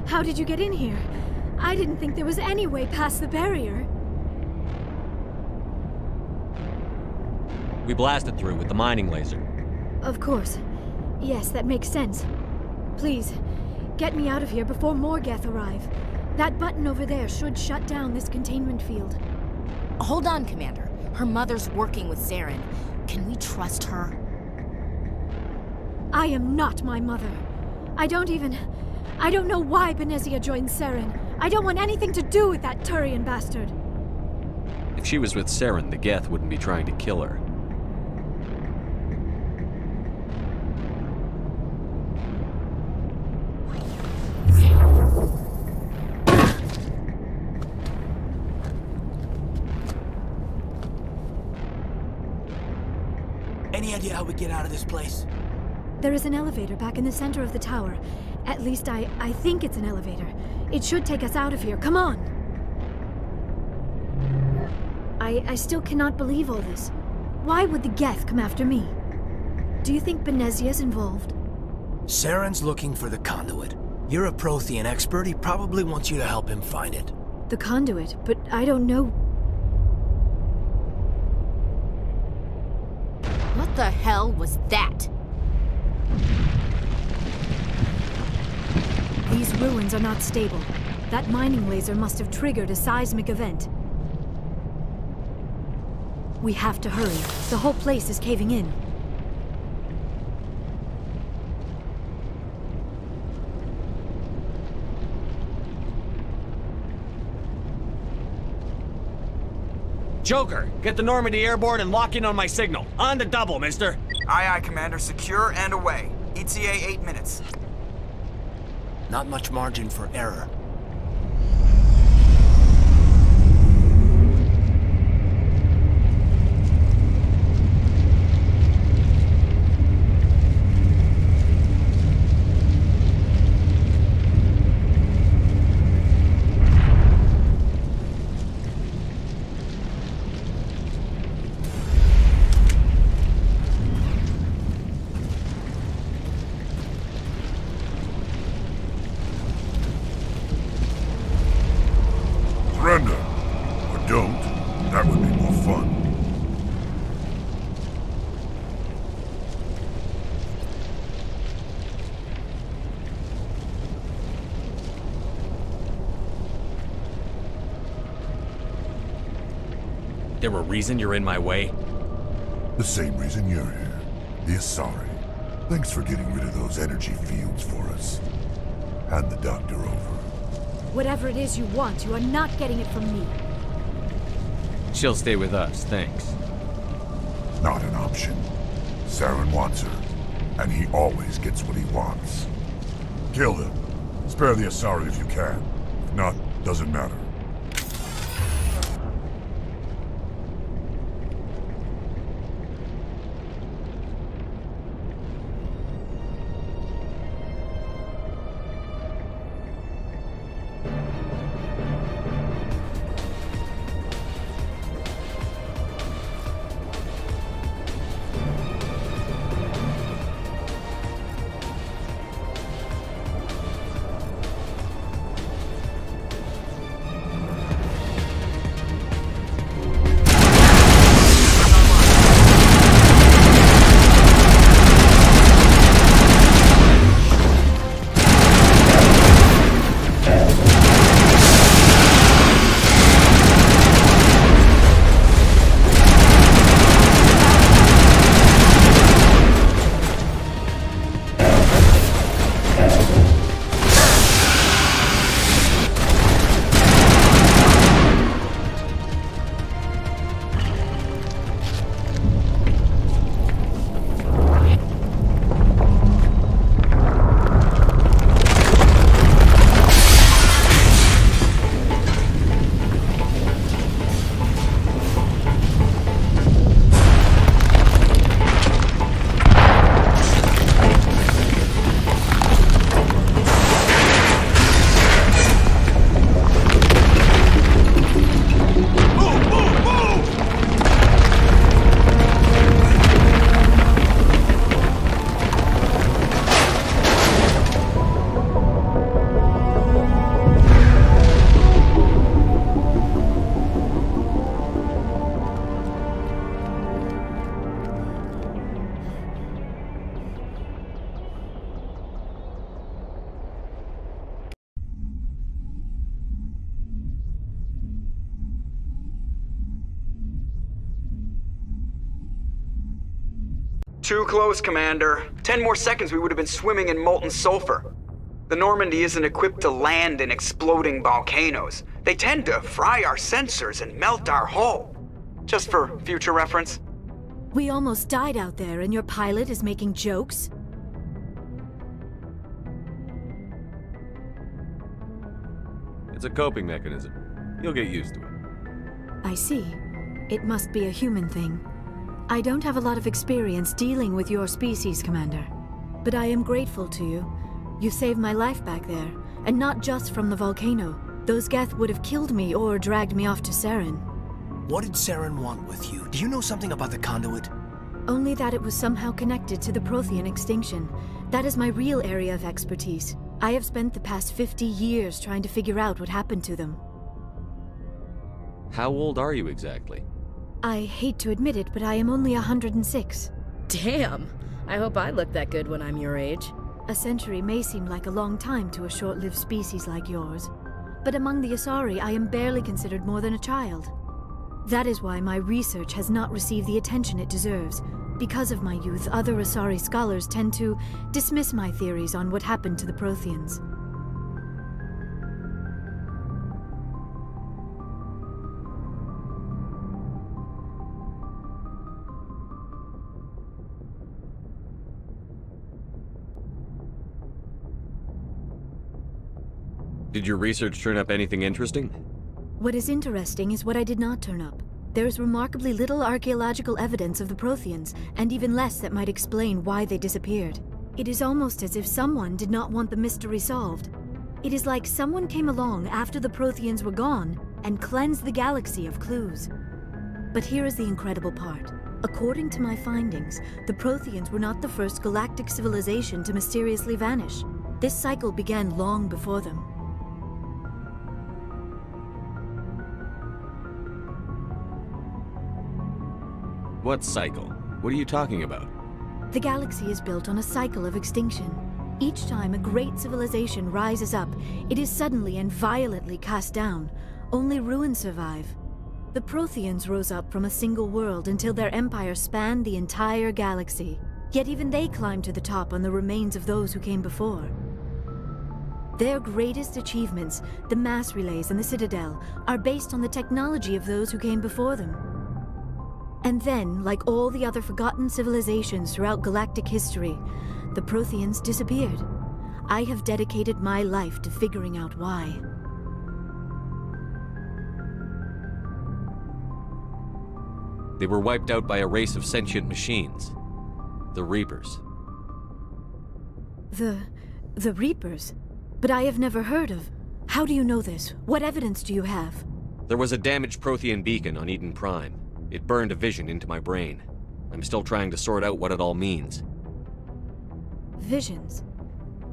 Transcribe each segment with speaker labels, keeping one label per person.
Speaker 1: How did you get in here? I didn't think there was any way past the barrier.
Speaker 2: We blasted through with the mining laser.
Speaker 1: Of course. Yes, that makes sense. Please, get me out of here before more Geth arrive. That button over there should shut down this containment field.
Speaker 3: Hold on, Commander. Her mother's working with Saren. Can we trust her?
Speaker 1: I am not my mother. I don't know why Benezia joined Saren. I don't want anything to do with that Turian bastard.
Speaker 2: If she was with Saren, the Geth wouldn't be trying to kill her.
Speaker 4: Any idea how we get out of this place?
Speaker 1: There is an elevator back in the center of the tower. At least I think it's an elevator. It should take us out of here. Come on! I still cannot believe all this. Why would the Geth come after me? Do you think Benezia's involved?
Speaker 4: Saren's looking for the conduit. You're a Prothean expert. He probably wants you to help him find it.
Speaker 1: The conduit, but I don't know.
Speaker 3: What the hell was that?
Speaker 1: These ruins are not stable. That mining laser must have triggered a seismic event. We have to hurry. The whole place is caving in.
Speaker 2: Joker, get the Normandy airborne and lock in on my signal. On the double, mister.
Speaker 5: Aye, aye, Commander. Secure and away. ETA 8 minutes.
Speaker 4: Not much margin for error.
Speaker 6: Surrender. Or don't. That would be more fun.
Speaker 2: There a reason you're in my way?
Speaker 6: The same reason you're here. The Asari. Thanks for getting rid of those energy fields for us. Hand the doctor over.
Speaker 1: Whatever it is you want, you are not getting it from me.
Speaker 2: She'll stay with us, thanks.
Speaker 6: Not an option. Saren wants her, and he always gets what he wants. Kill him. Spare the Asari if you can. If not, doesn't matter.
Speaker 5: Too close, Commander. 10 more seconds we would have been swimming in molten sulfur. The Normandy isn't equipped to land in exploding volcanoes. They tend to fry our sensors and melt our hull. Just for future reference.
Speaker 1: We almost died out there, and your pilot is making jokes?
Speaker 2: It's a coping mechanism. You'll get used to it.
Speaker 1: I see. It must be a human thing. I don't have a lot of experience dealing with your species, Commander. But I am grateful to you. You saved my life back there, and not just from the volcano. Those Geth would have killed me or dragged me off to Saren.
Speaker 4: What did Saren want with you? Do you know something about the conduit?
Speaker 1: Only that it was somehow connected to the Prothean extinction. That is my real area of expertise. I have spent the past 50 years trying to figure out what happened to them.
Speaker 2: How old are you exactly?
Speaker 1: I hate to admit it, but I am only 106.
Speaker 7: Damn! I hope I look that good when I'm your age.
Speaker 1: A century may seem like a long time to a short-lived species like yours, but among the Asari, I am barely considered more than a child. That is why my research has not received the attention it deserves. Because of my youth, other Asari scholars tend to dismiss my theories on what happened to the Protheans.
Speaker 2: Did your research turn up anything interesting?
Speaker 1: What is interesting is what I did not turn up. There is remarkably little archaeological evidence of the Protheans, and even less that might explain why they disappeared. It is almost as if someone did not want the mystery solved. It is like someone came along after the Protheans were gone and cleansed the galaxy of clues. But here is the incredible part. According to my findings, the Protheans were not the first galactic civilization to mysteriously vanish. This cycle began long before them.
Speaker 2: What cycle? What are you talking about?
Speaker 1: The galaxy is built on a cycle of extinction. Each time a great civilization rises up, it is suddenly and violently cast down. Only ruins survive. The Protheans rose up from a single world until their empire spanned the entire galaxy. Yet even they climbed to the top on the remains of those who came before. Their greatest achievements, the mass relays and the Citadel, are based on the technology of those who came before them. And then, like all the other forgotten civilizations throughout galactic history, the Protheans disappeared. I have dedicated my life to figuring out why.
Speaker 2: They were wiped out by a race of sentient machines. The Reapers.
Speaker 1: The Reapers? But I have never heard of. How do you know this? What evidence do you have?
Speaker 2: There was a damaged Prothean beacon on Eden Prime. It burned a vision into my brain. I'm still trying to sort out what it all means.
Speaker 1: Visions.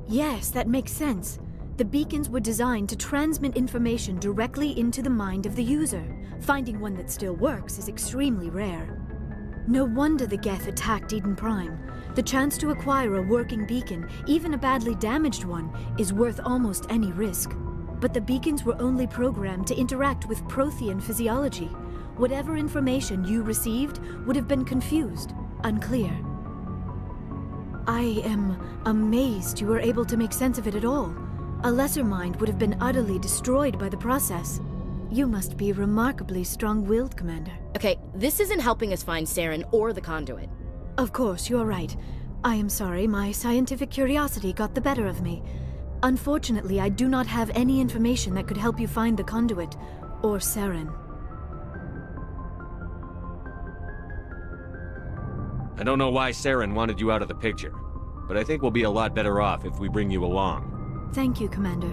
Speaker 1: Yes, that makes sense. The beacons were designed to transmit information directly into the mind of the user. Finding one that still works is extremely rare. No wonder the Geth attacked Eden Prime. The chance to acquire a working beacon, even a badly damaged one, is worth almost any risk. But the beacons were only programmed to interact with Prothean physiology. Whatever information you received would have been confused, unclear. I am amazed you were able to make sense of it at all. A lesser mind would have been utterly destroyed by the process. You must be remarkably strong-willed, Commander.
Speaker 7: Okay, this isn't helping us find Saren or the conduit.
Speaker 1: Of course, you are right. I am sorry, my scientific curiosity got the better of me. Unfortunately, I do not have any information that could help you find the conduit, or Saren.
Speaker 2: I don't know why Saren wanted you out of the picture, but I think we'll be a lot better off if we bring you along.
Speaker 1: Thank you, Commander.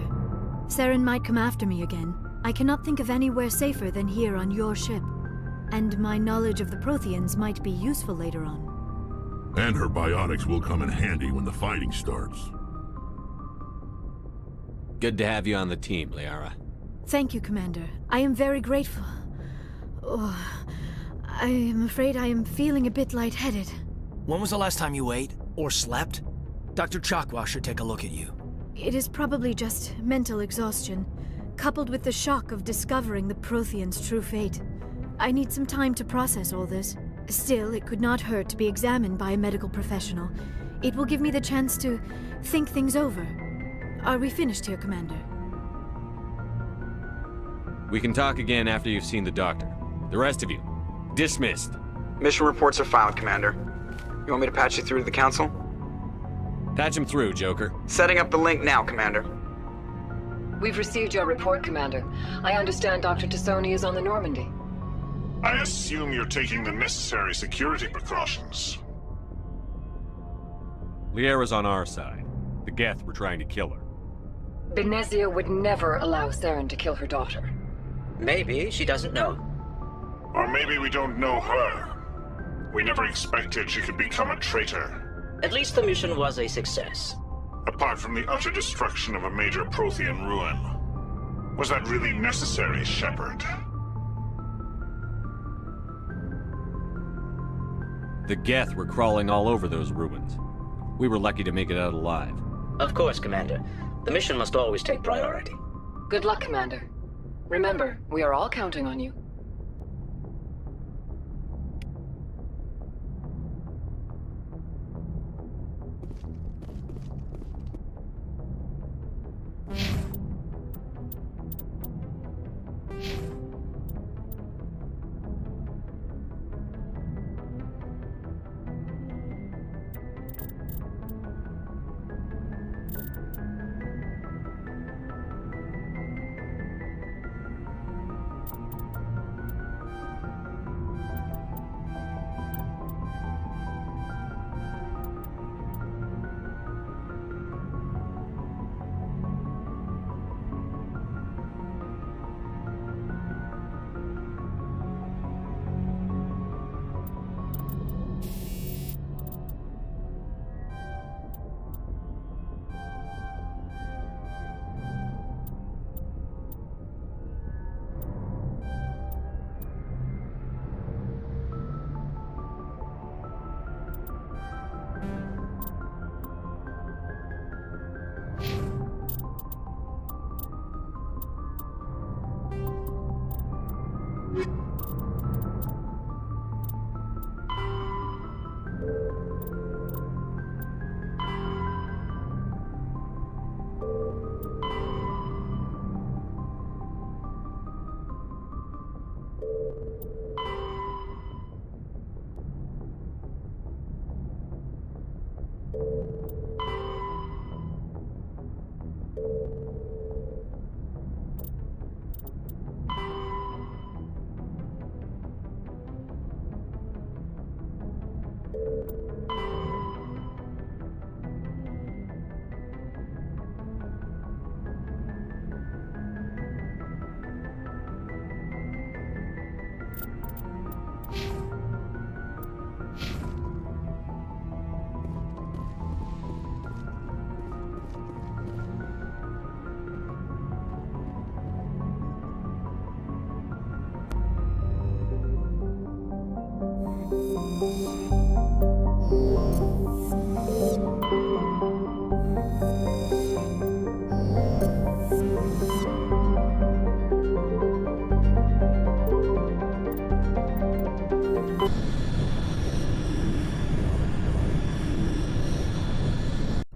Speaker 1: Saren might come after me again. I cannot think of anywhere safer than here on your ship. And my knowledge of the Protheans might be useful later on.
Speaker 6: And her biotics will come in handy when the fighting starts.
Speaker 2: Good to have you on the team, Liara.
Speaker 1: Thank you, Commander. I am very grateful. Oh, I am afraid I am feeling a bit lightheaded.
Speaker 4: When was the last time you ate? Or slept? Dr. Chakwa should take a look at you.
Speaker 1: It is probably just mental exhaustion, coupled with the shock of discovering the Protheans' true fate. I need some time to process all this. Still, it could not hurt to be examined by a medical professional. It will give me the chance to think things over. Are we finished here, Commander?
Speaker 2: We can talk again after you've seen the doctor. The rest of you, dismissed.
Speaker 5: Mission reports are filed, Commander. You want me to patch you through to the Council?
Speaker 2: Patch him through, Joker.
Speaker 5: Setting up the link now, Commander.
Speaker 8: We've received your report, Commander. I understand Dr. Tassoni is on the Normandy.
Speaker 9: I assume you're taking the necessary security precautions.
Speaker 2: Liara's on our side. The Geth were trying to kill her.
Speaker 8: Benezia would never allow Saren to kill her daughter.
Speaker 10: Maybe she doesn't know.
Speaker 9: Or maybe we don't know her. We never expected she could become a traitor.
Speaker 10: At least the mission was a success.
Speaker 9: Apart from the utter destruction of a major Prothean ruin. Was that really necessary, Shepard?
Speaker 2: The Geth were crawling all over those ruins. We were lucky to make it out alive.
Speaker 10: Of course, Commander. The mission must always take priority.
Speaker 8: Good luck, Commander. Remember, we are all counting on you.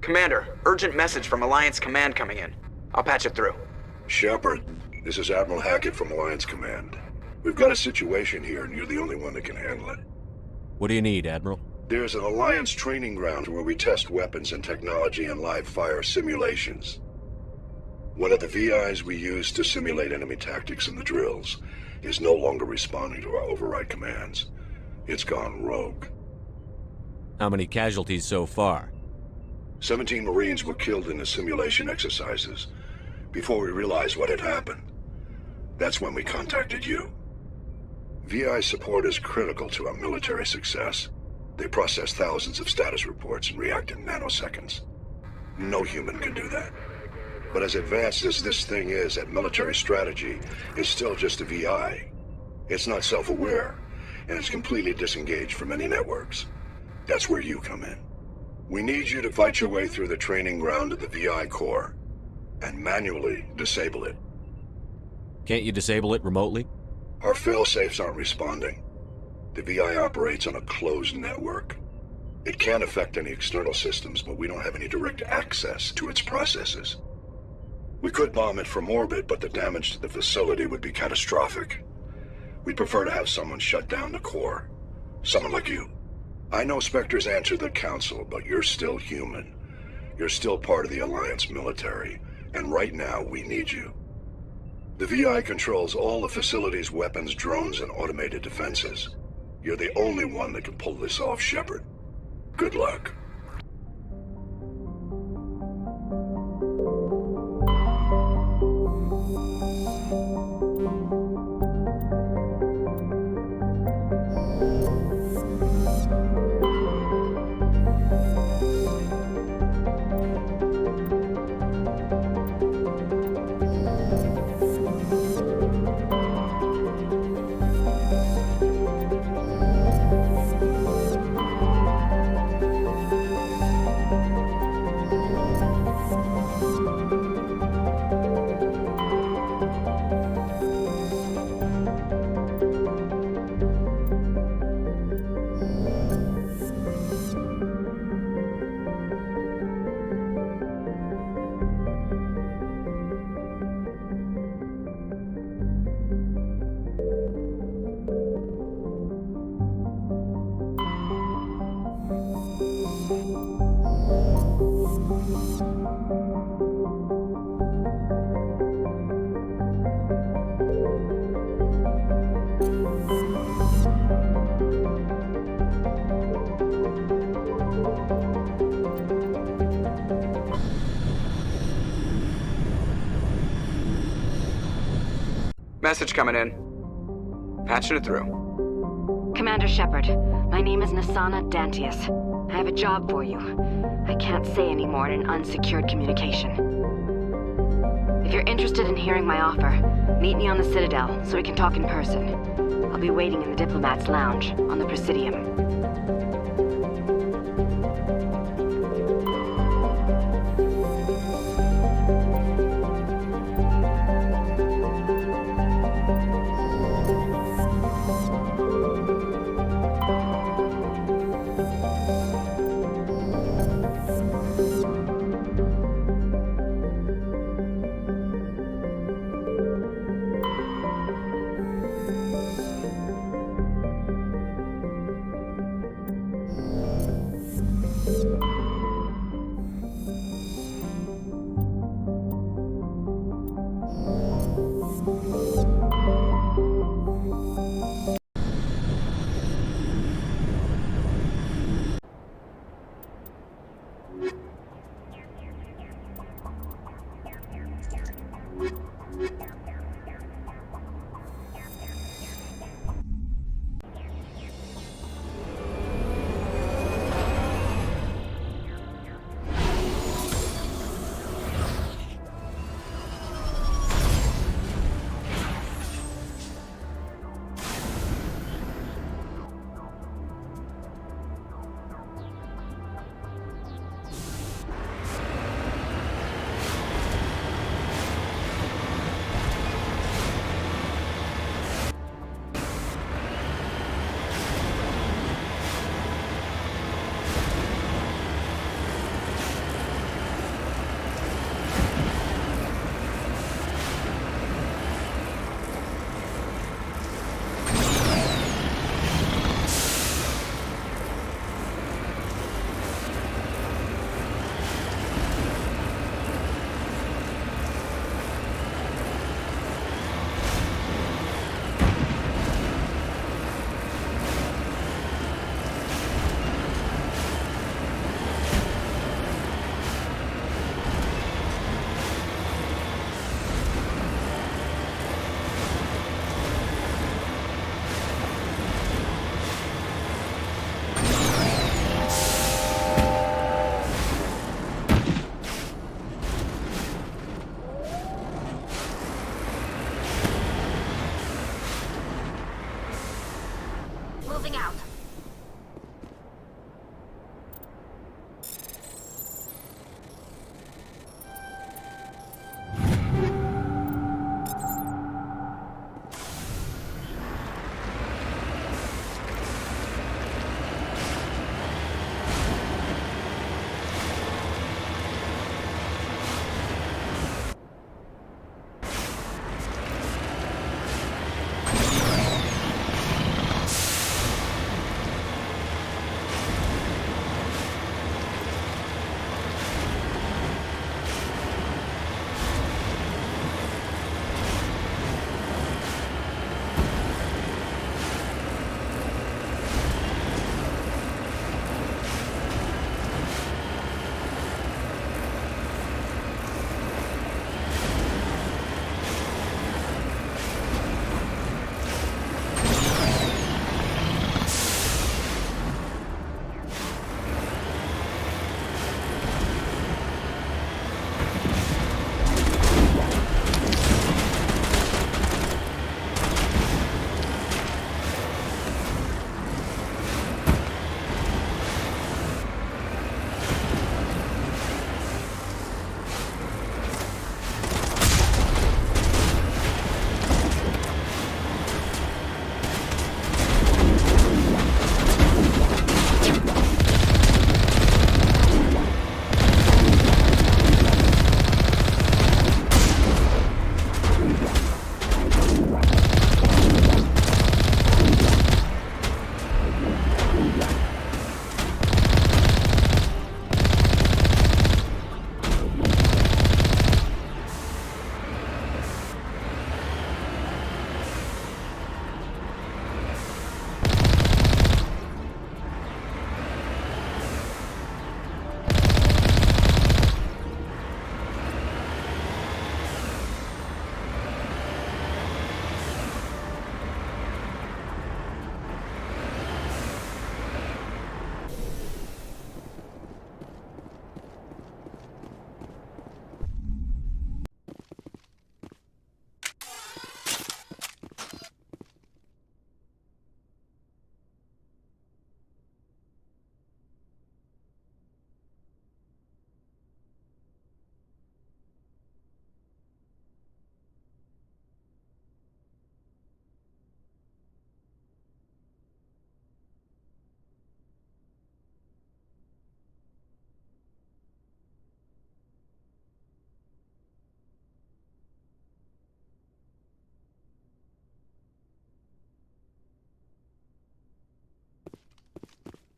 Speaker 5: Commander, urgent message from Alliance Command coming in. I'll patch it through.
Speaker 6: Shepard, this is Admiral Hackett from Alliance Command. We've got a situation here, and you're the only one that can handle it.
Speaker 2: What do you need, Admiral?
Speaker 6: There's an Alliance training ground where we test weapons and technology in live-fire simulations. One of the VIs we use to simulate enemy tactics in the drills is no longer responding to our override commands. It's gone rogue.
Speaker 2: How many casualties so far?
Speaker 6: 17 Marines were killed in the simulation exercises before we realized what had happened. That's when we contacted you. VI support is critical to our military success. They process thousands of status reports and react in nanoseconds. No human can do that. But as advanced as this thing is at military strategy, it's still just a VI. It's not self-aware, and it's completely disengaged from any networks. That's where you come in. We need you to fight your way through the training ground of the VI core and manually disable it.
Speaker 2: Can't you disable it remotely?
Speaker 6: Our fail-safes aren't responding. The VI operates on a closed network. It can affect any external systems, but we don't have any direct access to its processes. We could bomb it from orbit, but the damage to the facility would be catastrophic. We'd prefer to have someone shut down the core. Someone like you. I know Spectres answer the Council, but you're still human. You're still part of the Alliance military, and right now we need you. The VI controls all the facility's weapons, drones, and automated defenses. You're the only one that can pull this off, Shepard. Good luck.
Speaker 5: Message coming in. Patching it through.
Speaker 11: Commander Shepard, my name is Nasana Dantius. I have a job for you. I can't say any more in an unsecured communication. If you're interested in hearing my offer, meet me on the Citadel so we can talk in person. I'll be waiting in the Diplomat's Lounge on the Presidium.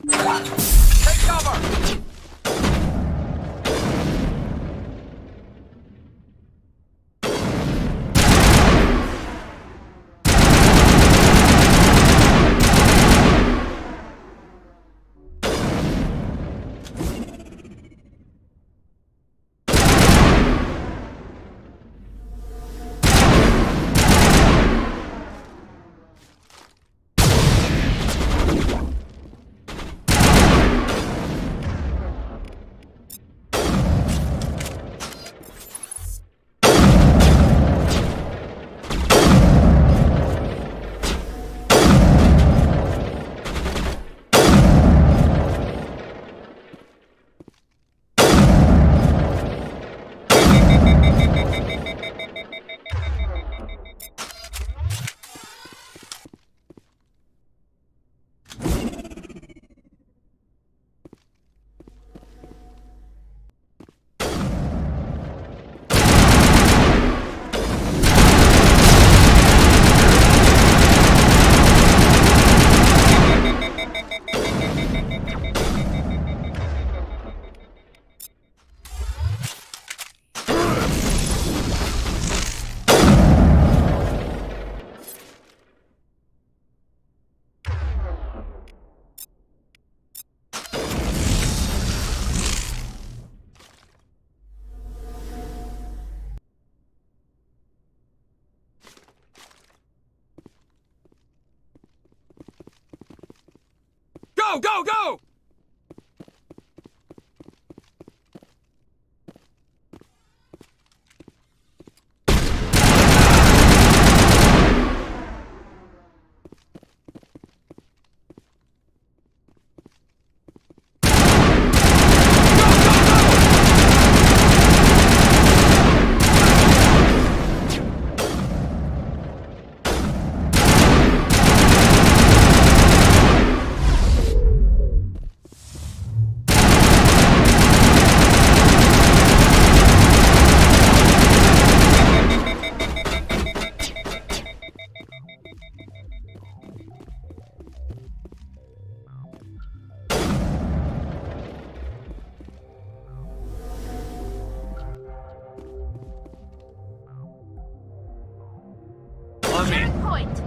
Speaker 5: Take cover! Go, go, go!
Speaker 3: Point.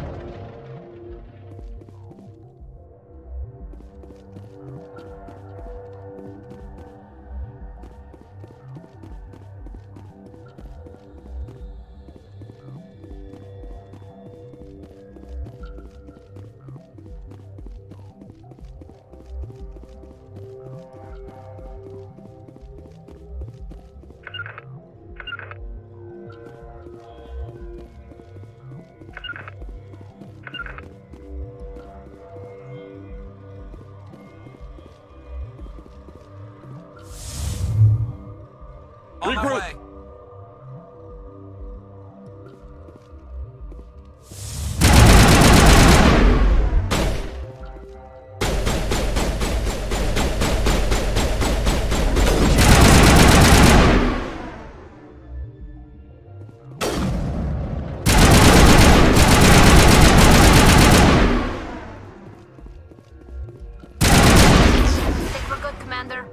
Speaker 5: On my way.
Speaker 3: Think we're good, Commander.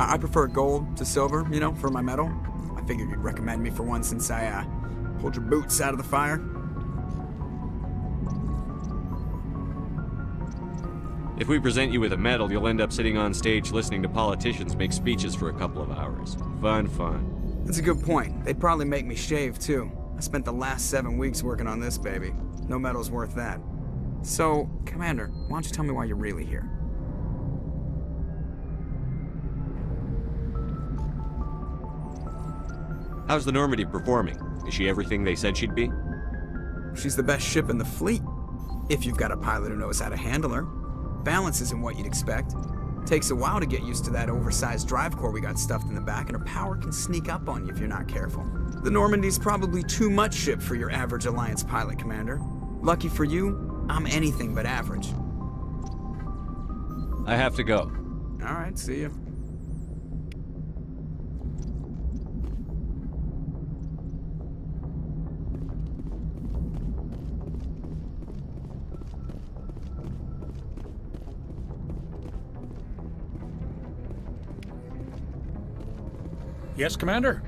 Speaker 5: I prefer gold to silver, you know, for my medal. I figured you'd recommend me for one since I, pulled your boots out of the fire.
Speaker 2: If we present you with a medal, you'll end up sitting on stage listening to politicians make speeches for a couple of hours. Fun, fun.
Speaker 5: That's a good point. They'd probably make me shave, too. I spent the last 7 weeks working on this baby. No medal's worth that. So, Commander, why don't you tell me why you're really here?
Speaker 2: How's the Normandy performing? Is she everything they said she'd be?
Speaker 5: She's the best ship in the fleet, if you've got a pilot who knows how to handle her. Balance isn't what you'd expect. Takes a while to get used to that oversized drive core we got stuffed in the back, and her power can sneak up on you if you're not careful. The Normandy's probably too much ship for your average Alliance pilot, Commander. Lucky for you, I'm anything but average.
Speaker 2: I have to go.
Speaker 5: All right, see ya.
Speaker 12: Yes, Commander?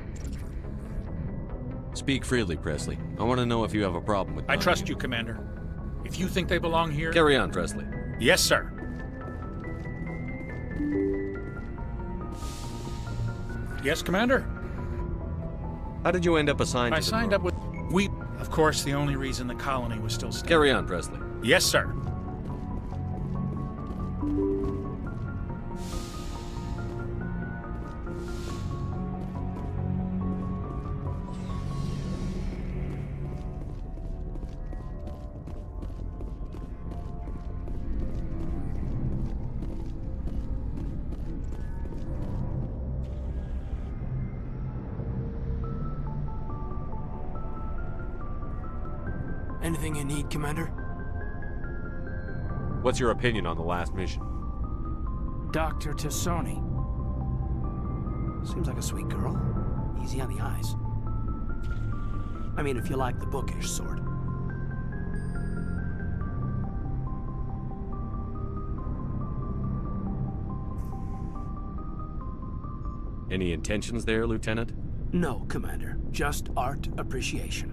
Speaker 2: Speak freely, Presley. I want to know if you have a problem with
Speaker 12: I trust you, Commander. If you think they belong here...
Speaker 2: Carry on, Presley.
Speaker 12: Yes, sir. Yes, Commander?
Speaker 2: How did you end up assigned to
Speaker 12: I signed up with... We... Of course, the only reason the colony was still standing.
Speaker 2: Carry on, Presley.
Speaker 12: Yes, sir.
Speaker 4: Anything you need, Commander?
Speaker 2: What's your opinion on the last mission?
Speaker 4: Dr. Tassoni. Seems like a sweet girl. Easy on the eyes. I mean, if you like the bookish sort.
Speaker 2: Any intentions there, Lieutenant?
Speaker 4: No, Commander. Just art appreciation.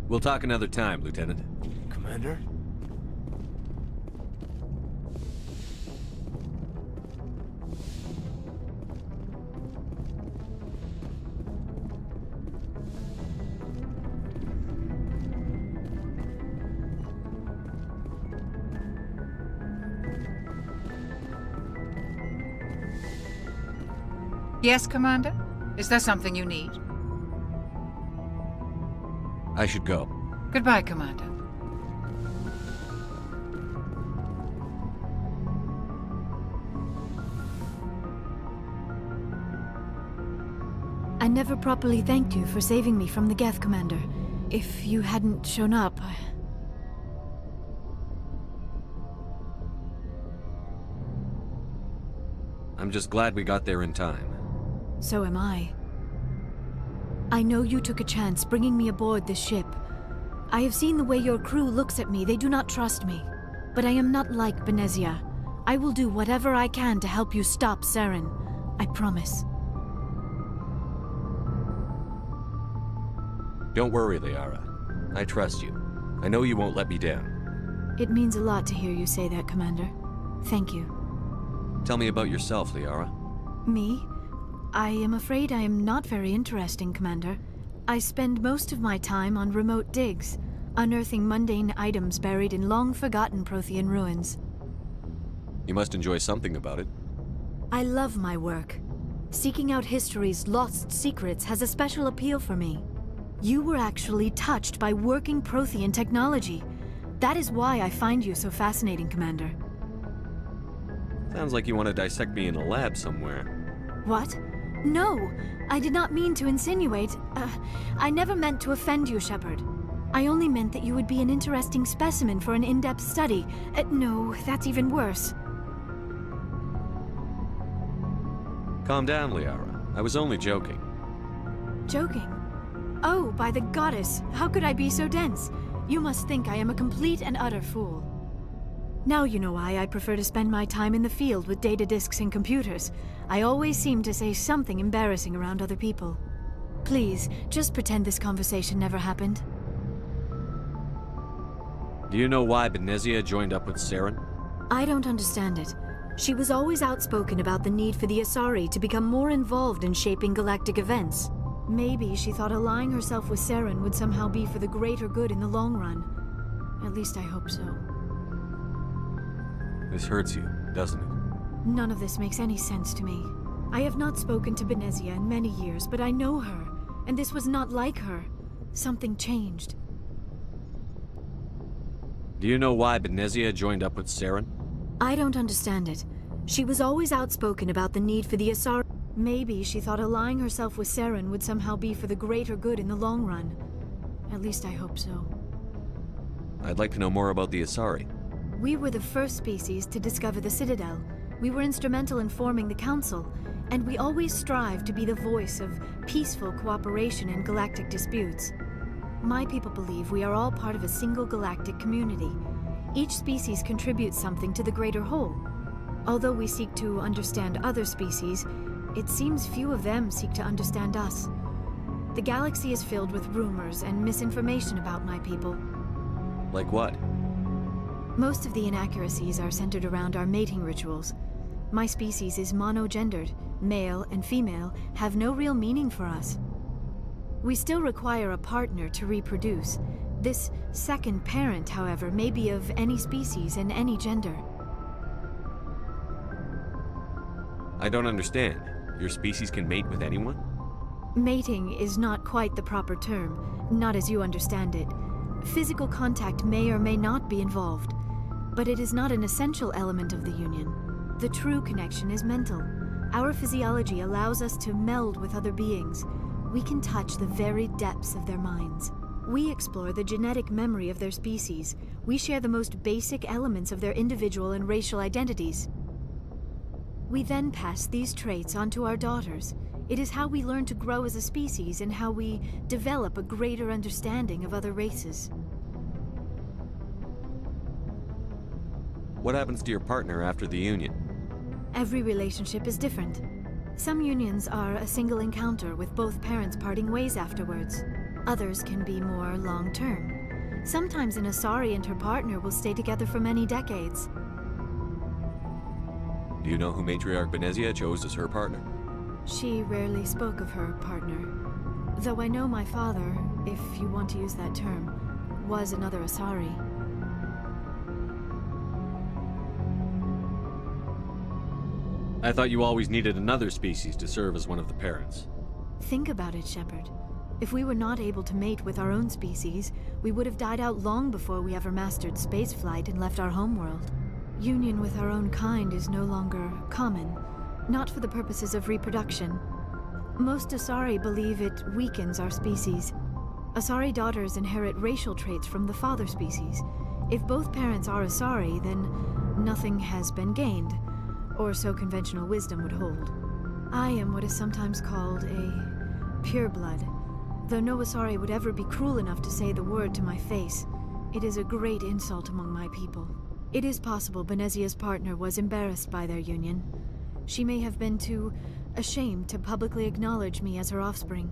Speaker 2: We'll talk another time, Lieutenant.
Speaker 4: Commander?
Speaker 13: Yes, Commander? Is there something you need?
Speaker 2: I should go.
Speaker 13: Goodbye, Commander.
Speaker 1: I never properly thanked you for saving me from the Geth, Commander. If you hadn't shown up...
Speaker 2: I'm just glad we got there in time.
Speaker 1: So am I. I know you took a chance bringing me aboard this ship. I have seen the way your crew looks at me. They do not trust me. But I am not like Benezia. I will do whatever I can to help you stop Saren. I promise.
Speaker 2: Don't worry, Liara. I trust you. I know you won't let me down.
Speaker 1: It means a lot to hear you say that, Commander. Thank you.
Speaker 2: Tell me about yourself, Liara.
Speaker 1: Me? I am afraid I am not very interesting, Commander. I spend most of my time on remote digs, unearthing mundane items buried in long-forgotten Prothean ruins.
Speaker 2: You must enjoy something about it.
Speaker 1: I love my work. Seeking out history's lost secrets has a special appeal for me. You were actually touched by working Prothean technology. That is why I find you so fascinating, Commander.
Speaker 2: Sounds like you want to dissect me in a lab somewhere.
Speaker 1: What? No! I did not mean to insinuate. I never meant to offend you, Shepard. I only meant that you would be an interesting specimen for an in-depth study. No, that's even worse.
Speaker 2: Calm down, Liara. I was only joking.
Speaker 1: Joking? Oh, by the goddess, how could I be so dense? You must think I am a complete and utter fool. Now you know why I prefer to spend my time in the field with data disks and computers. I always seem to say something embarrassing around other people. Please, just pretend this conversation never happened.
Speaker 2: Do you know why Benezia joined up with Saren?
Speaker 1: I don't understand it. She was always outspoken about the need for the Asari to become more involved in shaping galactic events. Maybe she thought allying herself with Saren would somehow be for the greater good in the long run. At least I hope so.
Speaker 2: This hurts you, doesn't it?
Speaker 1: None of this makes any sense to me. I have not spoken to Benezia in many years, but I know her, and this was not like her. Something changed.
Speaker 2: Do you know why Benezia joined up with Saren?
Speaker 1: I don't understand it. She was always outspoken about the need for the Asari. Maybe she thought allying herself with Saren would somehow be for the greater good in the long run. At least I hope so.
Speaker 2: I'd like to know more about the Asari.
Speaker 1: We were the first species to discover the Citadel. We were instrumental in forming the Council, and we always strive to be the voice of peaceful cooperation in galactic disputes. My people believe we are all part of a single galactic community. Each species contributes something to the greater whole. Although we seek to understand other species, it seems few of them seek to understand us. The galaxy is filled with rumors and misinformation about my people.
Speaker 2: Like what?
Speaker 1: Most of the inaccuracies are centered around our mating rituals. My species is monogendered. Male and female have no real meaning for us. We still require a partner to reproduce. This second parent, however, may be of any species and any gender.
Speaker 2: I don't understand. Your species can mate with anyone?
Speaker 1: Mating is not quite the proper term, not as you understand it. Physical contact may or may not be involved, but it is not an essential element of the union. The true connection is mental. Our physiology allows us to meld with other beings. We can touch the very depths of their minds. We explore the genetic memory of their species. We share the most basic elements of their individual and racial identities. We then pass these traits on to our daughters. It is how we learn to grow as a species and how we develop a greater understanding of other races.
Speaker 2: What happens to your partner after the union?
Speaker 1: Every relationship is different. Some unions are a single encounter with both parents parting ways afterwards. Others can be more long-term. Sometimes an Asari and her partner will stay together for many decades.
Speaker 2: Do you know who Matriarch Benezia chose as her partner?
Speaker 1: She rarely spoke of her partner. Though I know my father, if you want to use that term, was another Asari.
Speaker 2: I thought you always needed another species to serve as one of the parents.
Speaker 1: Think about it, Shepard. If we were not able to mate with our own species, we would have died out long before we ever mastered spaceflight and left our homeworld. Union with our own kind is no longer common, not for the purposes of reproduction. Most Asari believe it weakens our species. Asari daughters inherit racial traits from the father species. If both parents are Asari, then nothing has been gained, or so conventional wisdom would hold. I am what is sometimes called a pureblood. Though no Asari would ever be cruel enough to say the word to my face, it is a great insult among my people. It is possible Benezia's partner was embarrassed by their union. She may have been too ashamed to publicly acknowledge me as her offspring.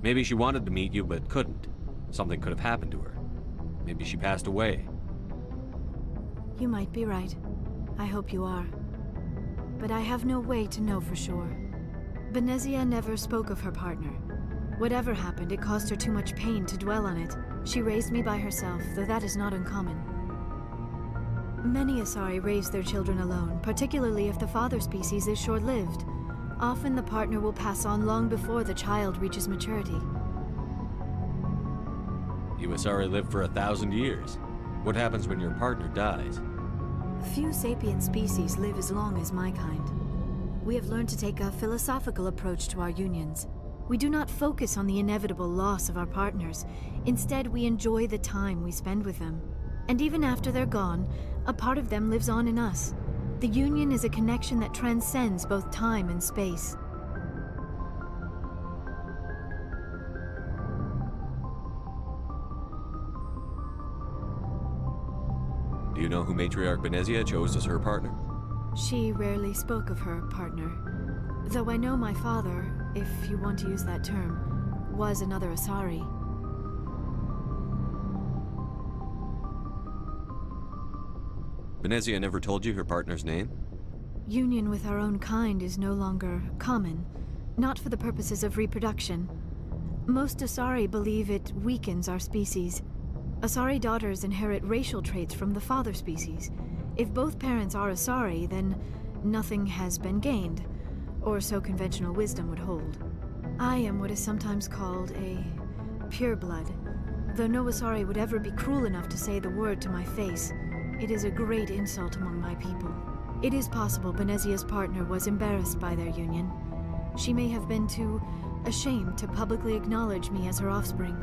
Speaker 2: Maybe she wanted to meet you, but couldn't. Something could have happened to her. Maybe she passed away.
Speaker 1: You might be right. I hope you are. But I have no way to know for sure. Benezia never spoke of her partner. Whatever happened, it caused her too much pain to dwell on it. She raised me by herself, though that is not uncommon. Many Asari raise their children alone, particularly if the father species is short-lived. Often the partner will pass on long before the child reaches maturity.
Speaker 2: You Asari live for 1,000 years. What happens when your partner dies?
Speaker 1: Few sapient species live as long as my kind. We have learned to take a philosophical approach to our unions. We do not focus on the inevitable loss of our partners. Instead, we enjoy the time we spend with them. And even after they're gone, a part of them lives on in us. The union is a connection that transcends both time and space.
Speaker 2: know who Matriarch Benezia chose as her partner?
Speaker 1: She rarely spoke of her partner. Though I know my father, if you want to use that term, was another Asari.
Speaker 2: Benezia never told you her partner's name?
Speaker 1: Union with our own kind is no longer common, not for the purposes of reproduction. Most Asari believe it weakens our species. Asari daughters inherit racial traits from the father species. If both parents are Asari, then nothing has been gained, or so conventional wisdom would hold. I am what is sometimes called a pureblood. Though no Asari would ever be cruel enough to say the word to my face, it is a great insult among my people. It is possible Benezia's partner was embarrassed by their union. She may have been too ashamed to publicly acknowledge me as her offspring.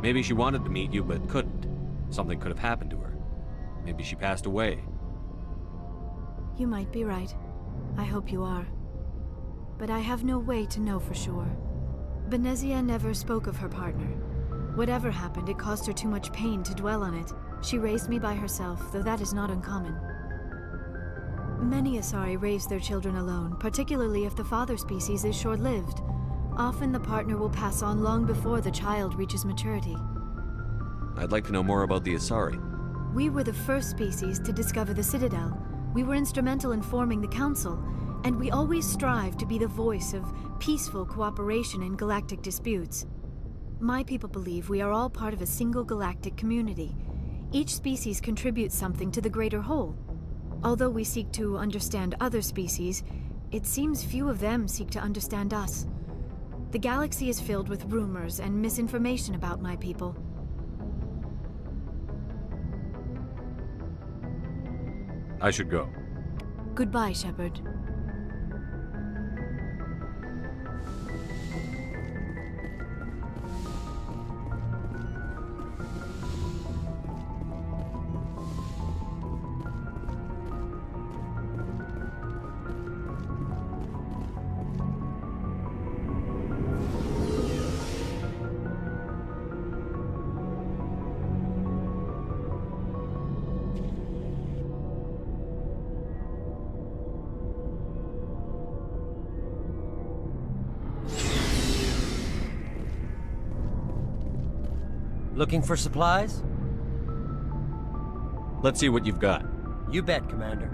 Speaker 2: Maybe she wanted to meet you, but couldn't. Something could have happened to her. Maybe she passed away.
Speaker 1: You might be right. I hope you are. But I have no way to know for sure. Benezia never spoke of her partner. Whatever happened, it caused her too much pain to dwell on it. She raised me by herself, though that is not uncommon. Many Asari raise their children alone, particularly if the father species is short-lived. Often the partner will pass on long before the child reaches maturity.
Speaker 2: I'd like to know more about the Asari.
Speaker 1: We were the first species to discover the Citadel. We were instrumental in forming the Council, and we always strive to be the voice of peaceful cooperation in galactic disputes. My people believe we are all part of a single galactic community. Each species contributes something to the greater whole. Although we seek to understand other species, it seems few of them seek to understand us. The galaxy is filled with rumors and misinformation about my people.
Speaker 2: I should go.
Speaker 1: Goodbye, Shepard.
Speaker 14: Looking for supplies?
Speaker 2: Let's see what you've got.
Speaker 14: You bet, Commander.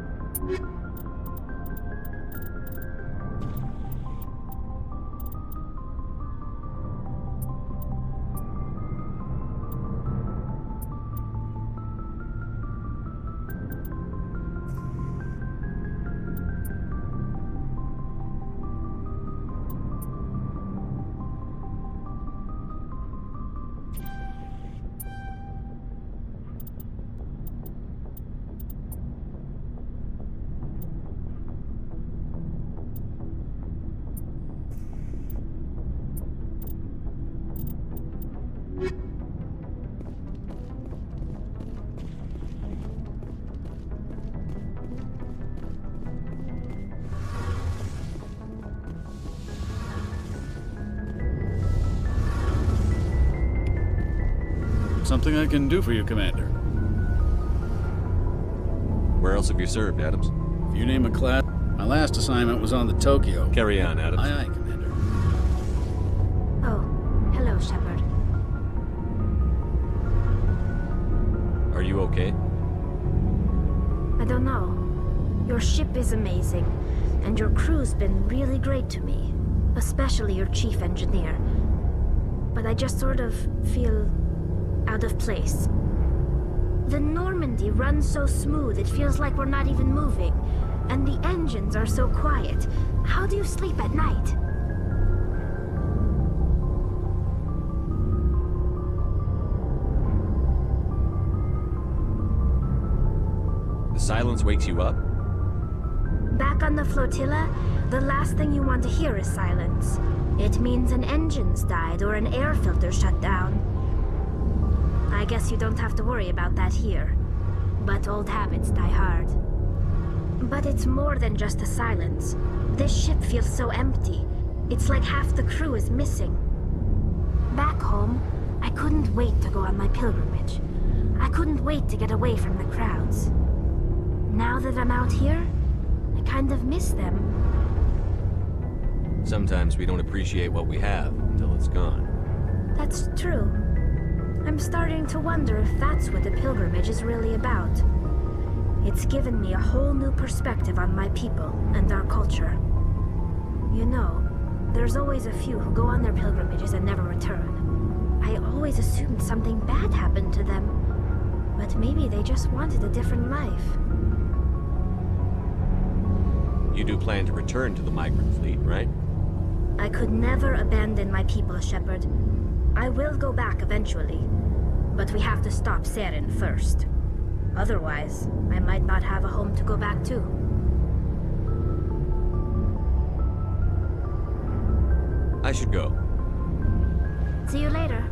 Speaker 15: Something I can do for you, Commander.
Speaker 2: Where else have you served, Adams?
Speaker 15: If you name a class, my last assignment was on the Tokyo.
Speaker 2: Carry on, Adams.
Speaker 15: Aye, aye, Commander.
Speaker 16: Oh, hello, Shepard.
Speaker 2: Are you okay?
Speaker 16: I don't know. Your ship is amazing, and your crew's been really great to me, especially your chief engineer. But I just sort of feel out of place. The Normandy runs so smooth it feels like we're not even moving, and the engines are so quiet. How do you sleep at night?
Speaker 2: The silence wakes you up?
Speaker 16: Back on the flotilla, the last thing you want to hear is silence. It means an engine's died or an air filter shut down. I guess you don't have to worry about that here. But old habits die hard. But it's more than just the silence. This ship feels so empty. It's like half the crew is missing. Back home, I couldn't wait to go on my pilgrimage. I couldn't wait to get away from the crowds. Now that I'm out here, I kind of miss them.
Speaker 2: Sometimes we don't appreciate what we have until it's gone.
Speaker 16: That's true. I'm starting to wonder if that's what the pilgrimage is really about. It's given me a whole new perspective on my people and our culture. You know, there's always a few who go on their pilgrimages and never return. I always assumed something bad happened to them, but maybe they just wanted a different life.
Speaker 2: You do plan to return to the migrant fleet, right?
Speaker 16: I could never abandon my people, Shepard. I will go back eventually, but we have to stop Saren first. Otherwise, I might not have a home to go back to.
Speaker 2: I should go.
Speaker 16: See you later.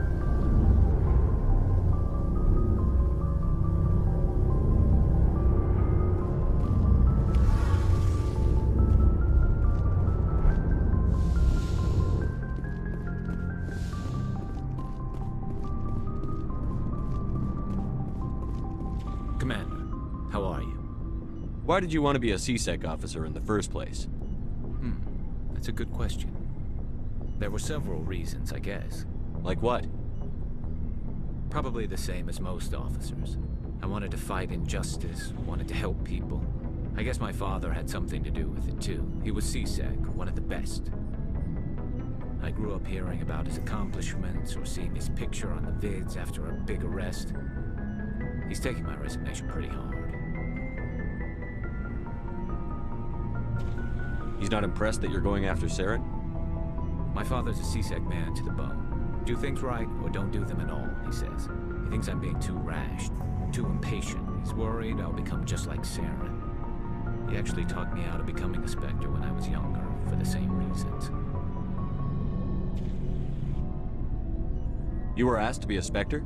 Speaker 17: Commander, how are you?
Speaker 2: Why did you want to be a CSEC officer in the first place?
Speaker 17: That's a good question. There were several reasons, I guess.
Speaker 2: Like what?
Speaker 17: Probably the same as most officers. I wanted to fight injustice, wanted to help people. I guess my father had something to do with it too. He was CSEC, one of the best. I grew up hearing about his accomplishments or seeing his picture on the vids after a big arrest. He's taking my resignation pretty hard.
Speaker 2: He's not impressed that you're going after Saren?
Speaker 17: My father's a CSEC man to the bone. Do things right or don't do them at all, he says. He thinks I'm being too rash, too impatient. He's worried I'll become just like Saren. He actually talked me out of becoming a Spectre when I was younger, for the same reasons.
Speaker 2: You were asked to be a Spectre?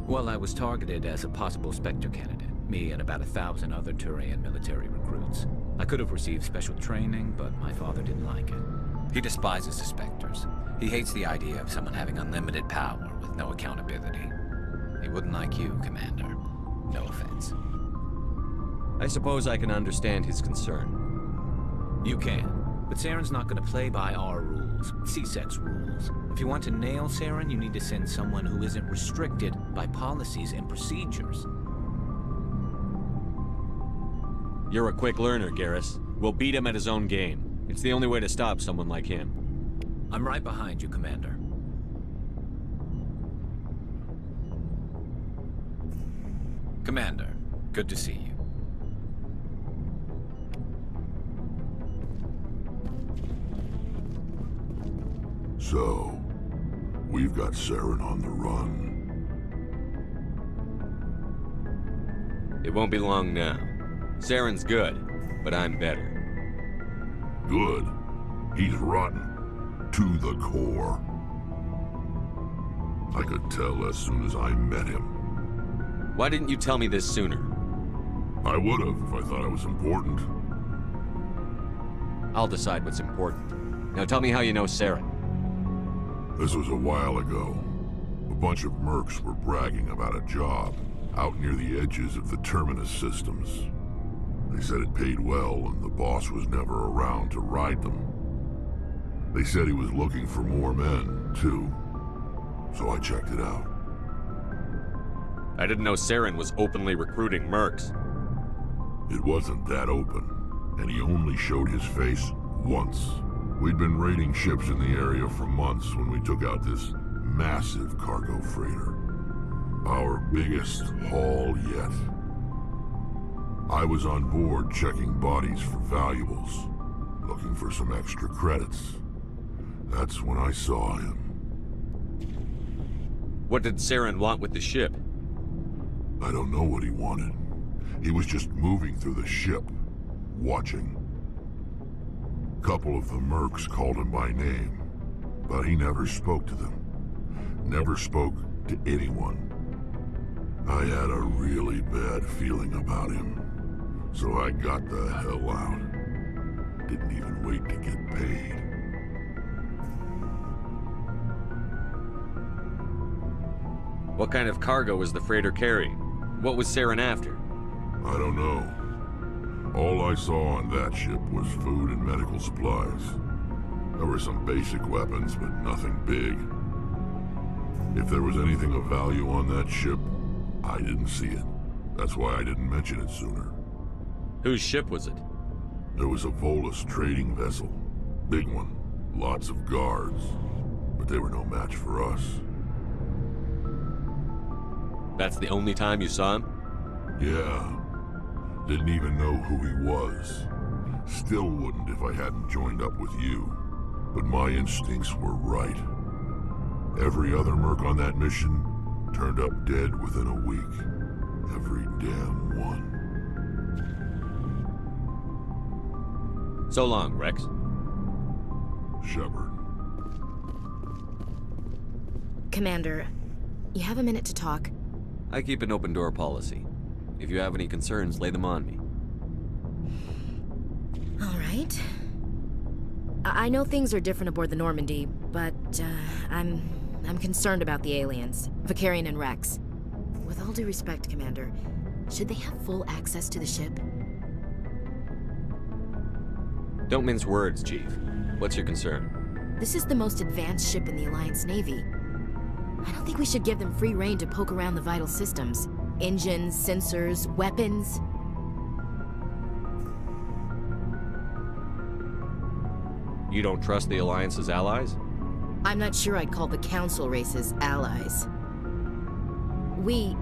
Speaker 17: Well, I was targeted as a possible Spectre candidate. Me and about 1,000 other Turian military recruits. I could have received special training, but my father didn't like it. He despises the Spectres. He hates the idea of someone having unlimited power with no accountability. He wouldn't like you, Commander. No offense.
Speaker 2: I suppose I can understand his concern.
Speaker 17: You can. But Saren's not going to play by our rules, CSEC's rules. If you want to nail Saren, you need to send someone who isn't restricted by policies and procedures.
Speaker 2: You're a quick learner, Garrus. We'll beat him at his own game. It's the only way to stop someone like him.
Speaker 17: I'm right behind you, Commander. Commander, good to see you.
Speaker 6: So, we've got Saren on the run.
Speaker 2: It won't be long now. Saren's good, but I'm better.
Speaker 6: Good? He's rotten. To the core. I could tell as soon as I met him.
Speaker 2: Why didn't you tell me this sooner?
Speaker 6: I would have if I thought I was important.
Speaker 2: I'll decide what's important. Now tell me how you know Saren.
Speaker 6: This was a while ago. A bunch of mercs were bragging about a job out near the edges of the Terminus systems. They said it paid well and the boss was never around to ride them. They said he was looking for more men, too. So I checked it out.
Speaker 2: I didn't know Saren was openly recruiting mercs.
Speaker 6: It wasn't that open, and he only showed his face once. We'd been raiding ships in the area for months when we took out this massive cargo freighter. Our biggest haul yet. I was on board checking bodies for valuables, looking for some extra credits. That's when I saw him.
Speaker 2: What did Saren want with the ship?
Speaker 6: I don't know what he wanted. He was just moving through the ship, watching. A couple of the mercs called him by name, but he never spoke to them. Never spoke to anyone. I had a really bad feeling about him.
Speaker 18: So I got the hell out. Didn't even wait to get paid.
Speaker 2: What kind of cargo was the freighter carrying? What was Saren after?
Speaker 18: I don't know. All I saw on that ship was food and medical supplies. There were some basic weapons, but nothing big. If there was anything of value on that ship, I didn't see it. That's why I didn't mention it sooner.
Speaker 2: Whose ship was it?
Speaker 18: There was a Volus trading vessel. Big one. Lots of guards. But they were no match for us.
Speaker 2: That's the only time you saw him?
Speaker 18: Yeah. Didn't even know who he was. Still wouldn't if I hadn't joined up with you. But my instincts were right. Every other merc on that mission turned up dead within a week. Every damn one.
Speaker 2: So long, Rex.
Speaker 18: Shepard.
Speaker 3: Commander, you have a minute to talk?
Speaker 2: I keep an open door policy. If you have any concerns, lay them on me.
Speaker 3: All right. I know things are different aboard the Normandy, but I'm concerned about the aliens, Vicarian and Rex. With all due respect, Commander, should they have full access to the ship?
Speaker 2: Don't mince words, Chief. What's your concern?
Speaker 3: This is the most advanced ship in the Alliance Navy. I don't think we should give them free rein to poke around the vital systems. Engines, sensors, weapons.
Speaker 2: You don't trust the Alliance's allies?
Speaker 3: I'm not sure I'd call the Council races allies. We,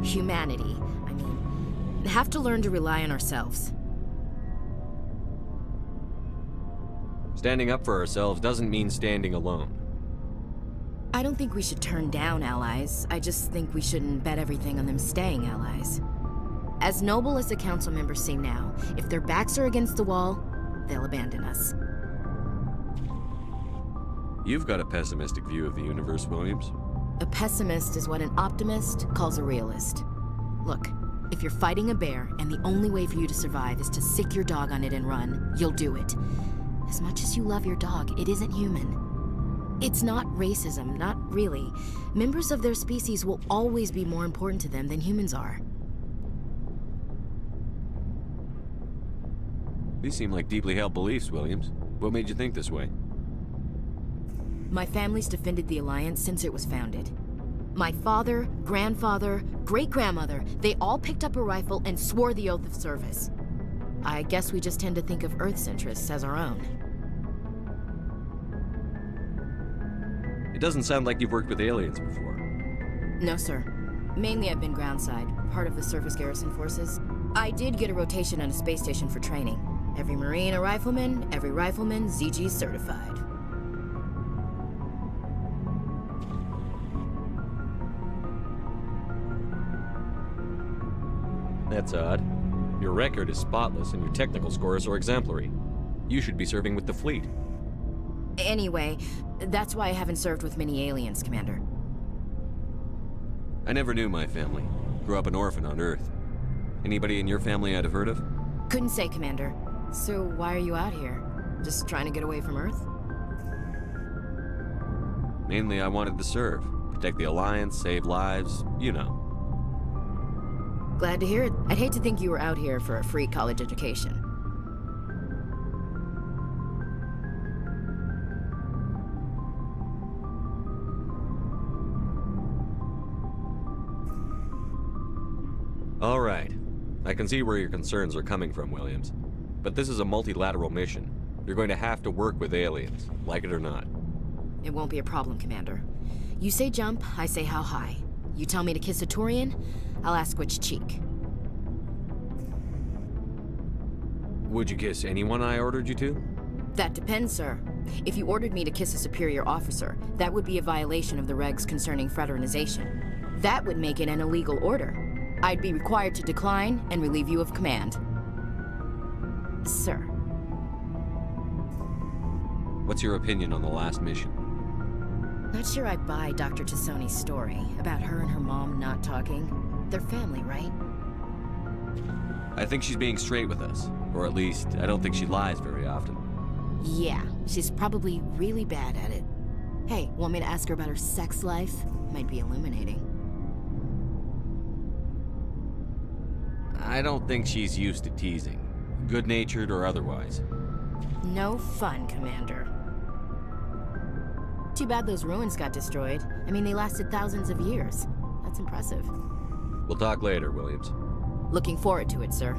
Speaker 3: humanity, I mean, have to learn to rely on ourselves.
Speaker 2: Standing up for ourselves doesn't mean standing alone.
Speaker 3: I don't think we should turn down allies. I just think we shouldn't bet everything on them staying allies. As noble as the Council members seem now, if their backs are against the wall, they'll abandon us.
Speaker 2: You've got a pessimistic view of the universe, Williams.
Speaker 3: A pessimist is what an optimist calls a realist. Look, if you're fighting a bear and the only way for you to survive is to sick your dog on it and run, you'll do it. As much as you love your dog, it isn't human. It's not racism, not really. Members of their species will always be more important to them than humans are.
Speaker 2: These seem like deeply held beliefs, Williams. What made you think this way?
Speaker 3: My family's defended the Alliance since it was founded. My father, grandfather, great-grandmother, they all picked up a rifle and swore the oath of service. I guess we just tend to think of Earth's interests as our own.
Speaker 2: It doesn't sound like you've worked with aliens before.
Speaker 3: No, sir. Mainly I've been groundside, part of the surface garrison forces. I did get a rotation on a space station for training. Every Marine a rifleman, every rifleman ZG certified.
Speaker 2: That's odd. Your record is spotless and your technical scores are exemplary. You should be serving with the fleet.
Speaker 3: Anyway, that's why I haven't served with many aliens, Commander.
Speaker 2: I never knew my family. Grew up an orphan on Earth. Anybody in your family I'd have heard of?
Speaker 3: Couldn't say, Commander. So why are you out here? Just trying to get away from Earth?
Speaker 2: Mainly I wanted to serve. Protect the Alliance, save lives, you know.
Speaker 3: Glad to hear it. I'd hate to think you were out here for a free college education.
Speaker 2: All right. I can see where your concerns are coming from, Williams. But this is a multilateral mission. You're going to have to work with aliens, like it or not.
Speaker 3: It won't be a problem, Commander. You say jump, I say how high. You tell me to kiss a Turian, I'll ask which cheek.
Speaker 2: Would you kiss anyone I ordered you to?
Speaker 3: That depends, sir. If you ordered me to kiss a superior officer, that would be a violation of the regs concerning fraternization. That would make it an illegal order. I'd be required to decline and relieve you of command. Sir.
Speaker 2: What's your opinion on the last mission?
Speaker 3: Not sure I buy Dr. Tassoni's story about her and her mom not talking. They're family, right?
Speaker 2: I think she's being straight with us. Or at least, I don't think she lies very often.
Speaker 3: Yeah, she's probably really bad at it. Hey, want me to ask her about her sex life? Might be illuminating.
Speaker 2: I don't think she's used to teasing. Good-natured or otherwise.
Speaker 3: No fun, Commander. Too bad those ruins got destroyed. I mean, they lasted thousands of years. That's impressive.
Speaker 2: We'll talk later, Williams.
Speaker 3: Looking forward to it, sir.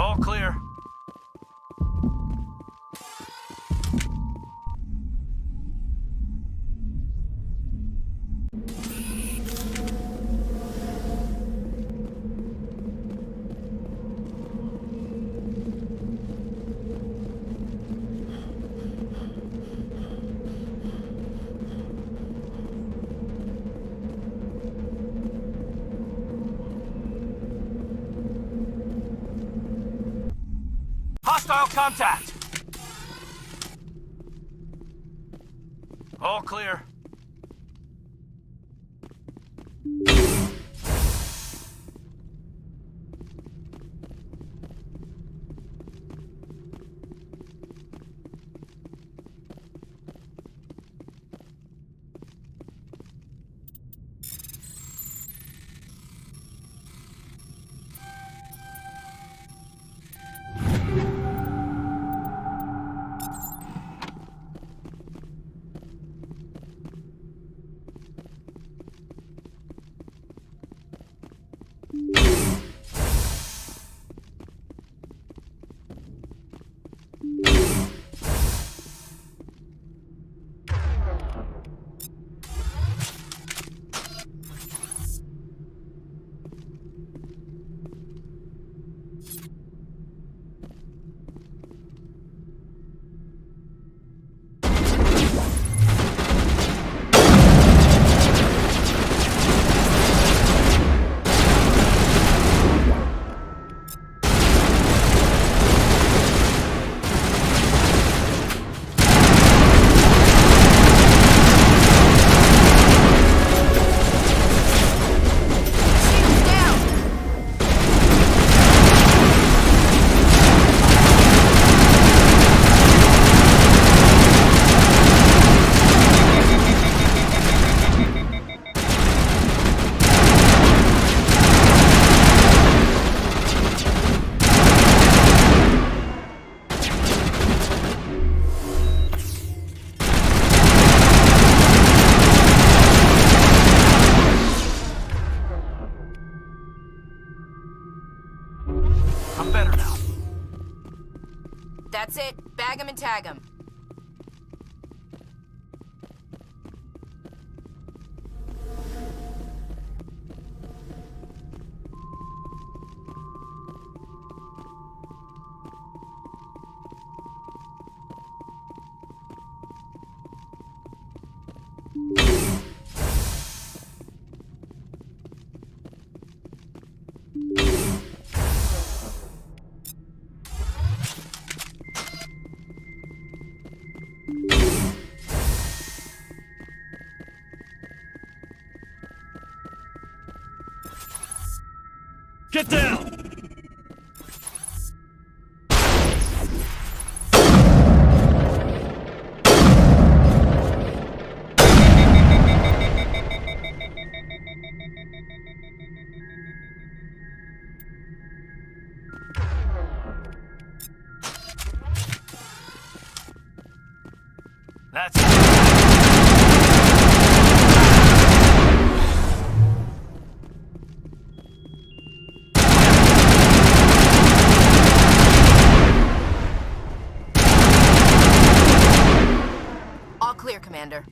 Speaker 4: All clear. Hostile contact! All clear. I'm better now.
Speaker 3: That's it. Bag 'em and tag 'em.
Speaker 4: Get down! That's it.
Speaker 3: All clear, Commander.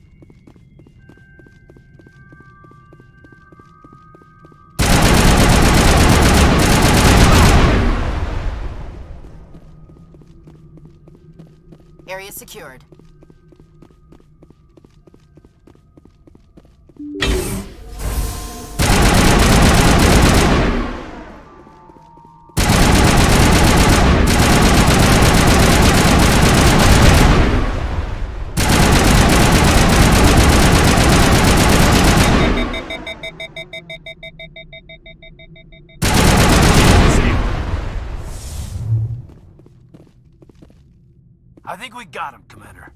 Speaker 3: Area secured.
Speaker 4: I think we got him, Commander.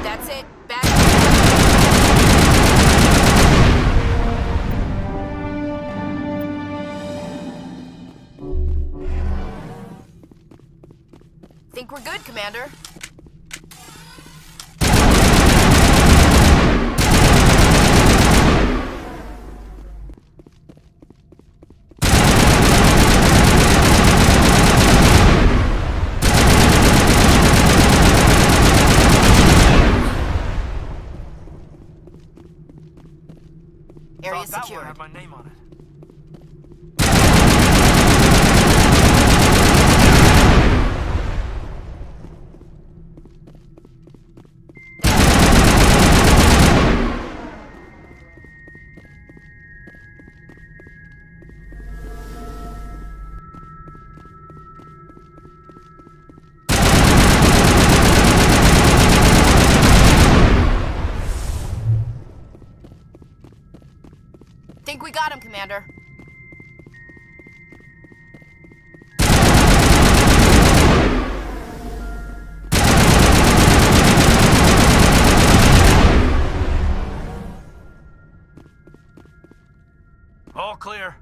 Speaker 3: That's it. Back. Think we're good, Commander. area secured.
Speaker 4: Had my name on it.
Speaker 3: Think we got him, Commander.
Speaker 4: All clear.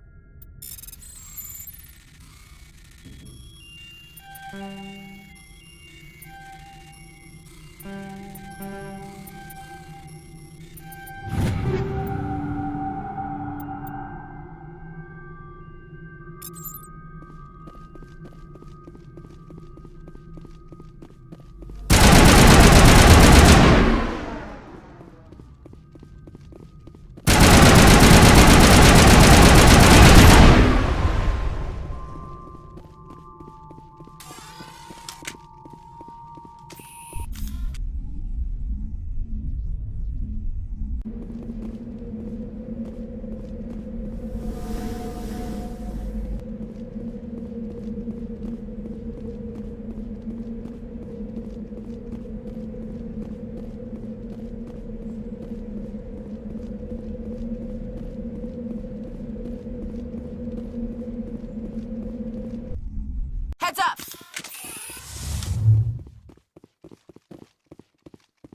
Speaker 3: Heads up!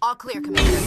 Speaker 3: All clear, Commander.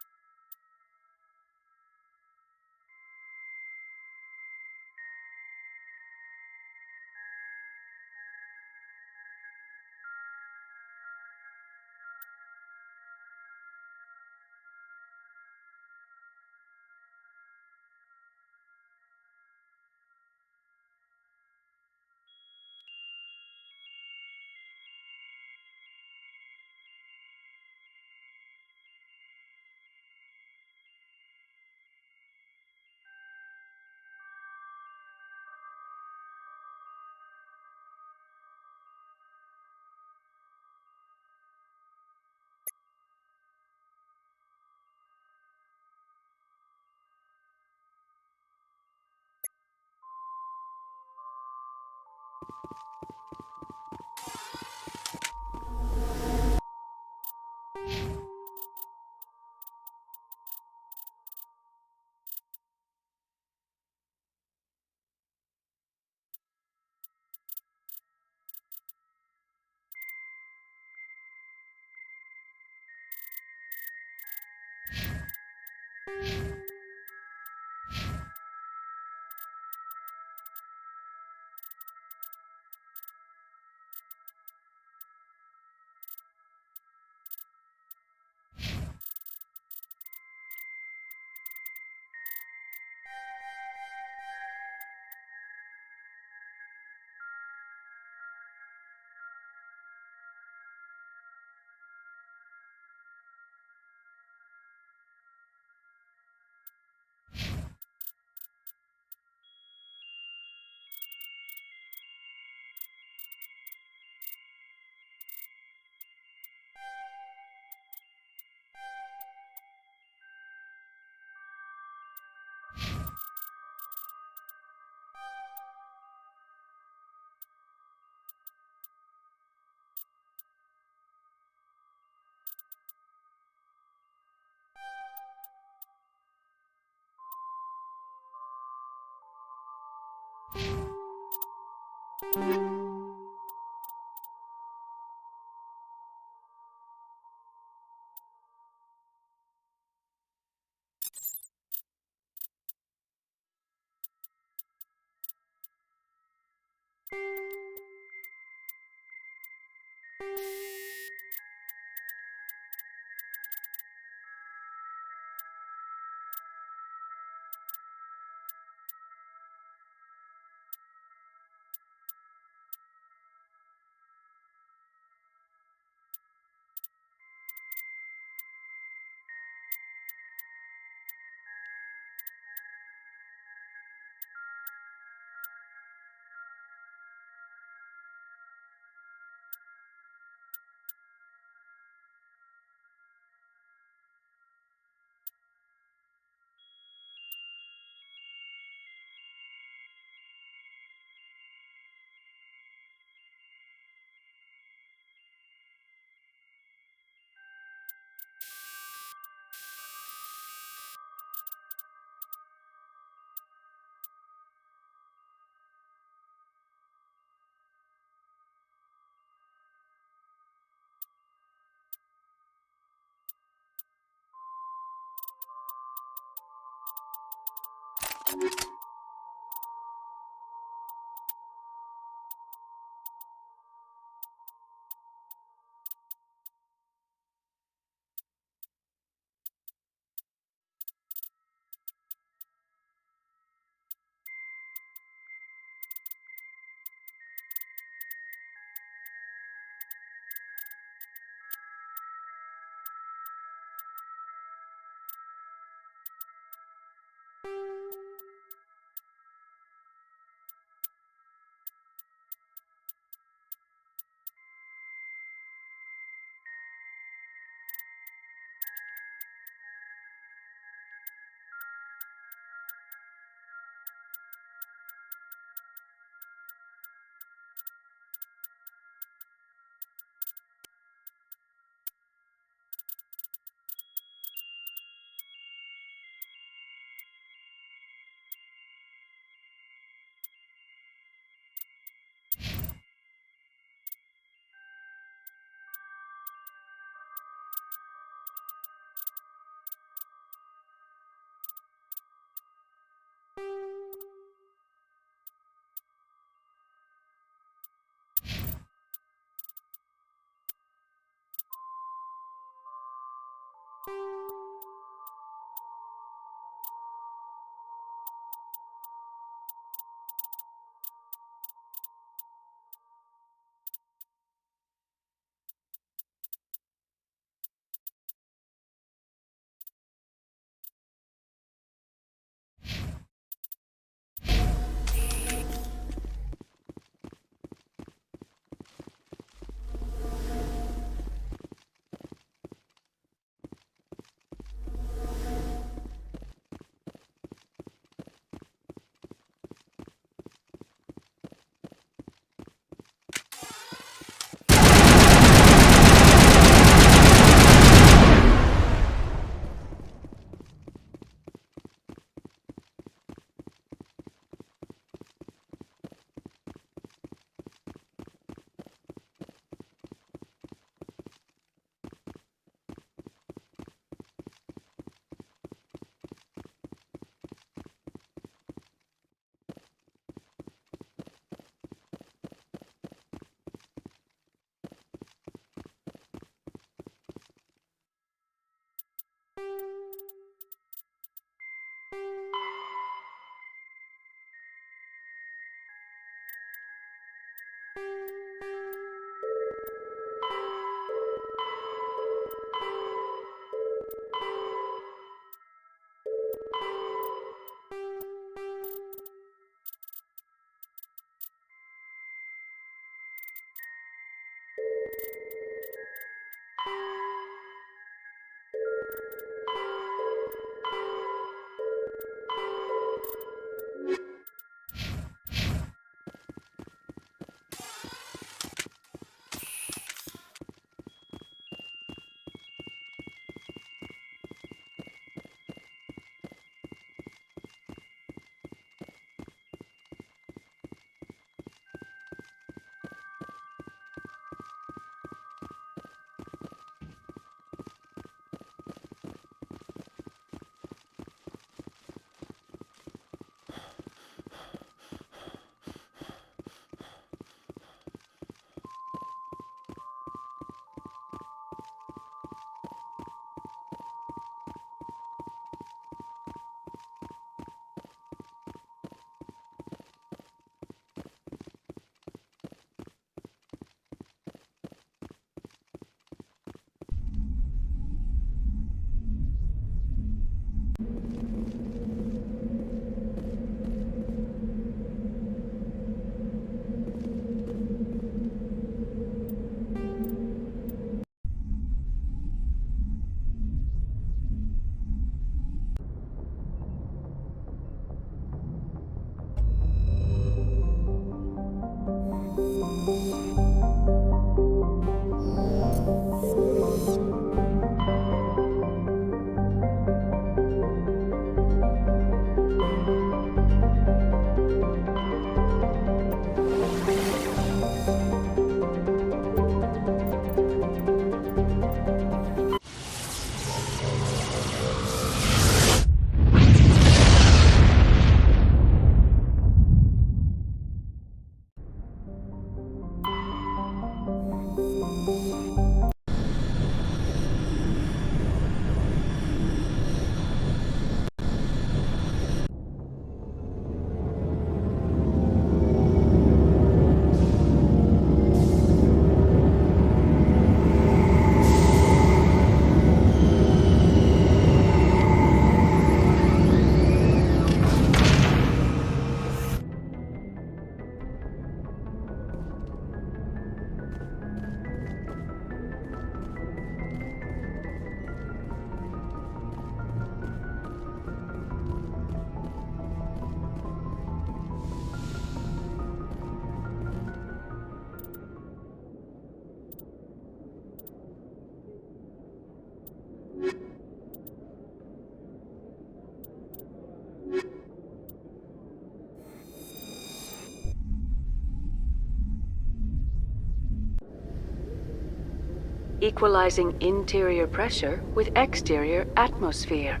Speaker 19: Equalizing interior pressure with exterior atmosphere.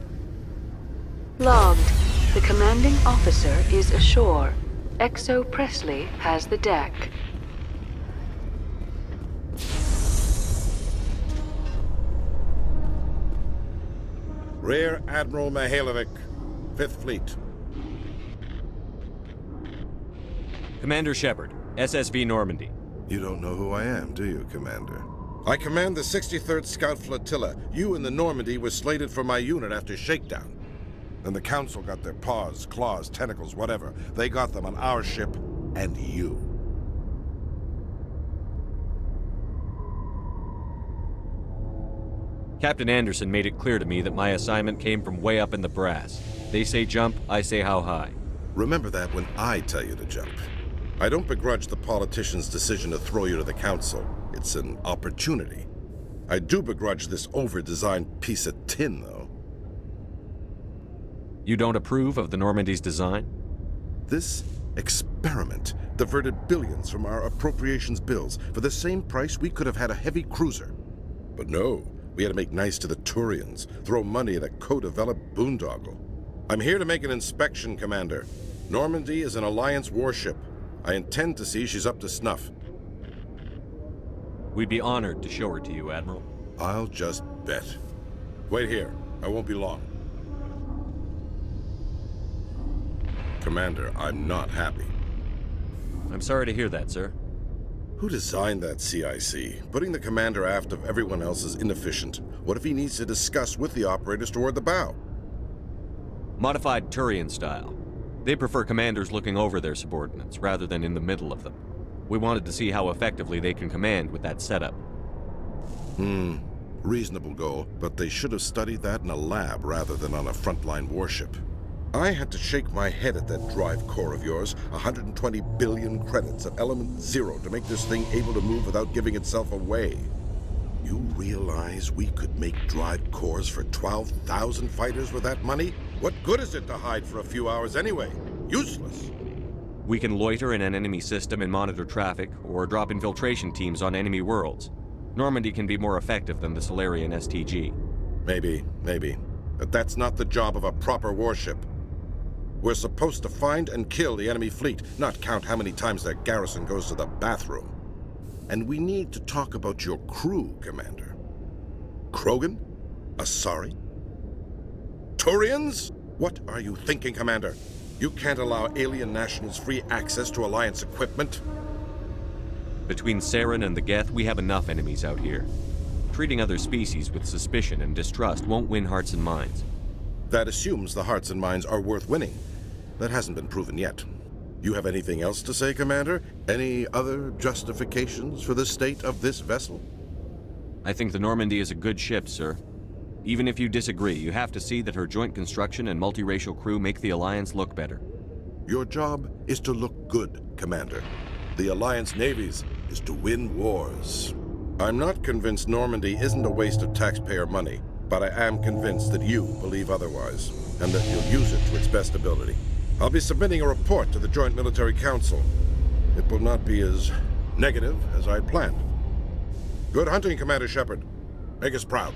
Speaker 19: Logged. The commanding officer is ashore. Exo Presley has the deck.
Speaker 20: Rear Admiral Mihailovic, 5th Fleet.
Speaker 2: Commander Shepard, SSV Normandy.
Speaker 21: You don't know who I am, do you, Commander?
Speaker 20: I command the 63rd Scout Flotilla. You and the Normandy were slated for my unit after shakedown. Then the Council got their paws, claws, tentacles, whatever. They got them on our ship and you.
Speaker 2: Captain Anderson made it clear to me that my assignment came from way up in the brass. They say jump, I say how high.
Speaker 21: Remember that when I tell you to jump.
Speaker 20: I don't begrudge the politician's decision to throw you to the Council. It's an opportunity. I do begrudge this over-designed piece of tin, though.
Speaker 2: You don't approve of the Normandy's design?
Speaker 21: This experiment diverted billions from our appropriations bills. For the same price, we could have had a heavy cruiser. But no, we had to make nice to the Turians, throw money at a co-developed boondoggle. I'm here to make an inspection, Commander. Normandy is an Alliance warship. I intend to see she's up to snuff.
Speaker 2: We'd be honored to show her to you, Admiral.
Speaker 21: I'll just bet. Wait here. I won't be long. Commander, I'm not happy.
Speaker 2: I'm sorry to hear that, sir.
Speaker 21: Who designed that CIC? Putting the commander aft of everyone else is inefficient. What if he needs to discuss with the operators toward the bow?
Speaker 2: Modified Turian style. They prefer commanders looking over their subordinates rather than in the middle of them. We wanted to see how effectively they can command with that setup.
Speaker 21: Reasonable goal, but they should have studied that in a lab rather than on a frontline warship. I had to shake my head at that drive core of yours. 120 billion credits at element 0 to make this thing able to move without giving itself away. You realize we could make drive cores for 12,000 fighters with that money? What good is it to hide for a few hours anyway? Useless.
Speaker 2: We can loiter in an enemy system and monitor traffic, or drop infiltration teams on enemy worlds. Normandy can be more effective than the Solarian STG.
Speaker 21: Maybe. But that's not the job of a proper warship. We're supposed to find and kill the enemy fleet, not count how many times their garrison goes to the bathroom. And we need to talk about your crew, Commander. Krogan? Asari? Turians? What are you thinking, Commander? You can't allow alien nationals free access to Alliance equipment.
Speaker 2: Between Saren and the Geth, we have enough enemies out here. Treating other species with suspicion and distrust won't win hearts and minds.
Speaker 21: That assumes the hearts and minds are worth winning. That hasn't been proven yet. You have anything else to say, Commander? Any other justifications for the state of this vessel?
Speaker 2: I think the Normandy is a good ship, sir. Even if you disagree, you have to see that her joint construction and multiracial crew make the Alliance look better.
Speaker 21: Your job is to look good, Commander.
Speaker 20: the Alliance navies is to win wars. I'm not convinced Normandy isn't a waste of taxpayer money, but I am convinced that you believe otherwise, and that you'll use it to its best ability. I'll be submitting a report to the Joint Military Council. It will not be as negative as I'd planned. Good hunting, Commander Shepard. Make us proud.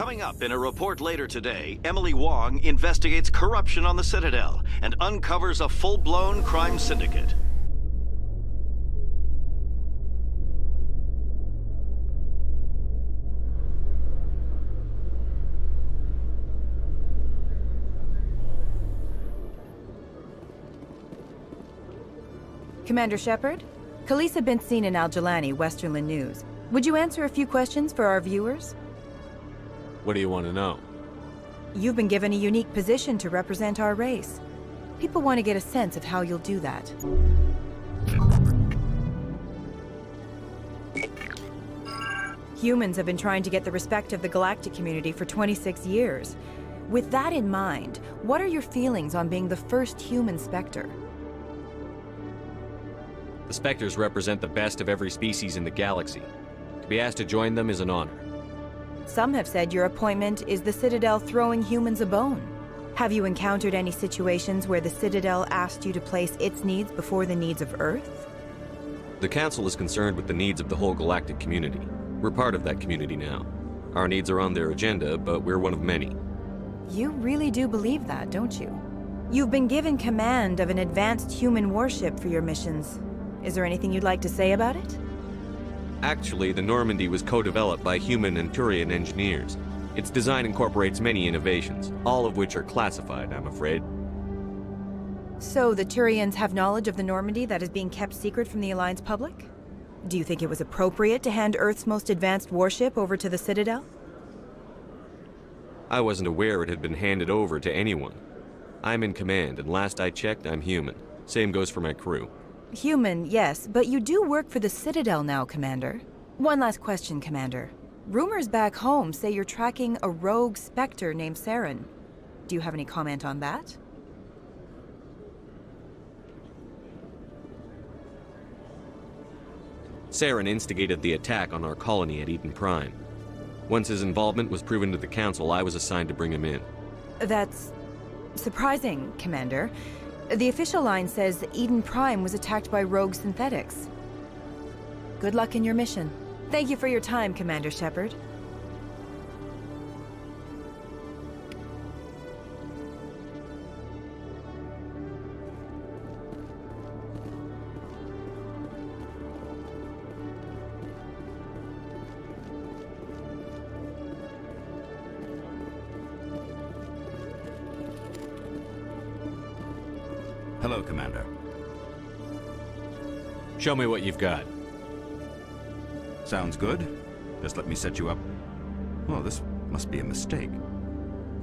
Speaker 7: Coming up in a report later today, Emily Wong investigates corruption on the Citadel and uncovers a full-blown crime syndicate.
Speaker 22: Commander Shepard? Khalees bint seen in Al-Jalani, Westerland News. Would you answer a few questions for our viewers?
Speaker 2: What do you want to know?
Speaker 22: You've been given a unique position to represent our race. People want to get a sense of how you'll do that. Humans have been trying to get the respect of the galactic community for 26 years. With that in mind, what are your feelings on being the first human Spectre?
Speaker 2: The Spectres represent the best of every species in the galaxy. To be asked to join them is an honor.
Speaker 22: Some have said your appointment is the Citadel throwing humans a bone. Have you encountered any situations where the Citadel asked you to place its needs before the needs of Earth?
Speaker 2: The Council is concerned with the needs of the whole galactic community. We're part of that community now. Our needs are on their agenda, but we're one of many.
Speaker 22: You really do believe that, don't you? You've been given command of an advanced human warship for your missions. Is there anything you'd like to say about it?
Speaker 2: Actually, the Normandy was co-developed by human and Turian engineers. Its design incorporates many innovations, all of which are classified, I'm afraid.
Speaker 22: So the Turians have knowledge of the Normandy that is being kept secret from the Alliance public? Do you think it was appropriate to hand Earth's most advanced warship over to the Citadel?
Speaker 2: I wasn't aware it had been handed over to anyone. I'm in command, and last I checked, I'm human. Same goes for my crew.
Speaker 22: Human, yes, but you do work for the Citadel now, Commander. One last question, Commander. Rumors back home say you're tracking a rogue Spectre named Saren. Do you have any comment on that?
Speaker 2: Saren instigated the attack on our colony at Eden Prime. Once his involvement was proven to the Council, I was assigned to bring him in.
Speaker 22: That's surprising, Commander. The official line says Eden Prime was attacked by rogue synthetics. Good luck in your mission. Thank you for your time, Commander Shepard.
Speaker 23: Hello, Commander.
Speaker 2: Show me what you've got.
Speaker 23: Sounds good. Just let me set you up. Oh, this must be a mistake.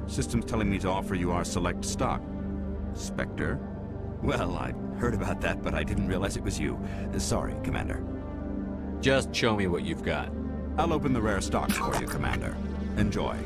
Speaker 23: System's telling me to offer you our select stock. Spectre? Well, I heard about that, but I didn't realize it was you. Sorry, Commander.
Speaker 2: Just show me what you've got.
Speaker 23: I'll open the rare stock for you, Commander. Enjoy.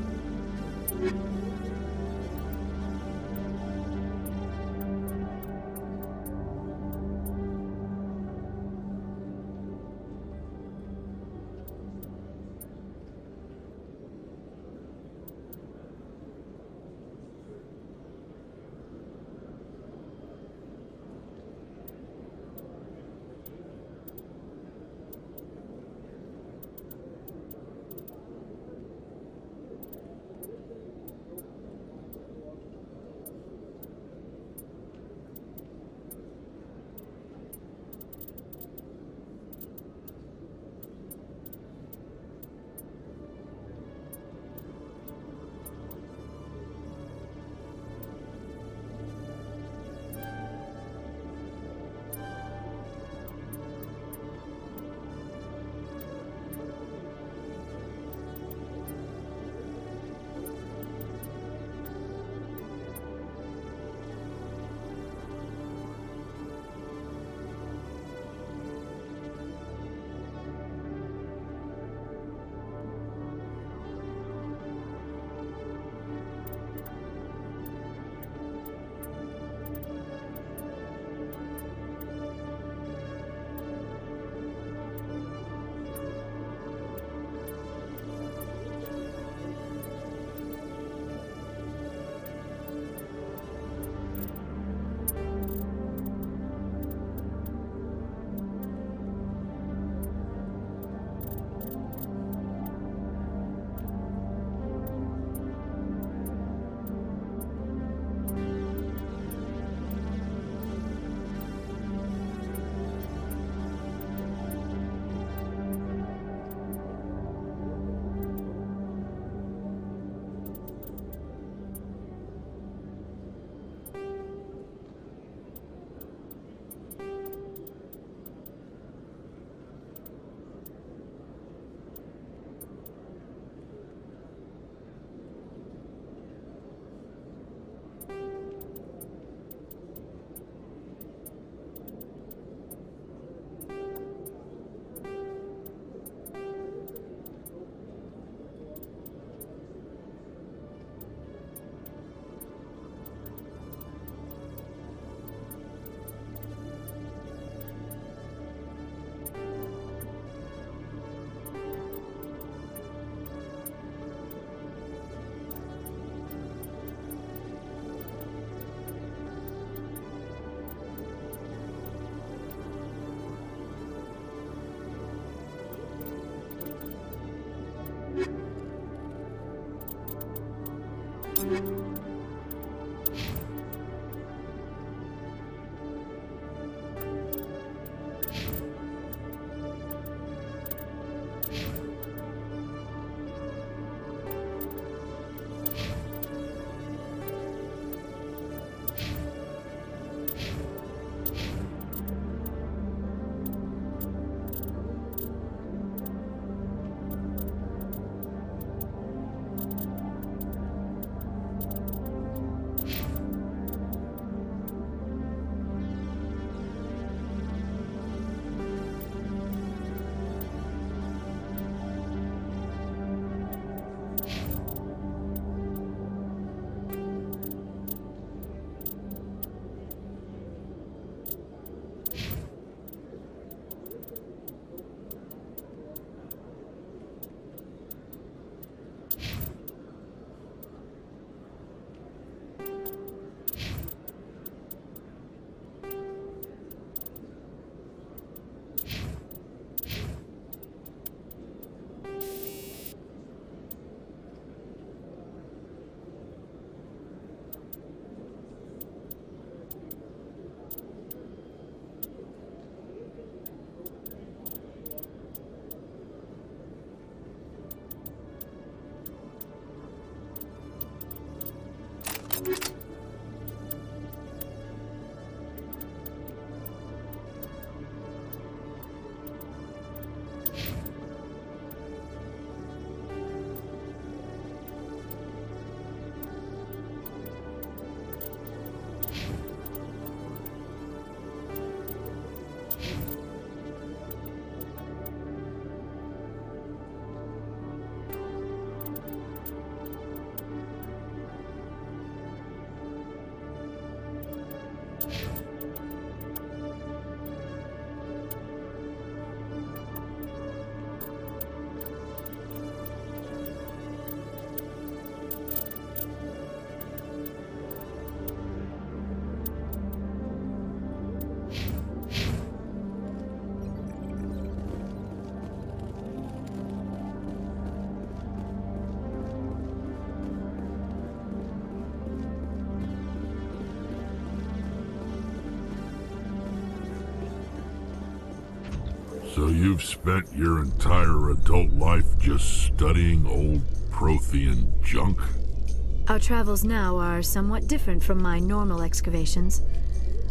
Speaker 18: So you've spent your entire adult life just studying old Prothean junk?
Speaker 1: Our travels now are somewhat different from my normal excavations.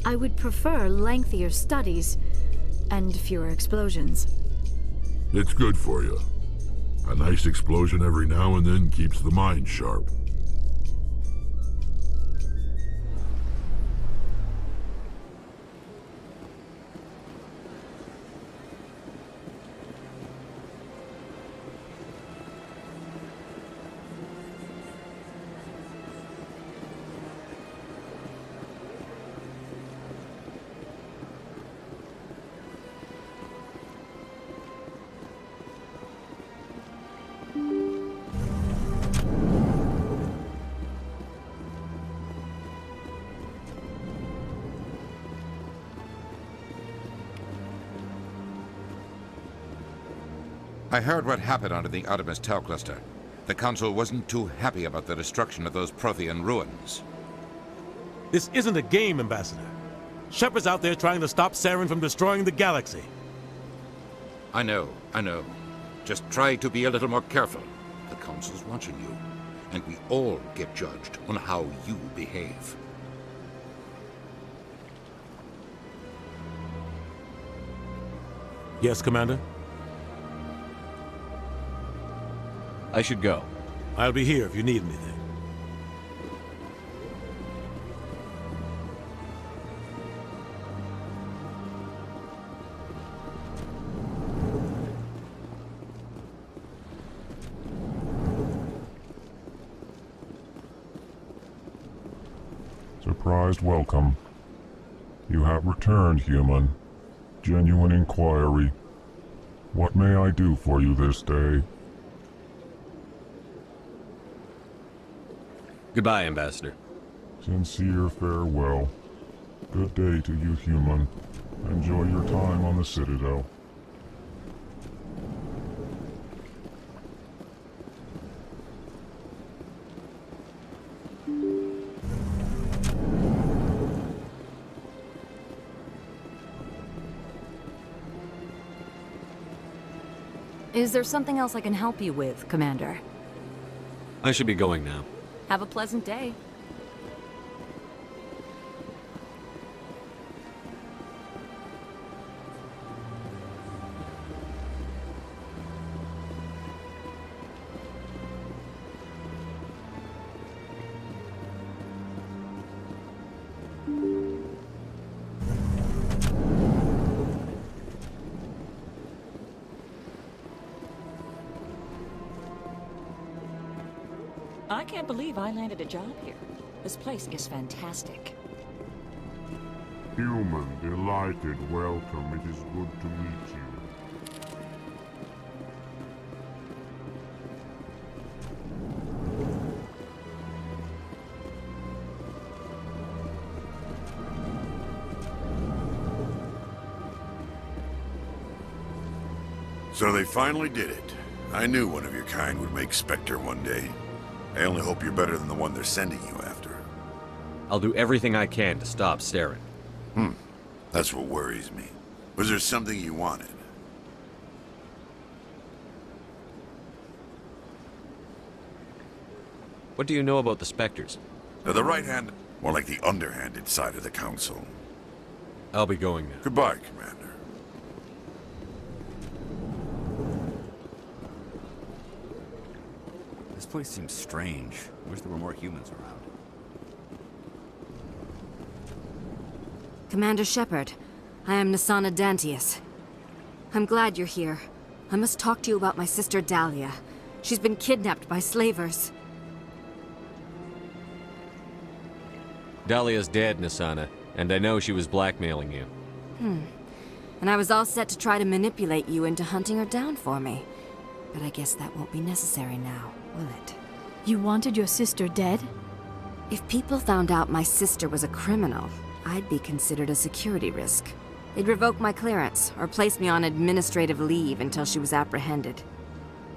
Speaker 1: I would prefer lengthier studies and fewer explosions.
Speaker 18: It's good for you. A nice explosion every now and then keeps the mind sharp.
Speaker 8: I heard what happened under the Artemis Tau cluster. The Council wasn't too happy about the destruction of those Prothean ruins.
Speaker 9: This isn't a game, Ambassador. Shepard's out there trying to stop Saren from destroying the galaxy.
Speaker 8: I know. Just try to be a little more careful. The Council's watching you, and we all get judged on how you behave.
Speaker 9: Yes, Commander?
Speaker 2: I should go.
Speaker 9: I'll be here if you need anything.
Speaker 10: Surprised welcome. You have returned, human. Genuine inquiry. What may I do for you this day?
Speaker 2: Goodbye, Ambassador.
Speaker 10: Sincere farewell. Good day to you, human. Enjoy your time on the Citadel.
Speaker 24: Is there something else I can help you with, Commander?
Speaker 2: I should be going now.
Speaker 24: Have a pleasant day.
Speaker 25: I can't believe I landed a job here. This place is fantastic.
Speaker 10: Human, delighted welcome. It is good to meet you.
Speaker 6: So they finally did it. I knew one of your kind would make Spectre one day. I only hope you're better than the one they're sending you after.
Speaker 2: I'll do everything I can to stop Saren.
Speaker 6: That's what worries me. Was there something you wanted?
Speaker 2: What do you know about the Spectres?
Speaker 6: They're the right hand, more like the underhanded side of the Council.
Speaker 2: I'll be going now.
Speaker 6: Goodbye, Commander.
Speaker 23: This place seems strange. I wish there were more humans around.
Speaker 11: Commander Shepard, I am Nasana Dantius. I'm glad you're here. I must talk to you about my sister Dahlia. She's been kidnapped by slavers.
Speaker 2: Dahlia's dead, Nasana, and I know she was blackmailing you.
Speaker 11: And I was all set to try to manipulate you into hunting her down for me. But I guess that won't be necessary now, will it?
Speaker 1: You wanted your sister dead?
Speaker 11: If people found out my sister was a criminal, I'd be considered a security risk. They'd revoke my clearance, or place me on administrative leave until she was apprehended.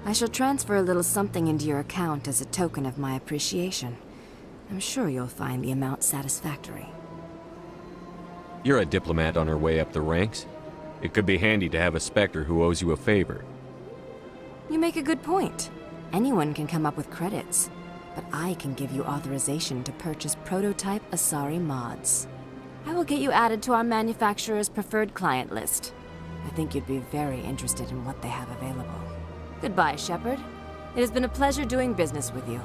Speaker 11: I shall transfer a little something into your account as a token of my appreciation. I'm sure you'll find the amount satisfactory.
Speaker 2: You're a diplomat on her way up the ranks. It could be handy to have a Spectre who owes you a favor.
Speaker 25: You make a good point. Anyone can come up with credits, but I can give you authorization to purchase prototype Asari mods. I will get you added to our manufacturer's preferred client list. I think you'd be very interested in what they have available. Goodbye, Shepard. It has been a pleasure doing business with you.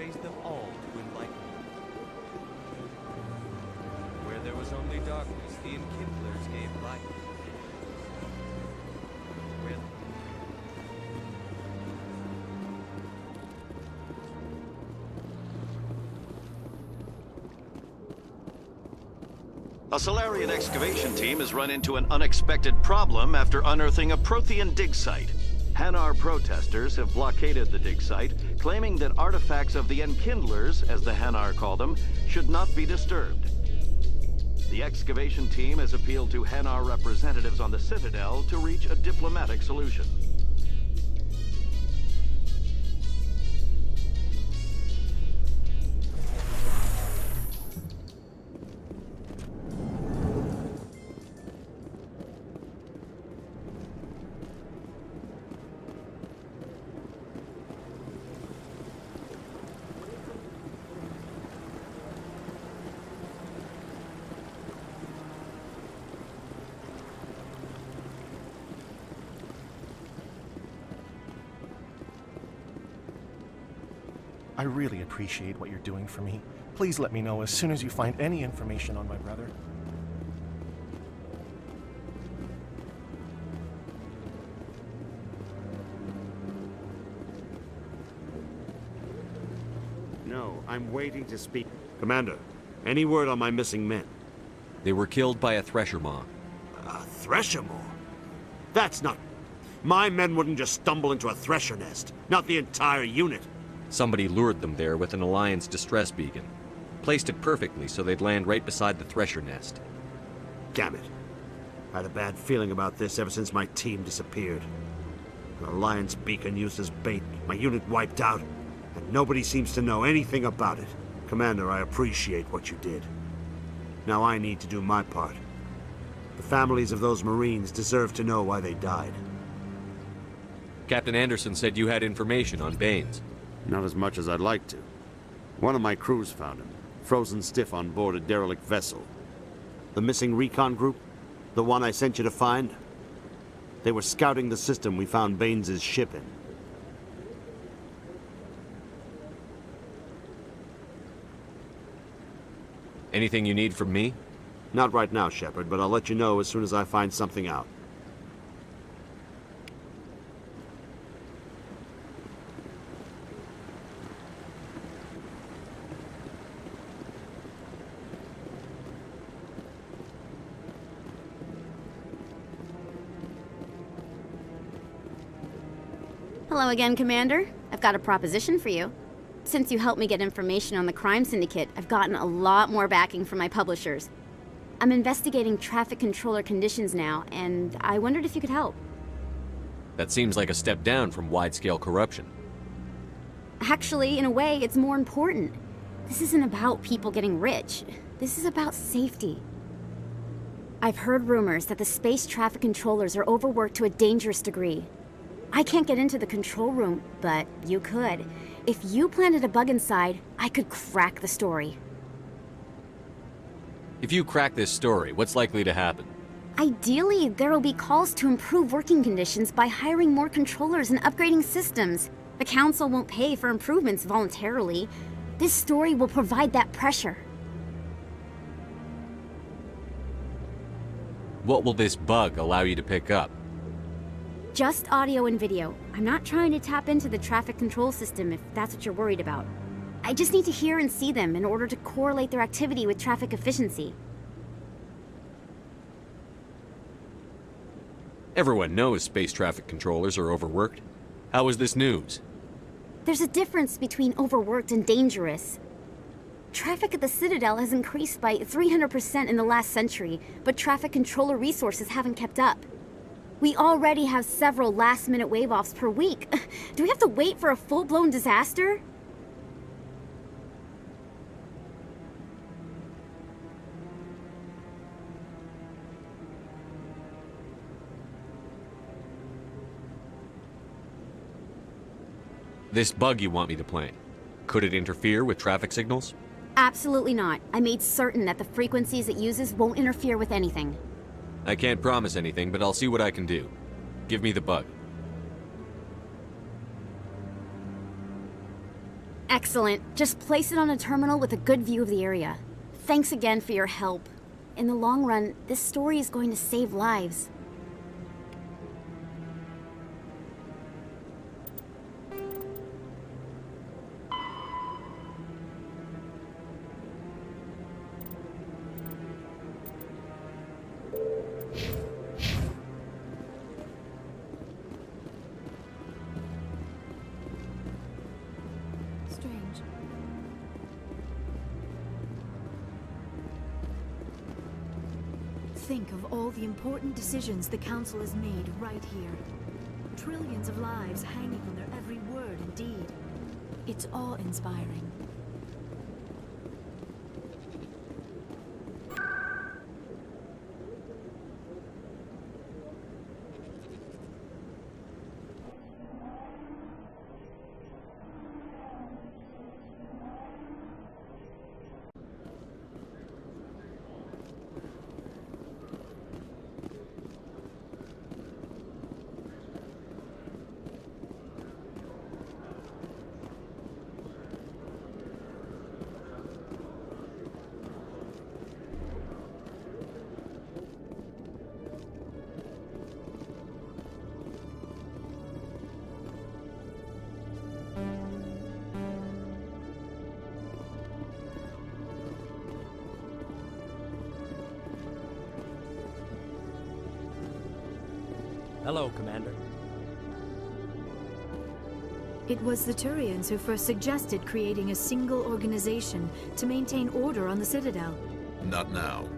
Speaker 5: raised them all to enlightenment. Where there was only darkness, the enkindlers gave light.
Speaker 7: A Solarian excavation team has run into an unexpected problem after unearthing a Prothean dig site. Hanar protesters have blockaded the dig site, claiming that artifacts of the Enkindlers, as the Hanar call them, should not be disturbed. The excavation team has appealed to Hanar representatives on the Citadel to reach a diplomatic solution.
Speaker 12: I really appreciate what you're doing for me. Please let me know as soon as you find any information on my brother.
Speaker 13: No, I'm waiting to speak. Commander, any word on my missing men?
Speaker 2: They were killed by a Thresher Maw.
Speaker 13: A Thresher Maw? That's not... My men wouldn't just stumble into a Thresher nest. Not the entire unit.
Speaker 2: Somebody lured them there with an Alliance distress beacon. Placed it perfectly so they'd land right beside the Thresher nest.
Speaker 13: Damn it. I had a bad feeling about this ever since my team disappeared. An Alliance beacon used as bait, my unit wiped out, and nobody seems to know anything about it. Commander, I appreciate what you did. Now I need to do my part. The families of those Marines deserve to know why they died.
Speaker 2: Captain Anderson said you had information on Baines.
Speaker 13: Not as much as I'd like to. One of my crews found him, frozen stiff on board a derelict vessel. The missing recon group? The one I sent you to find? They were scouting the system we found Baines' ship in.
Speaker 2: Anything you need from me?
Speaker 13: Not right now, Shepard, but I'll let you know as soon as I find something out.
Speaker 14: Hello again, Commander. I've got a proposition for you. Since you helped me get information on the crime syndicate, I've gotten a lot more backing from my publishers. I'm investigating traffic controller conditions now, and I wondered if you could help.
Speaker 2: That seems like a step down from wide-scale corruption.
Speaker 14: Actually, in a way, it's more important. This isn't about people getting rich. This is about safety. I've heard rumors that the space traffic controllers are overworked to a dangerous degree. I can't get into the control room, but you could. If you planted a bug inside, I could crack the story.
Speaker 2: If you crack this story, what's likely to happen?
Speaker 14: Ideally, there will be calls to improve working conditions by hiring more controllers and upgrading systems. The Council won't pay for improvements voluntarily. This story will provide that pressure.
Speaker 2: What will this bug allow you to pick up?
Speaker 14: Just audio and video. I'm not trying to tap into the traffic control system if that's what you're worried about. I just need to hear and see them in order to correlate their activity with traffic efficiency.
Speaker 2: Everyone knows space traffic controllers are overworked. How is this news?
Speaker 14: There's a difference between overworked and dangerous. Traffic at the Citadel has increased by 300% in the last century, but traffic controller resources haven't kept up. We already have several last-minute wave-offs per week. Do we have to wait for a full-blown disaster?
Speaker 2: This bug you want me to plant, could it interfere with traffic signals?
Speaker 14: Absolutely not. I made certain that the frequencies it uses won't interfere with anything.
Speaker 2: I can't promise anything, but I'll see what I can do. Give me the bug.
Speaker 14: Excellent. Just place it on a terminal with a good view of the area. Thanks again for your help. In the long run, this story is going to save lives.
Speaker 1: Strange. Think of all the important decisions the Council has made right here. Trillions of lives hanging on their every word and deed. It's awe-inspiring.
Speaker 3: Hello, Commander.
Speaker 1: It was the Turians who first suggested creating a single organization to maintain order on the Citadel.
Speaker 18: Not now.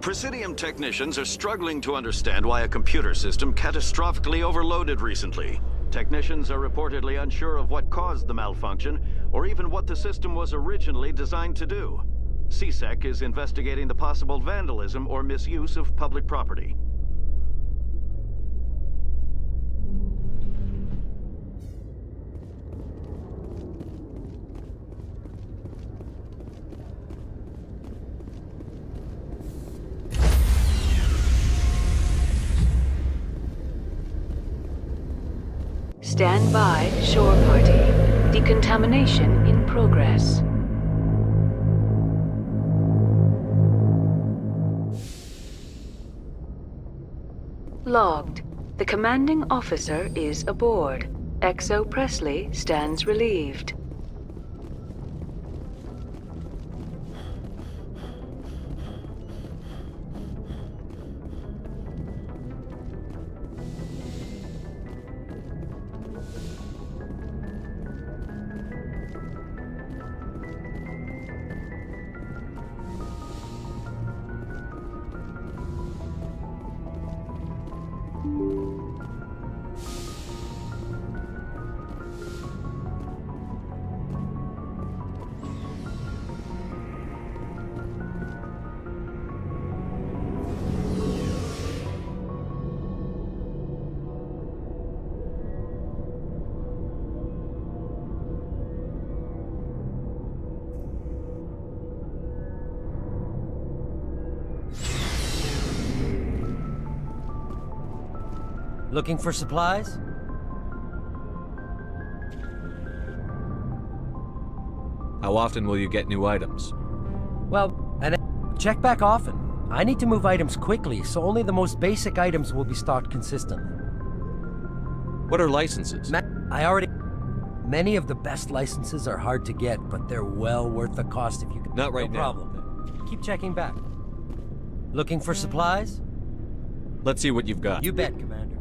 Speaker 7: Presidium technicians are struggling to understand why a computer system catastrophically overloaded recently. Technicians are reportedly unsure of what caused the malfunction, or even what the system was originally designed to do. CSEC is investigating the possible vandalism or misuse of public property.
Speaker 19: Stand by, shore party. Decontamination in progress. Logged. The commanding officer is aboard. XO Presley stands relieved.
Speaker 3: Looking for supplies?
Speaker 2: How often will you get new items?
Speaker 3: Well, and check back often. I need to move items quickly, so only the most basic items will be stocked consistently.
Speaker 2: What are licenses?
Speaker 3: Many of the best licenses are hard to get, but they're well worth the cost if you can.
Speaker 2: Not right
Speaker 3: no
Speaker 2: now.
Speaker 3: problem. Keep checking back. Looking for supplies?
Speaker 2: Let's see what you've got.
Speaker 3: You bet, Commander.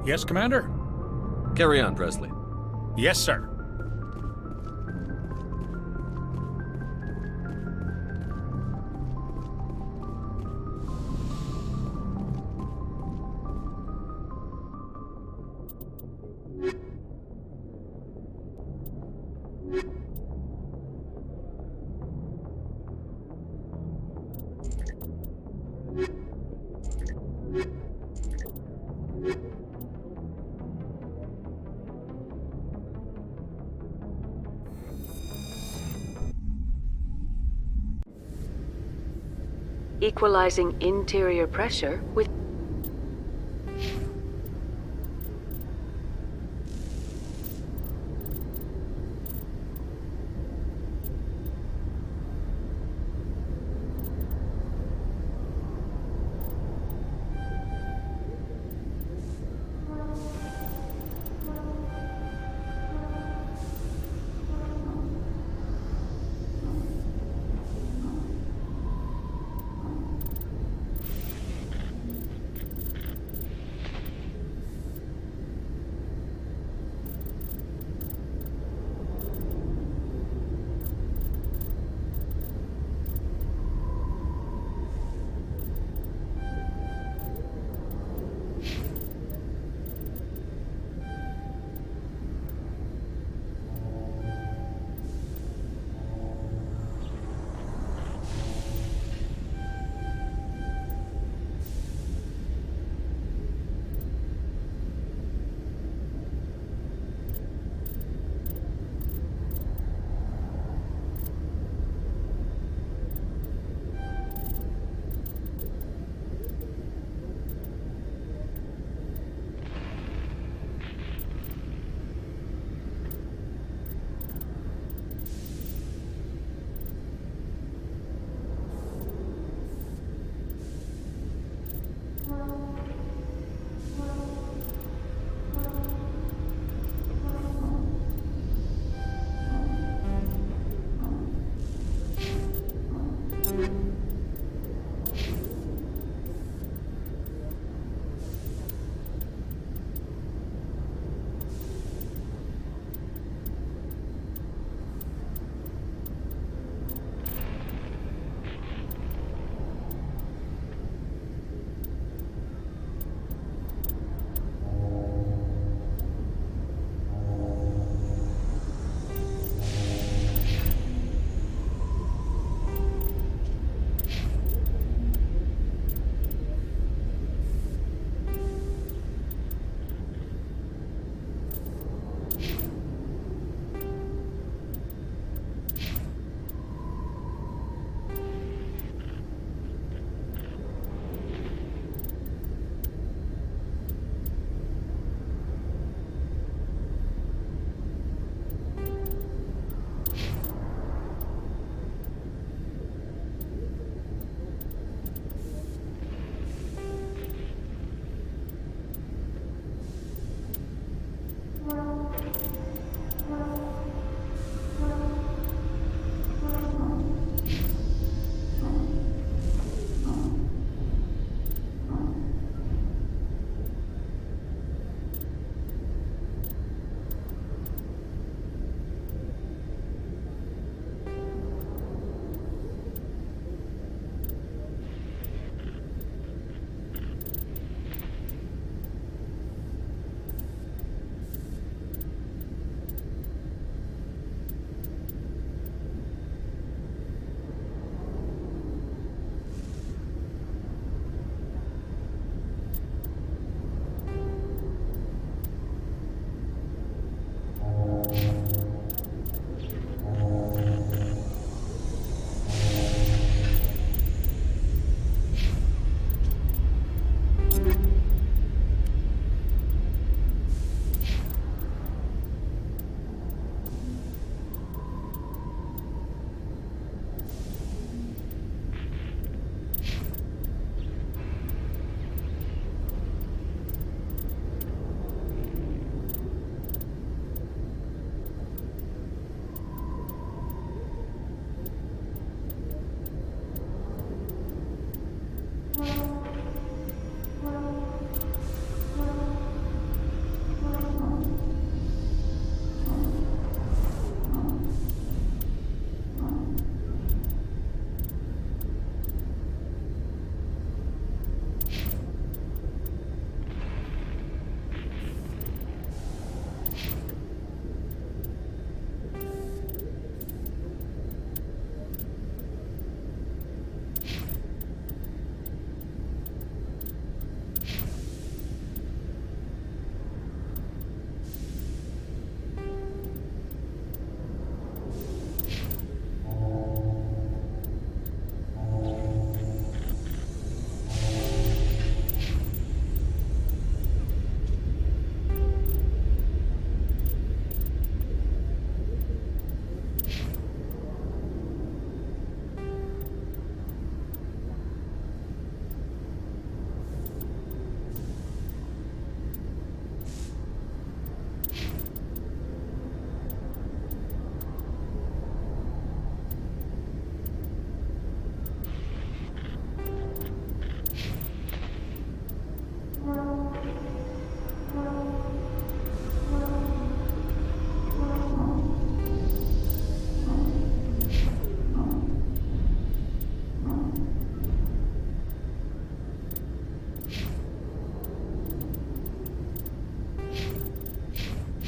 Speaker 4: Yes, Commander?
Speaker 2: Carry on, Presley.
Speaker 4: Yes, sir.
Speaker 19: Equalizing interior pressure with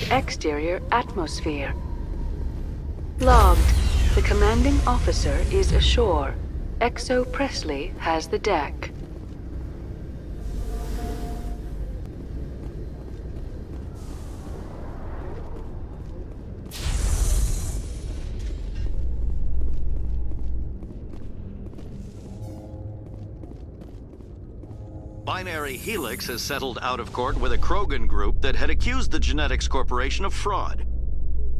Speaker 19: with exterior atmosphere. Logged. The commanding officer is ashore. XO Presley has the deck.
Speaker 7: Binary Helix has settled out of court with a Krogan group that had accused the Genetics Corporation of fraud.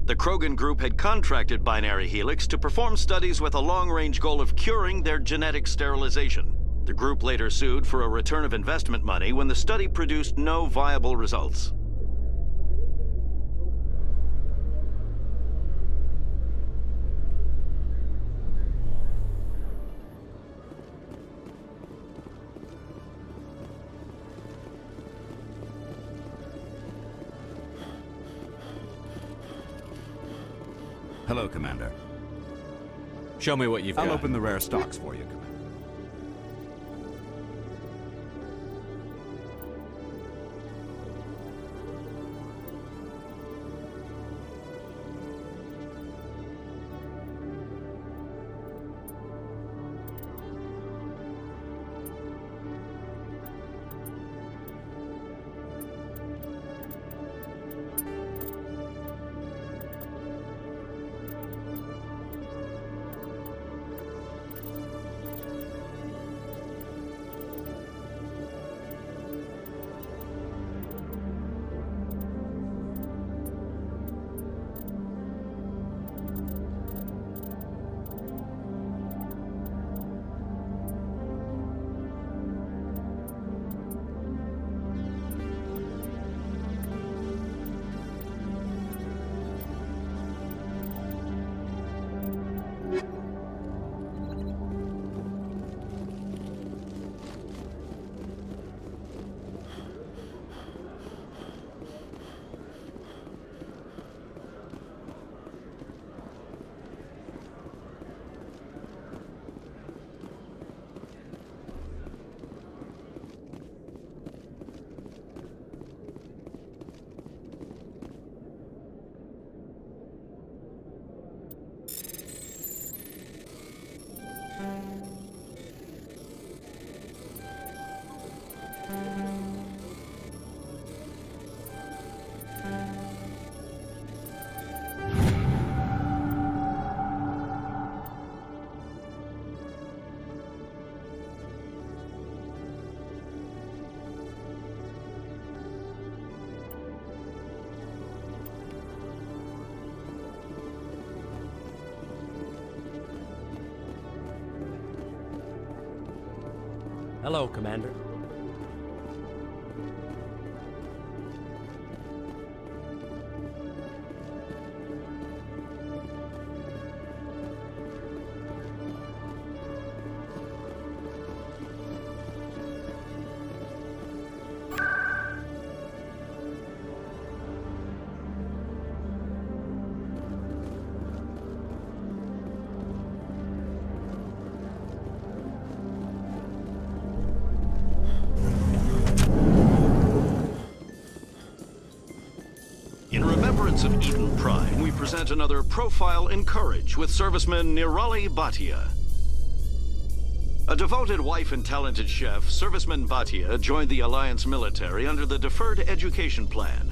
Speaker 7: The Krogan group had contracted Binary Helix to perform studies with a long-range goal of curing their genetic sterilization. The group later sued for a return of investment money when the study produced no viable results.
Speaker 23: Hello, Commander.
Speaker 2: Show me what you've got.
Speaker 23: I'll open the rare stocks for you, Commander.
Speaker 3: Hello, Commander.
Speaker 7: Of Eden Prime, we present another Profile in Courage with serviceman Nirali Bhatia. A devoted wife and talented chef, serviceman Bhatia joined the Alliance military under the Deferred Education Plan.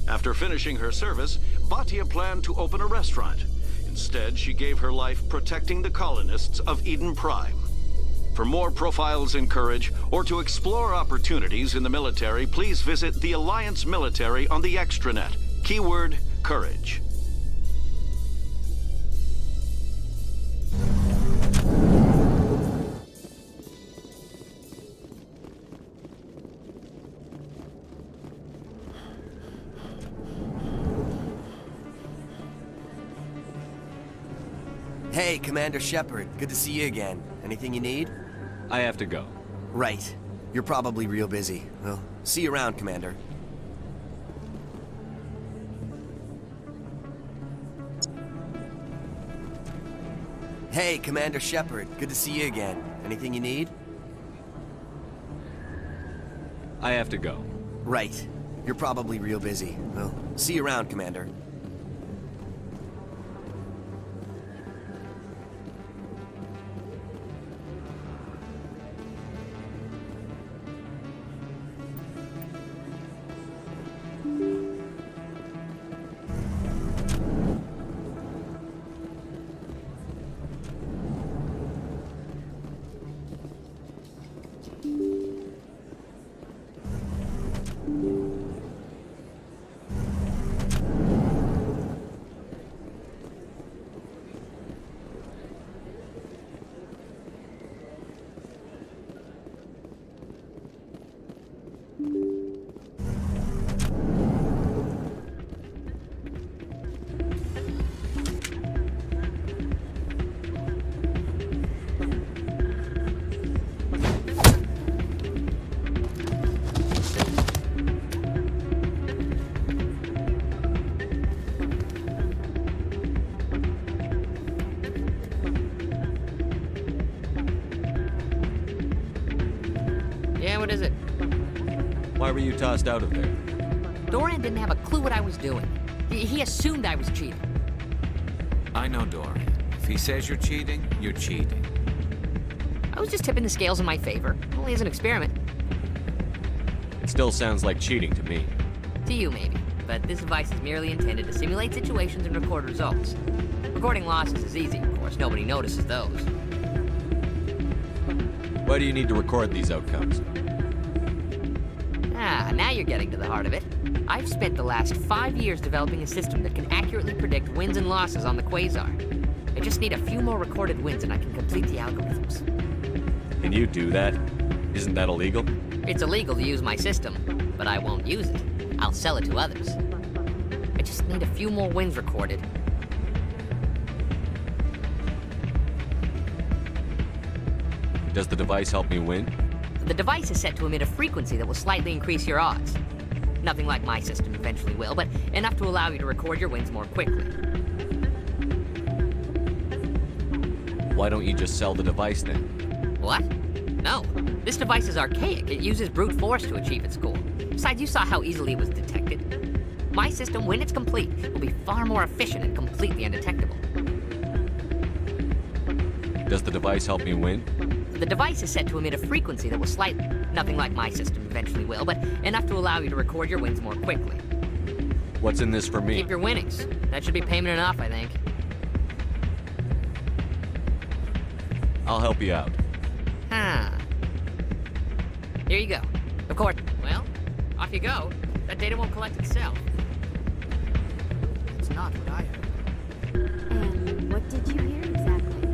Speaker 7: After finishing her service, Bhatia planned to open a restaurant. Instead, she gave her life protecting the colonists of Eden Prime. For more Profiles in Courage, or to explore opportunities in the military, please visit the Alliance military on the extranet. Keyword, courage.
Speaker 15: Hey, Commander Shepard. Good to see you again. Anything you need?
Speaker 2: I have to go.
Speaker 15: Right. You're probably real busy. Well, see you around, Commander. Hey, Commander Shepard. Good to see you again. Anything you need?
Speaker 2: I have to go.
Speaker 15: Right. You're probably real busy. Well, see you around, Commander.
Speaker 16: Yeah, what is it?
Speaker 2: Why were you tossed out of there?
Speaker 16: Dorian didn't have a clue what I was doing. He assumed I was cheating.
Speaker 17: I know Dorian. If he says you're cheating, you're cheating.
Speaker 16: I was just tipping the scales in my favor, only as an experiment.
Speaker 2: It still sounds like cheating to me.
Speaker 16: To you, maybe. But this device is merely intended to simulate situations and record results. Recording losses is easy, of course. Nobody notices those.
Speaker 2: Why do you need to record these outcomes?
Speaker 16: Ah, now you're getting to the heart of it. I've spent the last 5 years developing a system that can accurately predict wins and losses on the Quasar. I just need a few more recorded wins and I can complete the algorithms.
Speaker 2: Can you do that? Isn't that illegal?
Speaker 16: It's illegal to use my system, but I won't use it. I'll sell it to others. I just need a few more wins recorded.
Speaker 2: Does the device help me win?
Speaker 16: The device is set to emit a frequency that will slightly increase your odds. Nothing like my system eventually will, but enough to allow you to record your wins more quickly.
Speaker 2: Why don't you just sell the device then?
Speaker 16: What? No. This device is archaic. It uses brute force to achieve its goal. Besides, you saw how easily it was detected. My system, when it's complete, will be far more efficient and completely undetectable.
Speaker 2: Does the device help me win?
Speaker 16: The device is set to emit a frequency that will slightly... Nothing like my system eventually will, but enough to allow you to record your wins more quickly.
Speaker 2: What's in this for me?
Speaker 16: Keep your winnings. That should be payment enough, I think.
Speaker 2: I'll help you out.
Speaker 16: Huh. Here you go. Of course. Well, off you go. That data won't collect itself. It's not what I heard.
Speaker 11: And what did you hear exactly?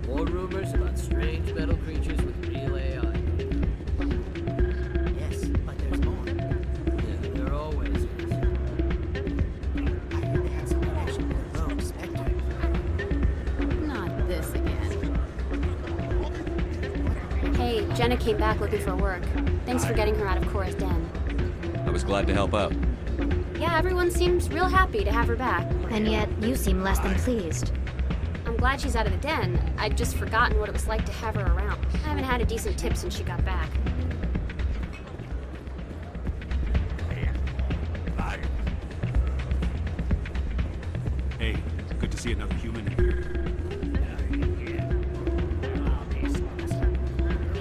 Speaker 16: More rumors about strange metal creatures with real AI. Yes, but there's more. Yeah, there always is. I heard they had some connection with Rogue Spectre.
Speaker 11: Not this again. Hey, Jenna came back looking for work. Thanks for getting her out of Cora's den.
Speaker 2: I was glad to help out.
Speaker 11: Yeah, everyone seems real happy to have her back.
Speaker 1: And yet, you seem less than pleased.
Speaker 11: I'm glad she's out of the den. I'd just forgotten what it was like to have her around. I haven't had a decent tip since she got back.
Speaker 23: Hey, good to see another human in here.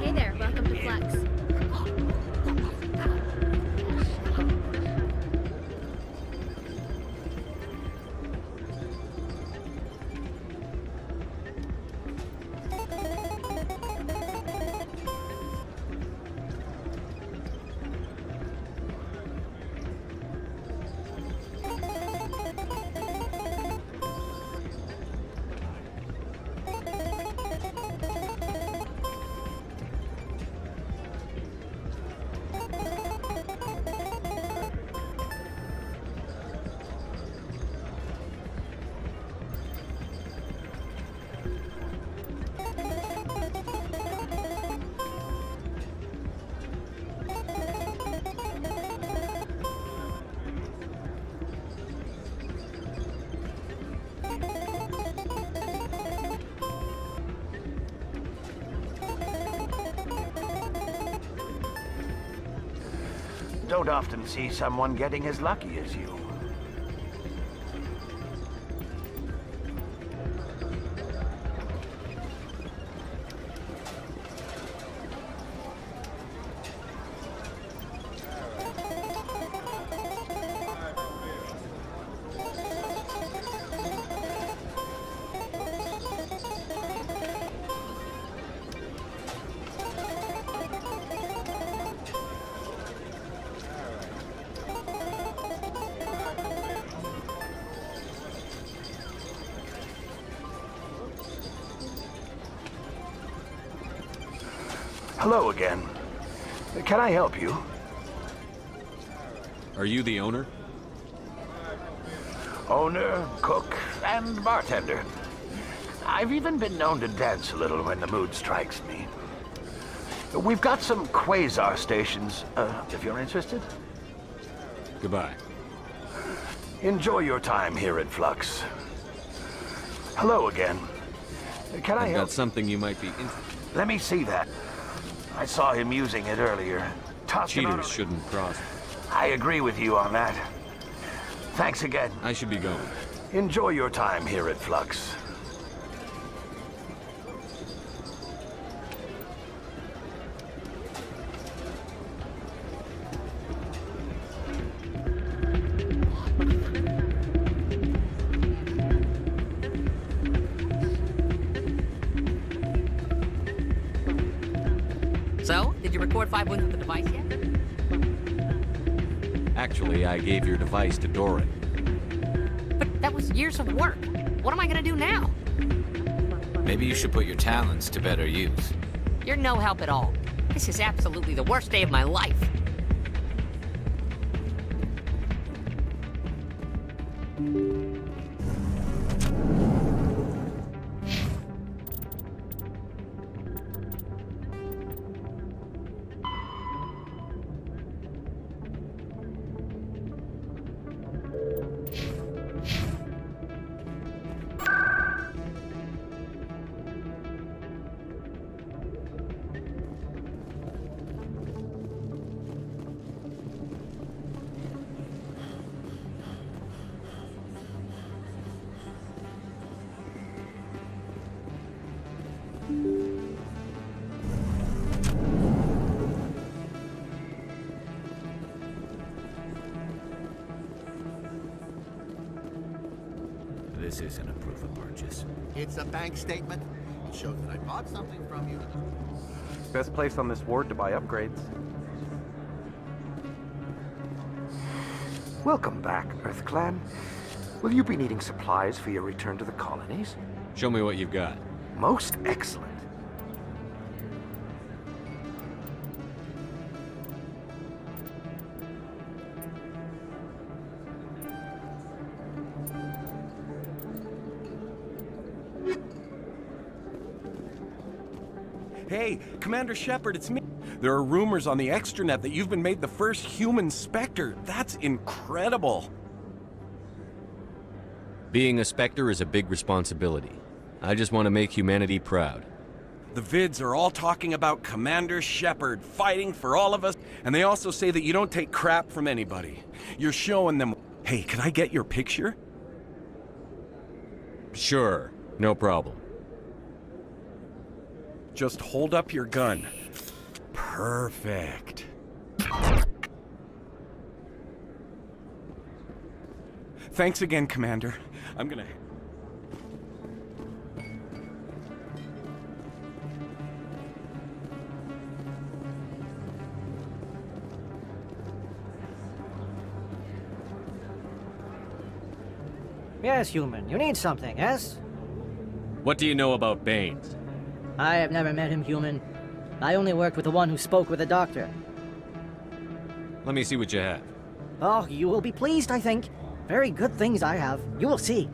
Speaker 11: Hey there, welcome to Flex.
Speaker 8: Don't often see someone getting as lucky as you. Hello again. Can I help you?
Speaker 2: Are you the owner?
Speaker 8: Owner, cook, and bartender. I've even been known to dance a little when the mood strikes me. We've got some quasar stations, if you're interested.
Speaker 2: Goodbye.
Speaker 8: Enjoy your time here at Flux. Hello again. Can I
Speaker 2: I've
Speaker 8: help?
Speaker 2: got something you might be interested.
Speaker 8: Let me see that. I saw him using it earlier. Tossed it on
Speaker 2: Cheaters shouldn't cross.
Speaker 8: I agree with you on that. Thanks again.
Speaker 2: I should be going.
Speaker 8: Enjoy your time here at Flux.
Speaker 16: So, did you record 5 wins with the device yet?
Speaker 2: Actually, I gave your device to Doran.
Speaker 16: But that was years of work. What am I gonna do now?
Speaker 17: Maybe you should put your talents to better use.
Speaker 16: You're no help at all. This is absolutely the worst day of my life.
Speaker 9: This isn't a proof of purchase.
Speaker 20: It's a bank statement. It shows that I bought something from you.
Speaker 12: Best place on this ward to buy upgrades.
Speaker 9: Welcome back, EarthClan. Will you be needing supplies for your return to the colonies?
Speaker 2: Show me what you've got.
Speaker 9: Most excellent.
Speaker 21: Hey, Commander Shepard, it's me. There are rumors on the extranet that you've been made the first human Spectre. That's incredible.
Speaker 2: Being a Spectre is a big responsibility. I just want to make humanity proud.
Speaker 21: The vids are all talking about Commander Shepard fighting for all of us, and they also say that you don't take crap from anybody. You're showing them... Hey, can I get your picture?
Speaker 2: Sure, no problem.
Speaker 21: Just hold up your gun. Perfect. Thanks again, Commander. I'm gonna...
Speaker 22: Yes, human. You need something, yes?
Speaker 2: What do you know about Baines?
Speaker 22: I have never met him, human. I only worked with the one who spoke with the doctor.
Speaker 2: Let me see what you have.
Speaker 22: Oh, you will be pleased, I think. Very good things I have. You will see.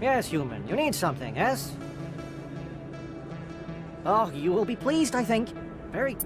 Speaker 22: Yes, human. You need something, yes? Oh, you will be pleased, I think. Very...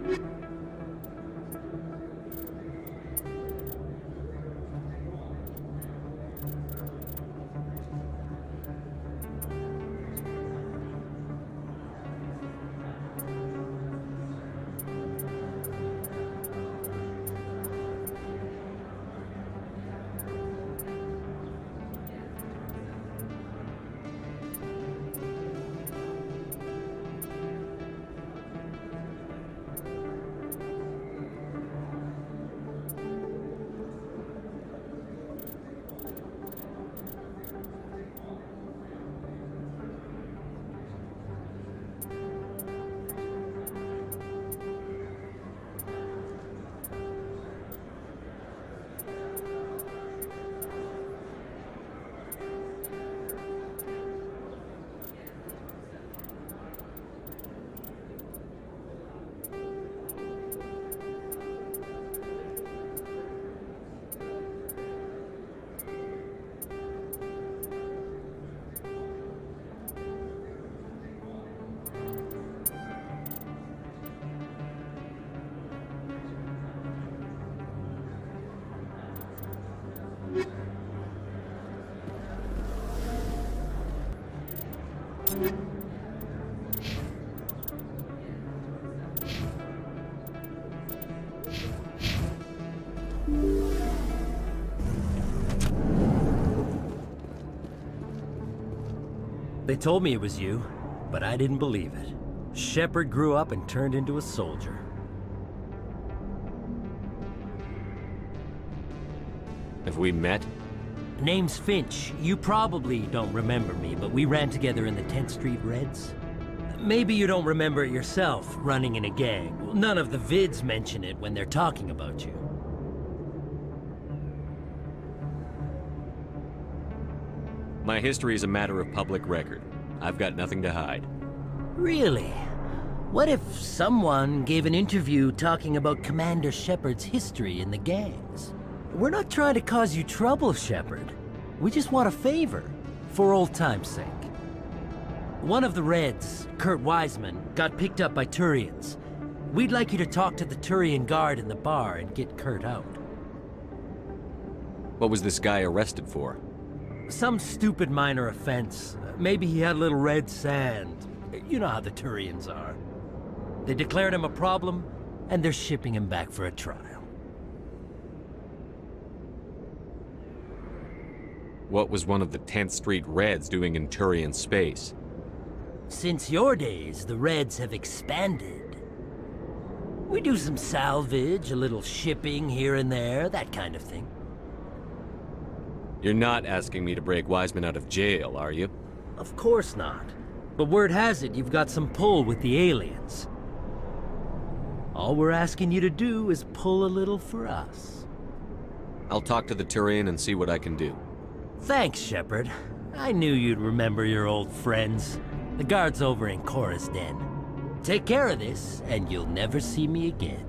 Speaker 3: They told me it was you, but I didn't believe it. Shepard grew up and turned into a soldier.
Speaker 2: Have we met?
Speaker 3: Name's Finch. You probably don't remember me, but we ran together in the 10th Street Reds. Maybe you don't remember it yourself, running in a gang. Well, none of the vids mention it when they're talking about you.
Speaker 2: My history is a matter of public record. I've got nothing to hide.
Speaker 3: Really? What if someone gave an interview talking about Commander Shepard's history in the gangs? We're not trying to cause you trouble, Shepard. We just want a favor, for old time's sake. One of the Reds, Kurt Wiseman, got picked up by Turians. We'd like you to talk to the Turian guard in the bar and get Kurt out.
Speaker 2: What was this guy arrested for?
Speaker 3: Some stupid minor offense. Maybe he had a little red sand. You know how the Turians are. They declared him a problem, and they're shipping him back for a trial.
Speaker 2: What was one of the 10th Street Reds doing in Turian space?
Speaker 3: Since your days, the Reds have expanded. We do some salvage, a little shipping here and there, that kind of thing.
Speaker 2: You're not asking me to break Wiseman out of jail, are you?
Speaker 3: Of course not. But word has it you've got some pull with the aliens. All we're asking you to do is pull a little for us.
Speaker 2: I'll talk to the Turian and see what I can do.
Speaker 3: Thanks, Shepard. I knew you'd remember your old friends. The guard's over in Cora's Den. Take care of this, and you'll never see me again.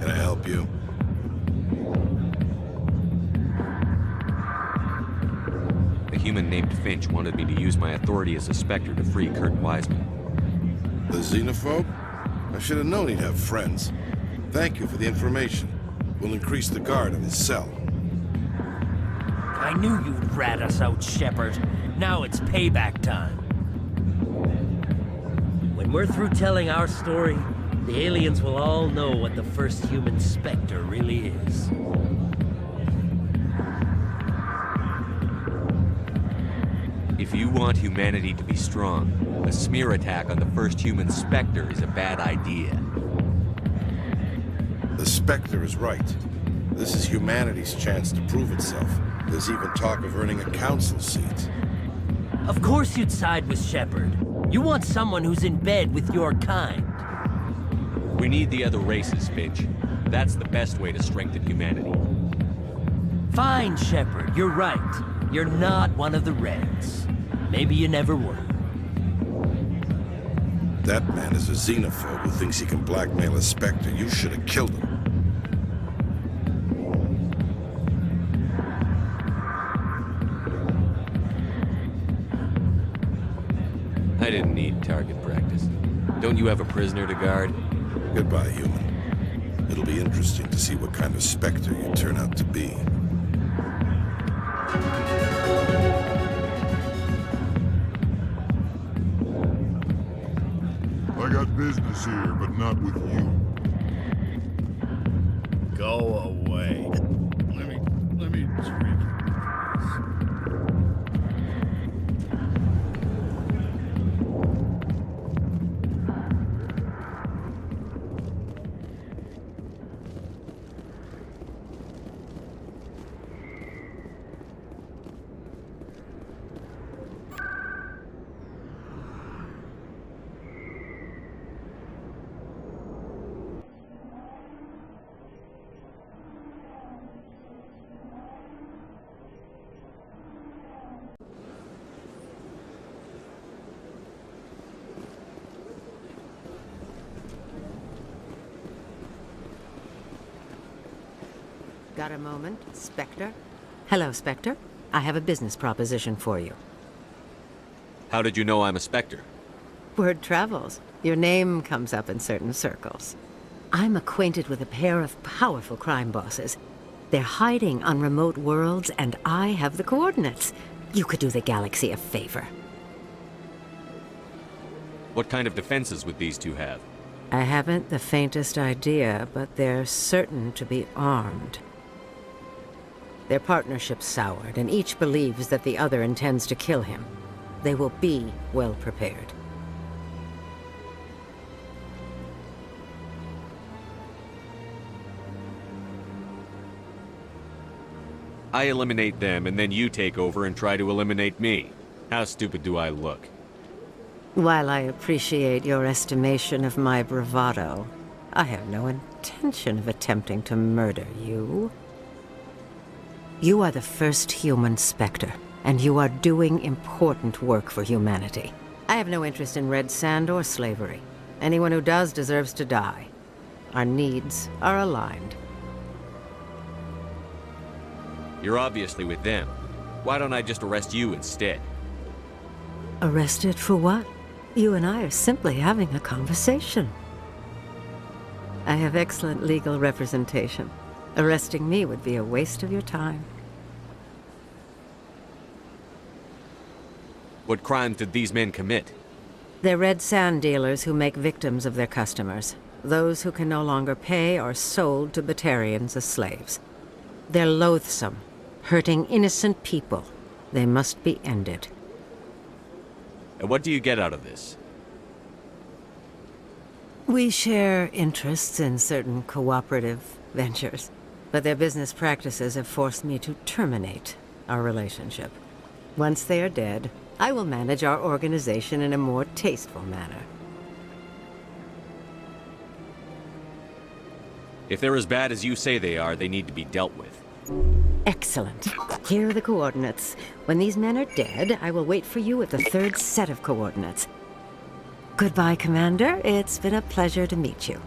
Speaker 5: Can I help you?
Speaker 2: A human named Finch wanted me to use my authority as a Spectre to free Kurt Wiseman.
Speaker 5: The xenophobe? I should have known he'd have friends. Thank you for the information. We'll increase the guard on his cell.
Speaker 3: I knew you'd rat us out, Shepard. Now it's payback time. When we're through telling our story, the aliens will all know what the first human Spectre really is.
Speaker 2: If you want humanity to be strong, a smear attack on the first human Spectre is a bad idea.
Speaker 5: The Spectre is right. This is humanity's chance to prove itself. There's even talk of earning a council seat.
Speaker 3: Of course you'd side with Shepard. You want someone who's in bed with your kind.
Speaker 2: We need the other races, Finch. That's the best way to strengthen humanity.
Speaker 3: Fine, Shepard, you're right. You're not one of the Reds. Maybe you never were.
Speaker 5: That man is a xenophobe who thinks he can blackmail a Spectre. You should have killed him.
Speaker 2: I didn't need target practice. Don't you have a prisoner to guard?
Speaker 5: Goodbye, human. It'll be interesting to see what kind of Spectre you turn out to be.
Speaker 18: I got business here, but not with you.
Speaker 20: Go away. Let me drink.
Speaker 6: Got a moment, Spectre? Hello, Spectre. I have a business proposition for you.
Speaker 2: How did you know I'm a Spectre?
Speaker 6: Word travels. Your name comes up in certain circles. I'm acquainted with a pair of powerful crime bosses. They're hiding on remote worlds, and I have the coordinates. You could do the galaxy a favor.
Speaker 2: What kind of defenses would these two have?
Speaker 6: I haven't the faintest idea, but they're certain to be armed. Their partnership's soured, and each believes that the other intends to kill him. They will be well prepared.
Speaker 2: I eliminate them, and then you take over and try to eliminate me. How stupid do I look?
Speaker 6: While I appreciate your estimation of my bravado, I have no intention of attempting to murder you. You are the first human Spectre, and you are doing important work for humanity. I have no interest in red sand or slavery. Anyone who does deserves to die. Our needs are aligned.
Speaker 2: You're obviously with them. Why don't I just arrest you instead?
Speaker 6: Arrested for what? You and I are simply having a conversation. I have excellent legal representation. Arresting me would be a waste of your time.
Speaker 2: What crimes did these men commit?
Speaker 6: They're red sand dealers who make victims of their customers. Those who can no longer pay are sold to Batarians as slaves. They're loathsome, hurting innocent people. They must be ended.
Speaker 2: And what do you get out of this?
Speaker 6: We share interests in certain cooperative ventures, but their business practices have forced me to terminate our relationship. Once they are dead, I will manage our organization in a more tasteful manner.
Speaker 2: If they're as bad as you say they are, they need to be dealt with.
Speaker 6: Excellent. Here are the coordinates. When these men are dead, I will wait for you at the third set of coordinates. Goodbye, Commander. It's been a pleasure to meet you.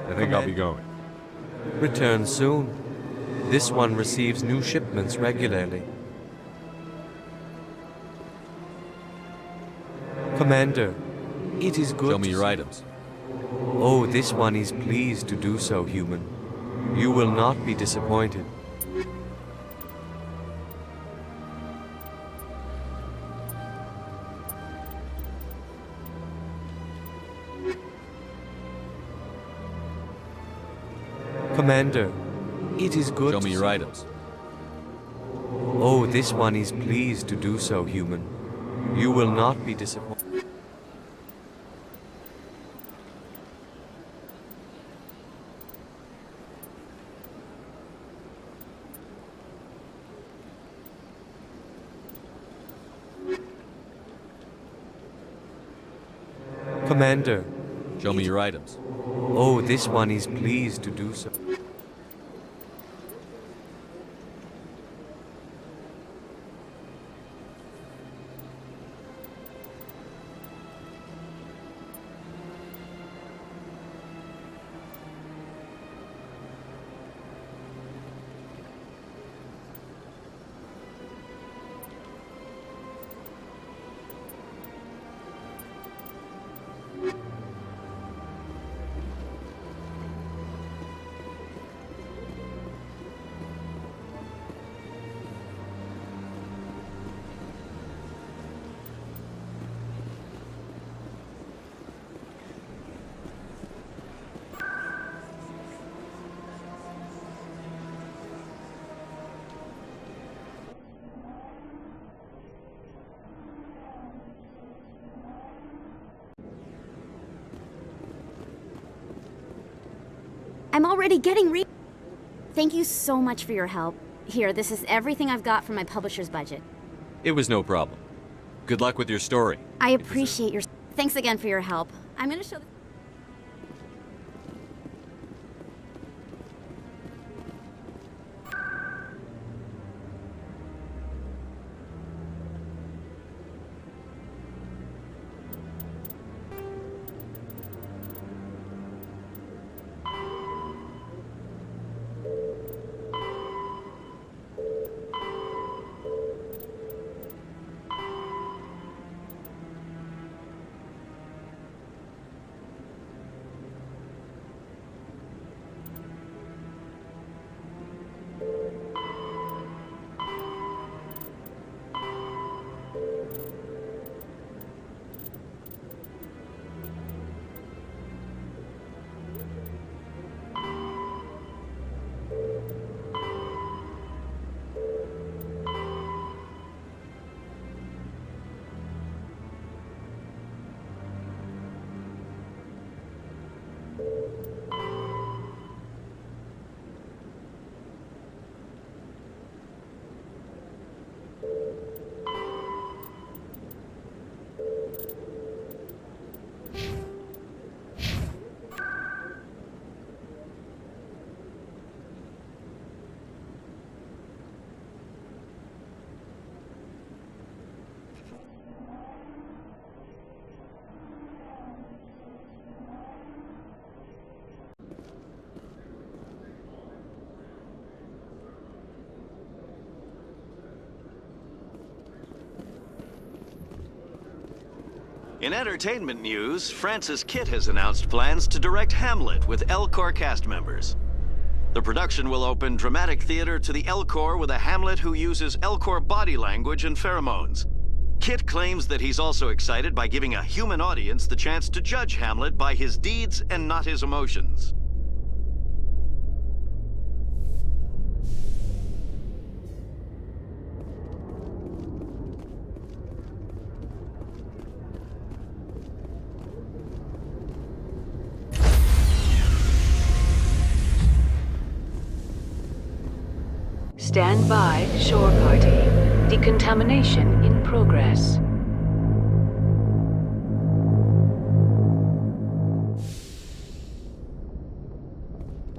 Speaker 2: I think I'll be going.
Speaker 10: Return soon. This one receives new shipments regularly. Commander, it is good.
Speaker 2: Show me your items.
Speaker 10: Oh, this one is pleased to do so, human. You will not be disappointed. Commander, it is good.
Speaker 2: Show me your items.
Speaker 10: Oh, this one is pleased to do so, human. You will not be disappointed. Commander,
Speaker 2: show me your items.
Speaker 10: Oh, this one is pleased to do so.
Speaker 14: I'm already getting Thank you so much for your help. Here, this is everything I've got from my publisher's budget.
Speaker 2: It was no problem. Good luck with your story.
Speaker 14: I appreciate your... Thanks again for your help. I'm gonna show...
Speaker 7: In entertainment news, Francis Kitt has announced plans to direct Hamlet with El Corps cast members. The production will open dramatic theater to the El Corps with a Hamlet who uses El Corps body language and pheromones. Kitt claims that he's also excited by giving a human audience the chance to judge Hamlet by his deeds and not his emotions.
Speaker 4: Stand by, shore party. Decontamination in progress.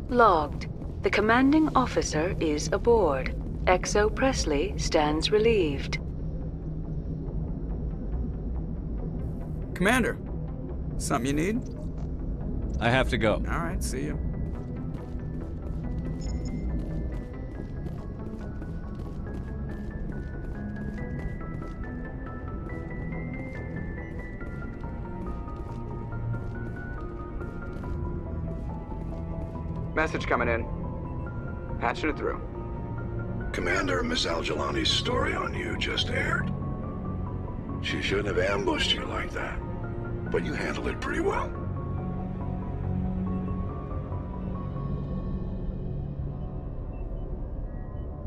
Speaker 4: Logged. The commanding officer is aboard. XO Presley stands relieved.
Speaker 13: Commander, something you need?
Speaker 2: I have to go.
Speaker 13: All right, see you.
Speaker 9: Message coming in. Patching it through.
Speaker 19: Commander, Miss Al-Jalani's story on you just aired. She shouldn't have ambushed you like that, but you handled it pretty well.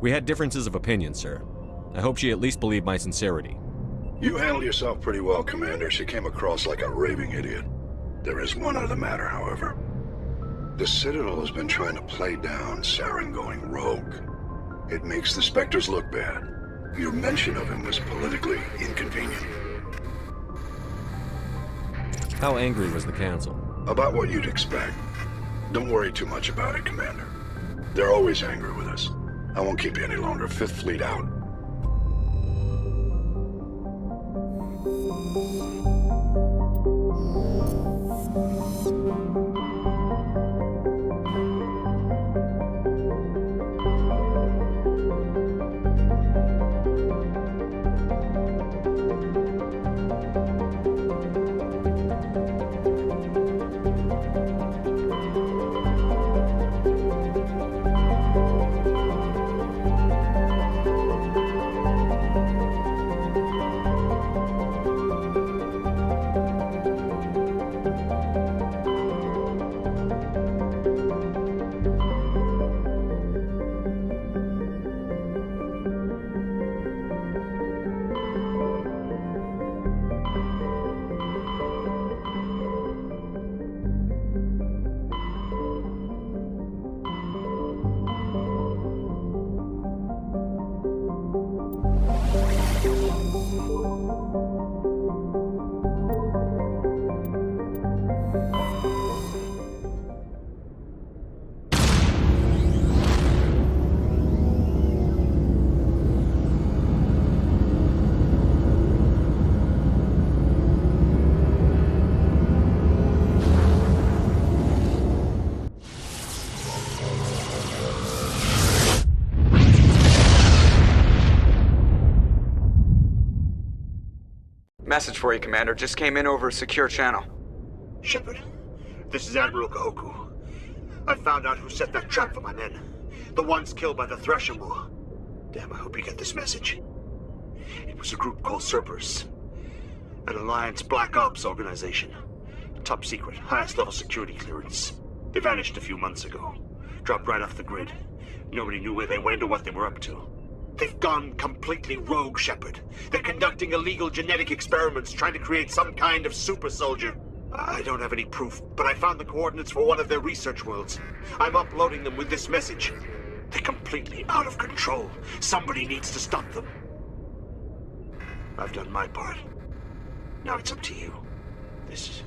Speaker 2: We had differences of opinion, sir. I hope she at least believed my sincerity.
Speaker 19: You handled yourself pretty well, Commander. She came across like a raving idiot. There is one other matter, however. The Citadel has been trying to play down Saren going rogue. It makes the Spectres look bad. Your mention of him was politically inconvenient.
Speaker 2: How angry was the Council?
Speaker 19: About what you'd expect. Don't worry too much about it, Commander. They're always angry with us. I won't keep you any longer. Fifth Fleet out.
Speaker 9: Message for you, Commander. Just came in over a secure channel.
Speaker 24: Shepard, this is Admiral Kahoku. I found out who set that trap for my men. The ones killed by the Thresher War. Damn, I hope you get this message. It was a group called Cerberus. An Alliance Black Ops organization. Top secret, highest level security clearance. They vanished a few months ago. Dropped right off the grid. Nobody knew where they went or what they were up to. They've gone completely rogue, Shepard. They're conducting illegal genetic experiments, trying to create some kind of super soldier. I don't have any proof, but I found the coordinates for one of their research worlds. I'm uploading them with this message. They're completely out of control. Somebody needs to stop them. I've done my part. Now it's up to you. This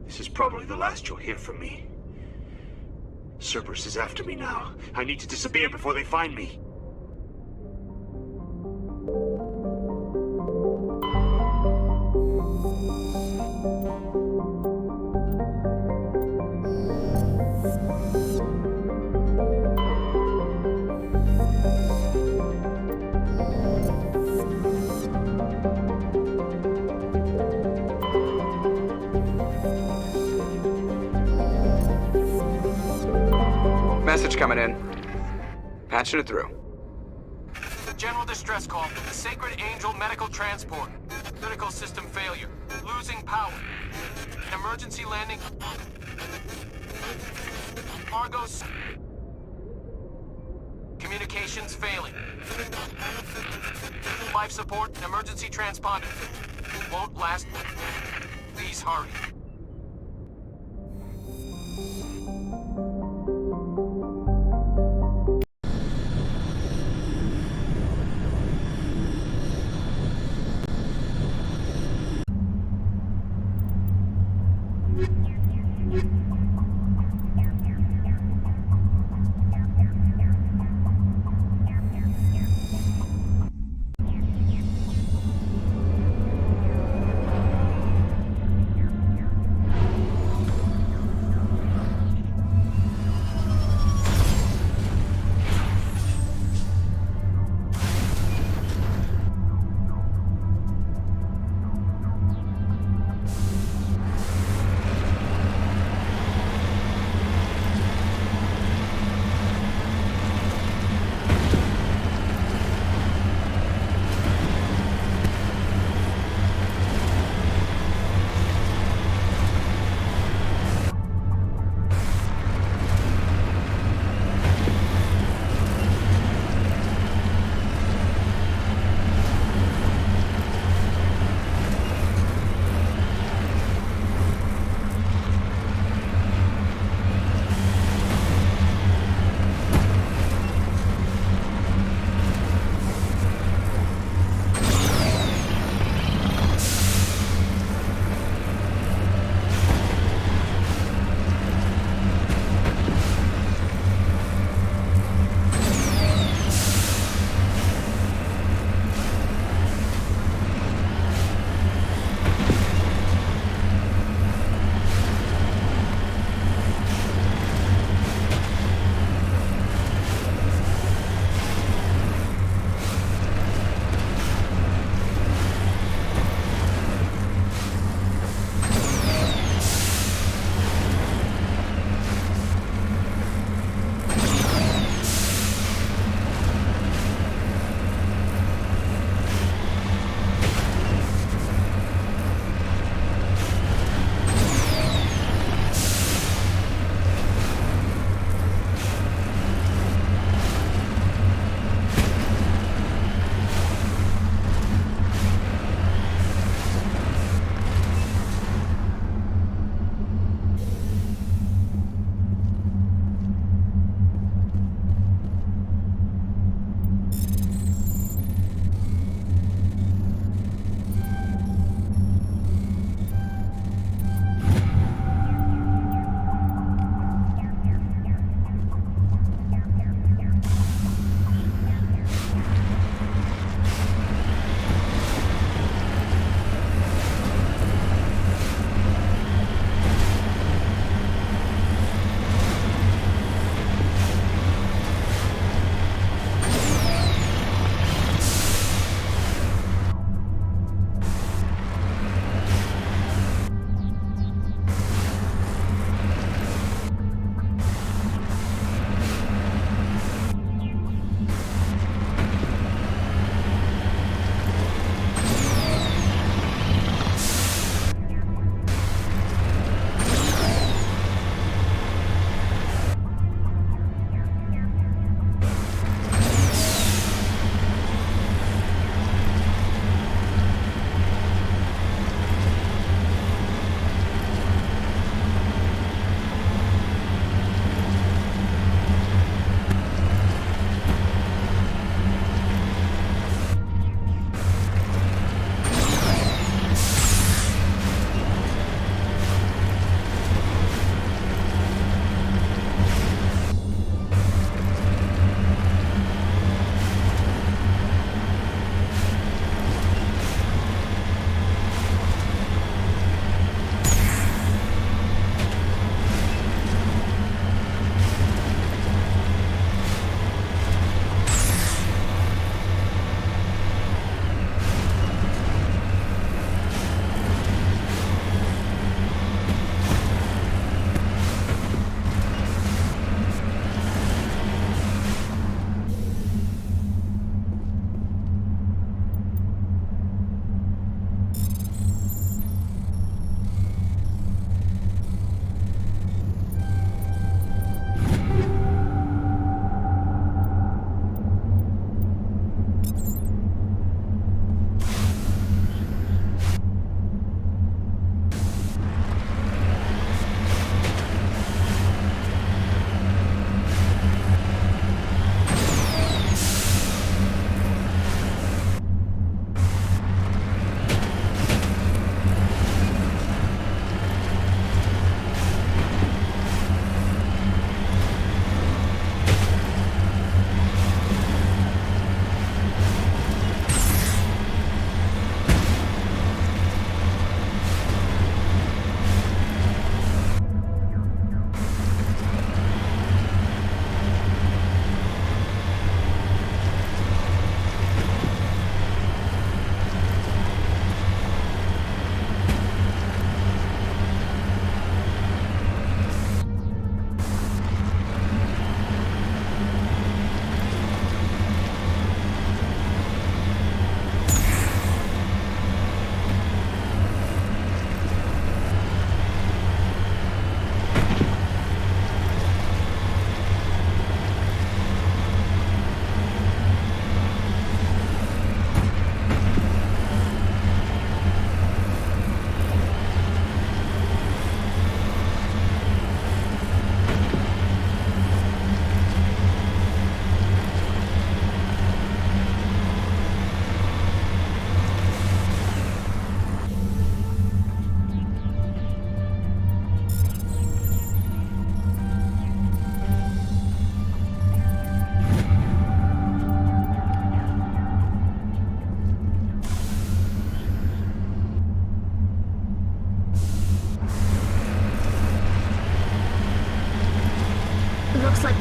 Speaker 24: is probably the last you'll hear from me. Cerberus is after me now. I need to disappear before they find me.
Speaker 1: Message coming in. Patching it through.
Speaker 11: General distress call. Sacred Angel medical transport. Critical system failure. Losing power. Emergency landing. Argos. Communications failing. Life support. Emergency transponder. Won't last. Please hurry.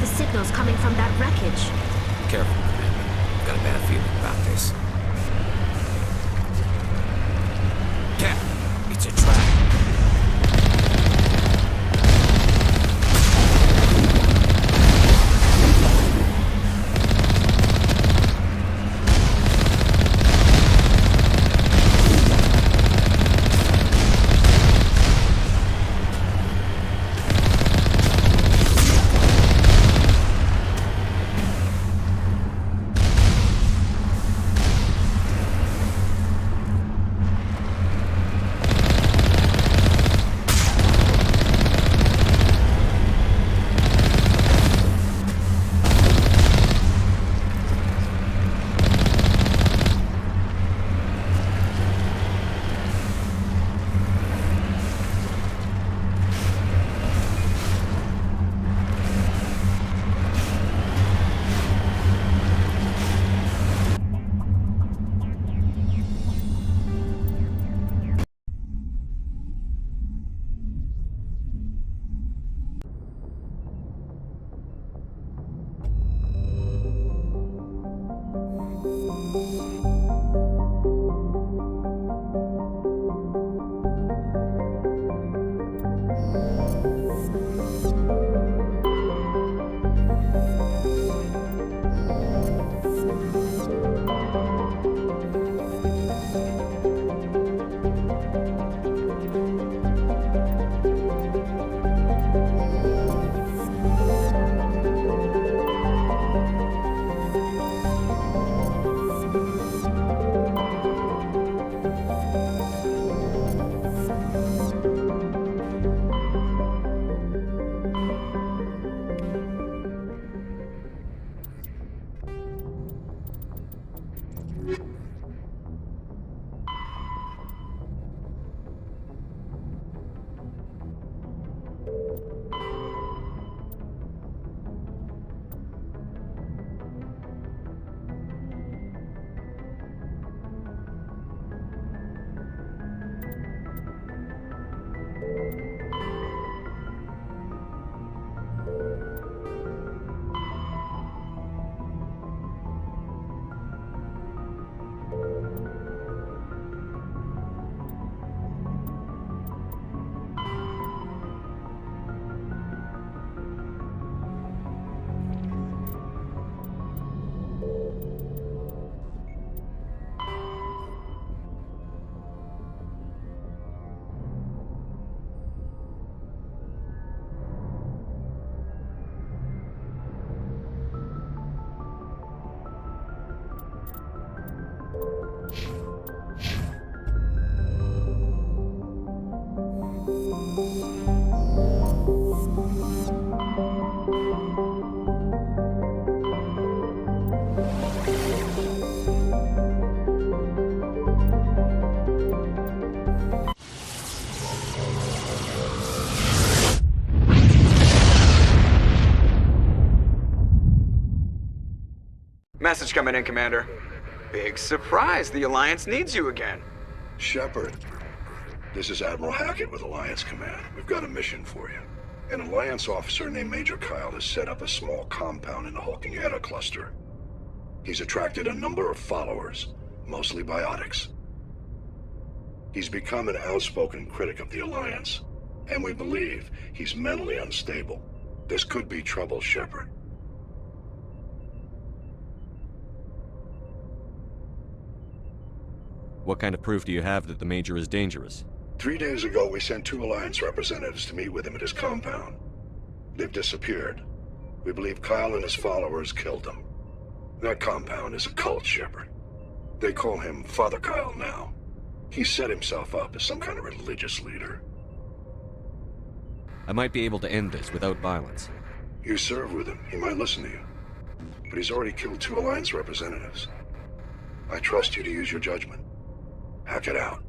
Speaker 8: the signals coming from that wreckage.
Speaker 1: Careful, Commander. I've got a bad feeling about this. Cap, it's a trap. Message coming in, Commander. Big surprise, the Alliance needs you again.
Speaker 19: Shepard, this is Admiral Hackett with Alliance Command. We've got a mission for you. An Alliance officer named Major Kyle has set up a small compound in the Hulking Eta cluster. He's attracted a number of followers, mostly biotics. He's become an outspoken critic of the Alliance, and we believe he's mentally unstable. This could be trouble, Shepard.
Speaker 2: What kind of proof do you have that the Major is dangerous?
Speaker 19: 3 days ago, we sent 2 Alliance representatives to meet with him at his compound. They've disappeared. We believe Kyle and his followers killed them. That compound is a cult, Shepard. They call him Father Kyle now. He set himself up as some kind of religious leader.
Speaker 2: I might be able to end this without violence.
Speaker 19: You serve with him. He might listen to you. But he's already killed 2 Alliance representatives. I trust you to use your judgment. Hack it out.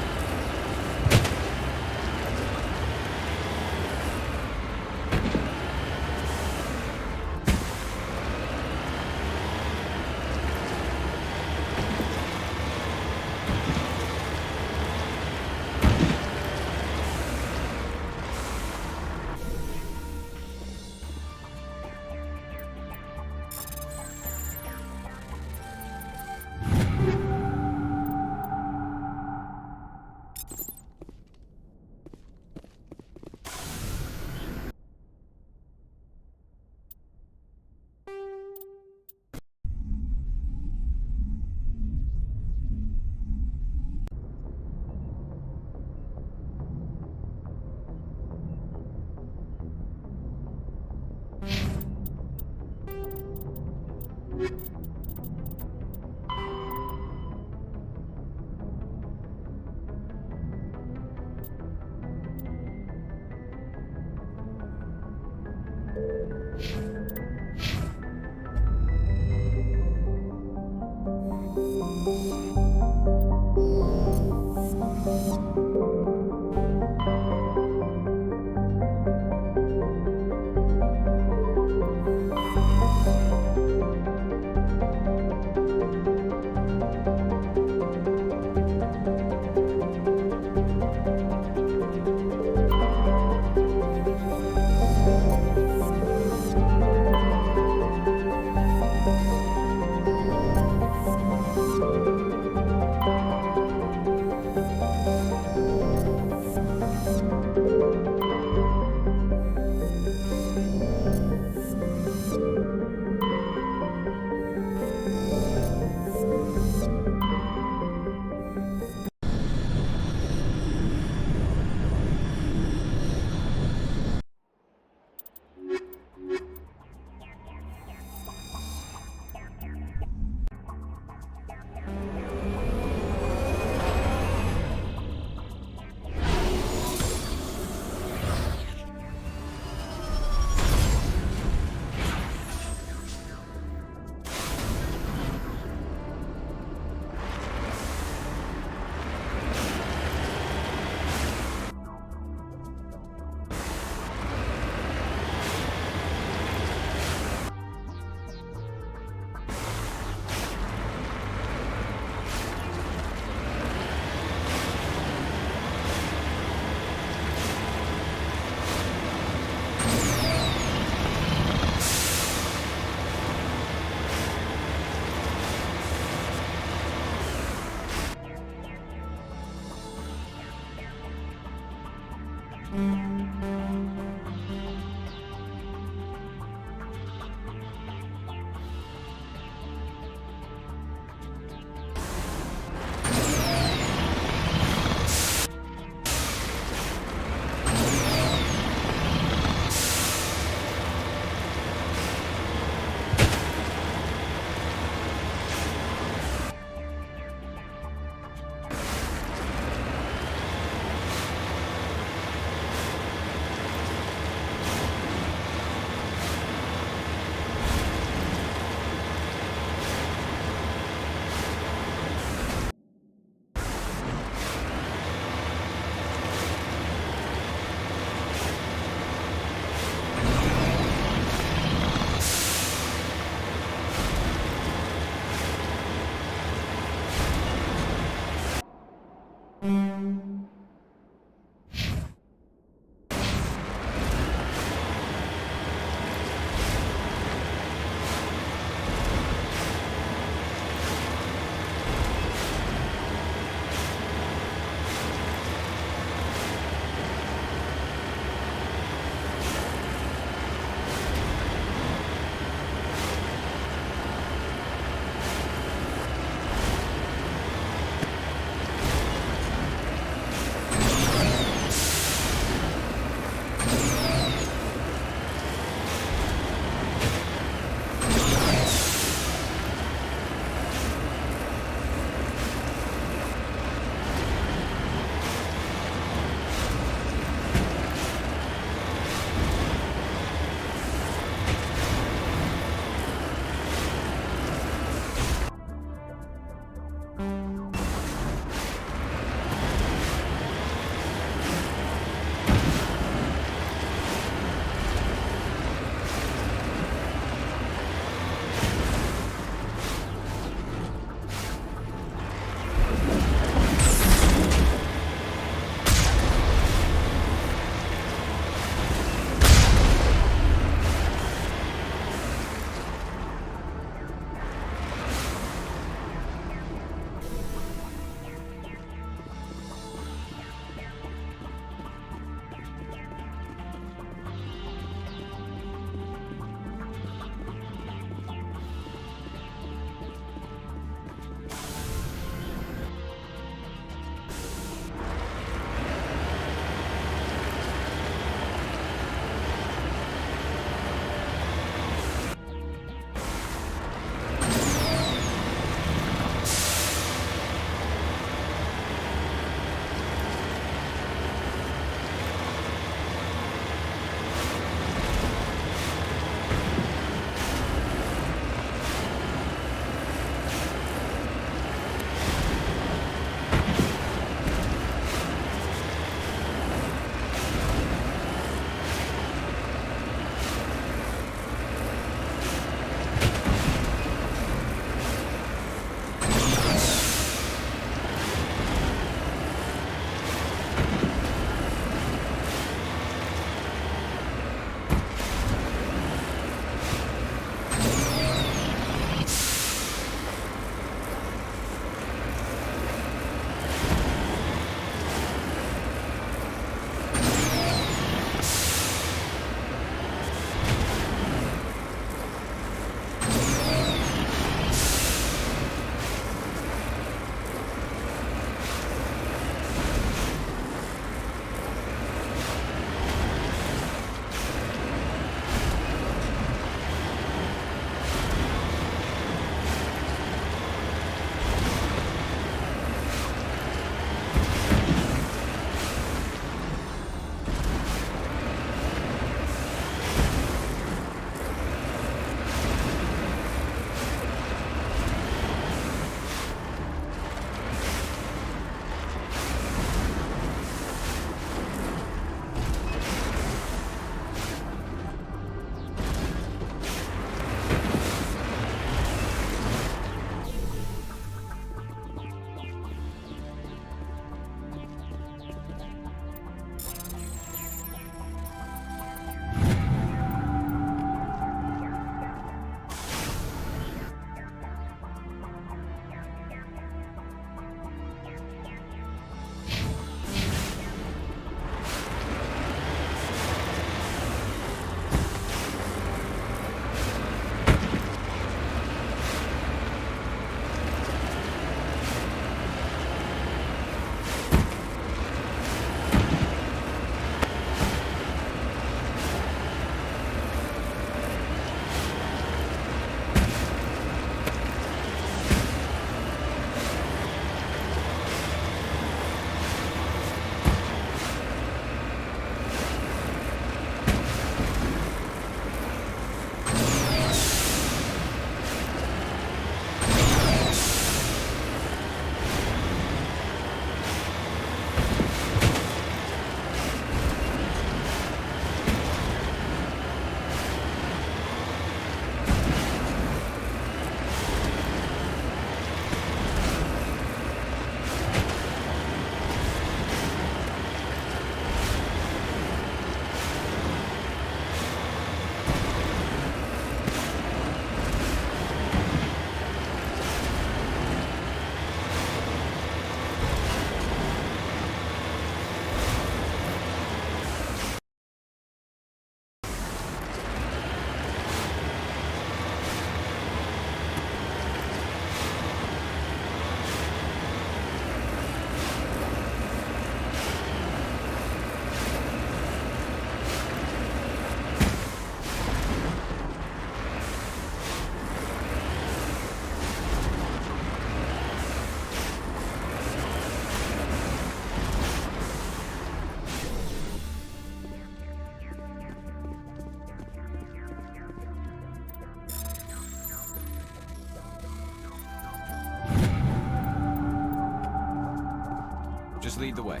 Speaker 15: Just lead the way.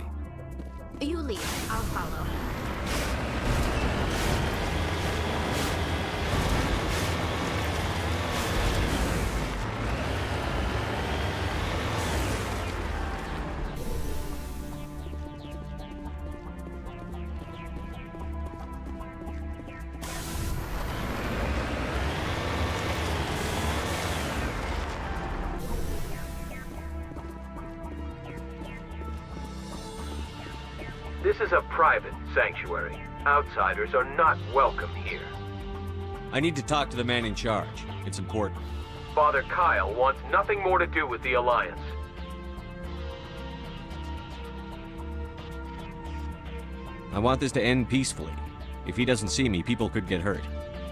Speaker 8: You lead. I'll follow.
Speaker 16: This is a private sanctuary. Outsiders are not welcome here.
Speaker 2: I need to talk to the man in charge. It's important.
Speaker 16: Father Kyle wants nothing more to do with the Alliance.
Speaker 2: I want this to end peacefully. If he doesn't see me, people could get hurt.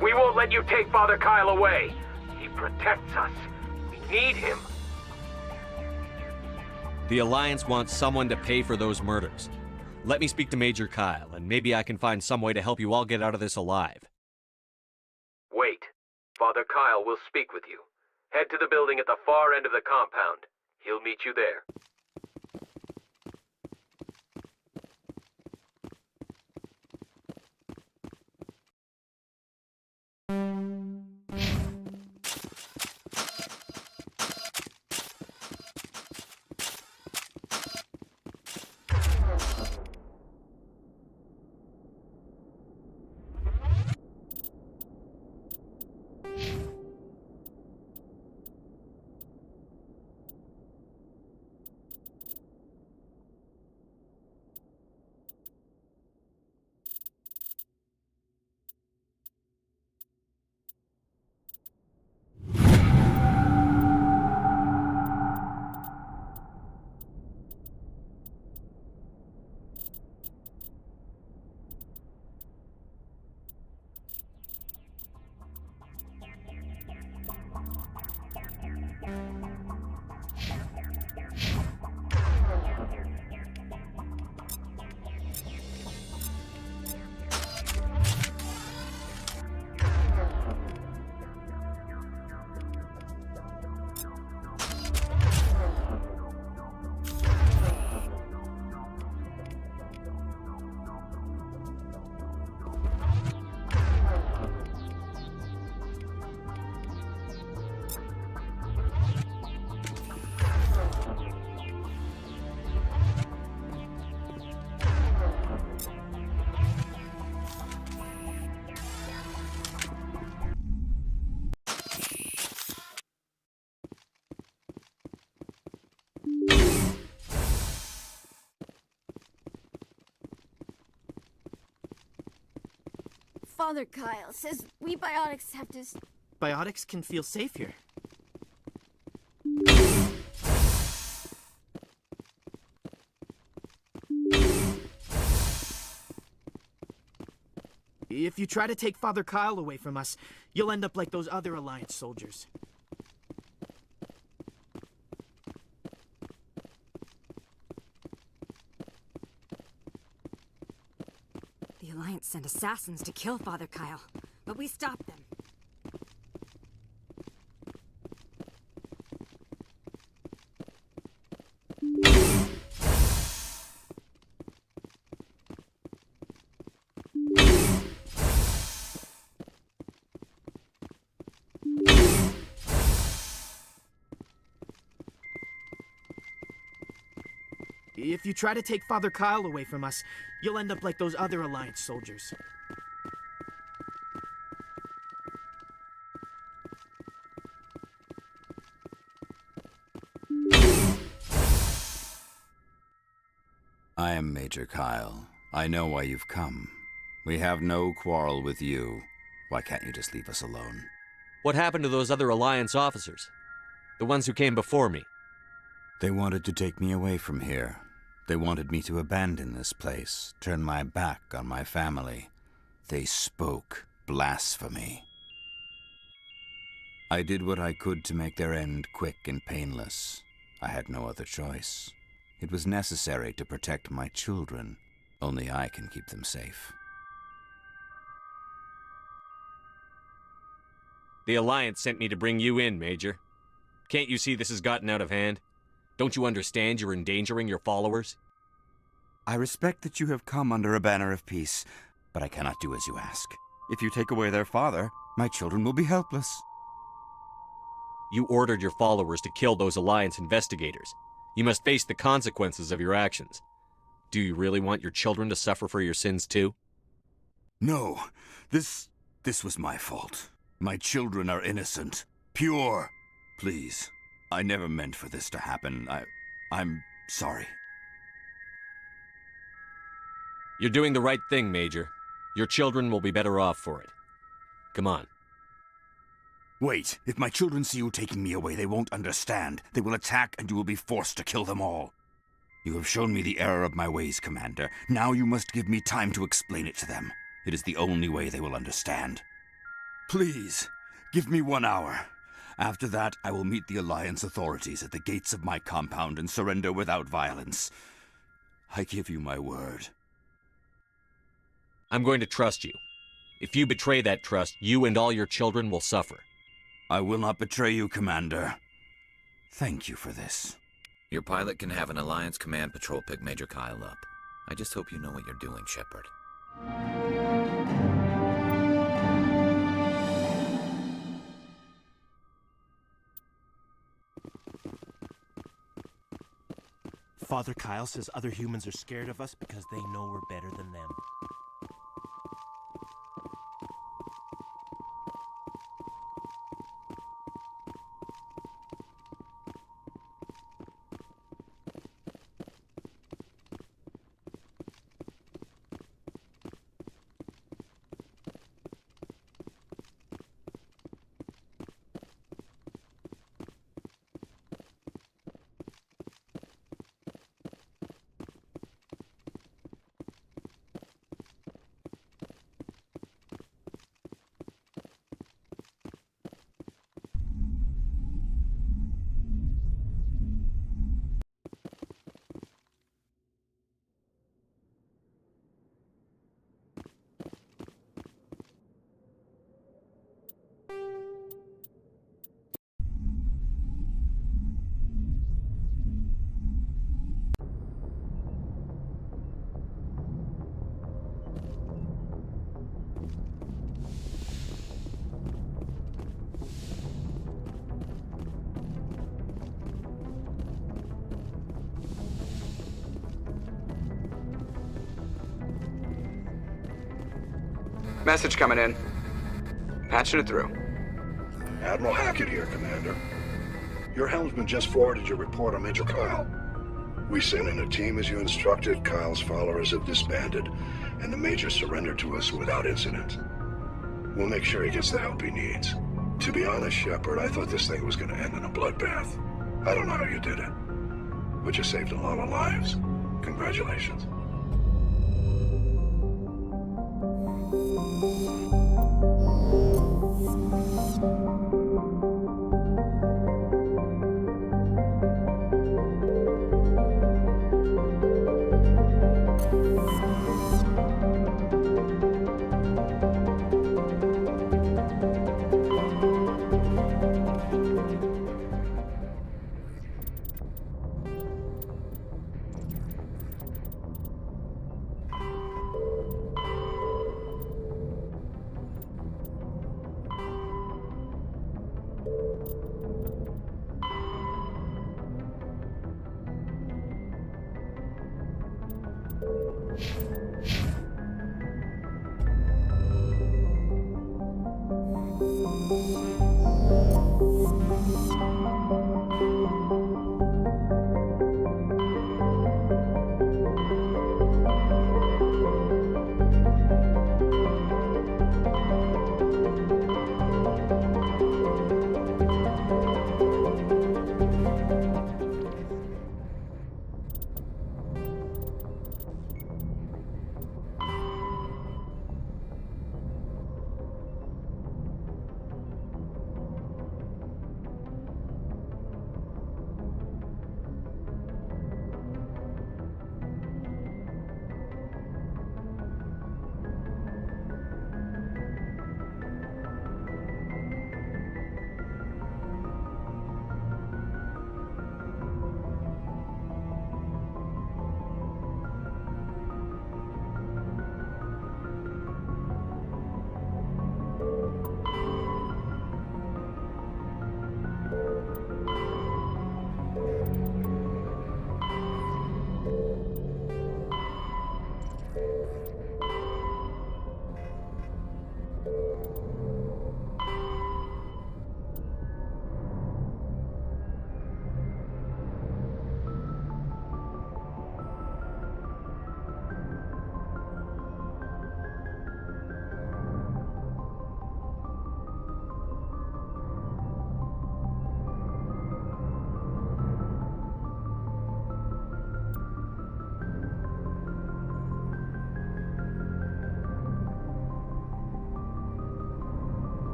Speaker 16: We won't let you take Father Kyle away. He protects us. We need him.
Speaker 2: The Alliance wants someone to pay for those murders. Let me speak to Major Kyle, and maybe I can find some way to help you all get out of this alive.
Speaker 16: Wait. Father Kyle will speak with you. Head to the building at the far end of the compound. He'll meet you there.
Speaker 14: Father Kyle says we biotics have to...
Speaker 17: Biotics can feel safe here. If you try to take Father Kyle away from us, you'll end up like those other Alliance soldiers.
Speaker 23: The Alliance sent assassins to kill Father Kyle, but we stopped them.
Speaker 17: If you try to take Father Kyle away from us, you'll end up like those other Alliance soldiers.
Speaker 25: I am Major Kyle. I know why you've come. We have no quarrel with you. Why can't you just leave us alone?
Speaker 2: What happened to those other Alliance officers? The ones who came before me?
Speaker 25: They wanted to take me away from here. They wanted me to abandon this place, turn my back on my family. They spoke blasphemy. I did what I could to make their end quick and painless. I had no other choice. It was necessary to protect my children. Only I can keep them safe.
Speaker 2: The Alliance sent me to bring you in, Major. Can't you see this has gotten out of hand? Don't you understand you're endangering your followers?
Speaker 25: I respect that you have come under a banner of peace, but I cannot do as you ask. If you take away their father, my children will be helpless.
Speaker 2: You ordered your followers to kill those Alliance investigators. You must face the consequences of your actions. Do you really want your children to suffer for your sins too?
Speaker 25: No, this was my fault. My children are innocent, pure. Please, I never meant for this to happen. I'm sorry.
Speaker 2: You're doing the right thing, Major. Your children will be better off for it. Come on.
Speaker 25: Wait, if my children see you taking me away, they won't understand. They will attack and you will be forced to kill them all. You have shown me the error of my ways, Commander. Now you must give me time to explain it to them. It is the only way they will understand. Please, give me 1 hour. After that, I will meet the Alliance authorities at the gates of my compound and surrender without violence. I give you my word.
Speaker 2: I'm going to trust you. If you betray that trust, you and all your children will suffer.
Speaker 25: I will not betray you, Commander. Thank you for this.
Speaker 3: Your pilot can have an Alliance command patrol pick Major Kyle up. I just hope you know what you're doing, Shepard.
Speaker 17: Father Kyle says other humans are scared of us because they know we're better than them.
Speaker 1: Message coming in. Patching it through.
Speaker 19: Admiral Hackett here, Commander. Your helmsman just forwarded your report on Major Kyle. We sent in a team as you instructed. Kyle's followers have disbanded, and the Major surrendered to us without incident. We'll make sure he gets the help he needs. To be honest, Shepard, I thought this thing was going to end in a bloodbath. I don't know how you did it, but you saved a lot of lives. Congratulations.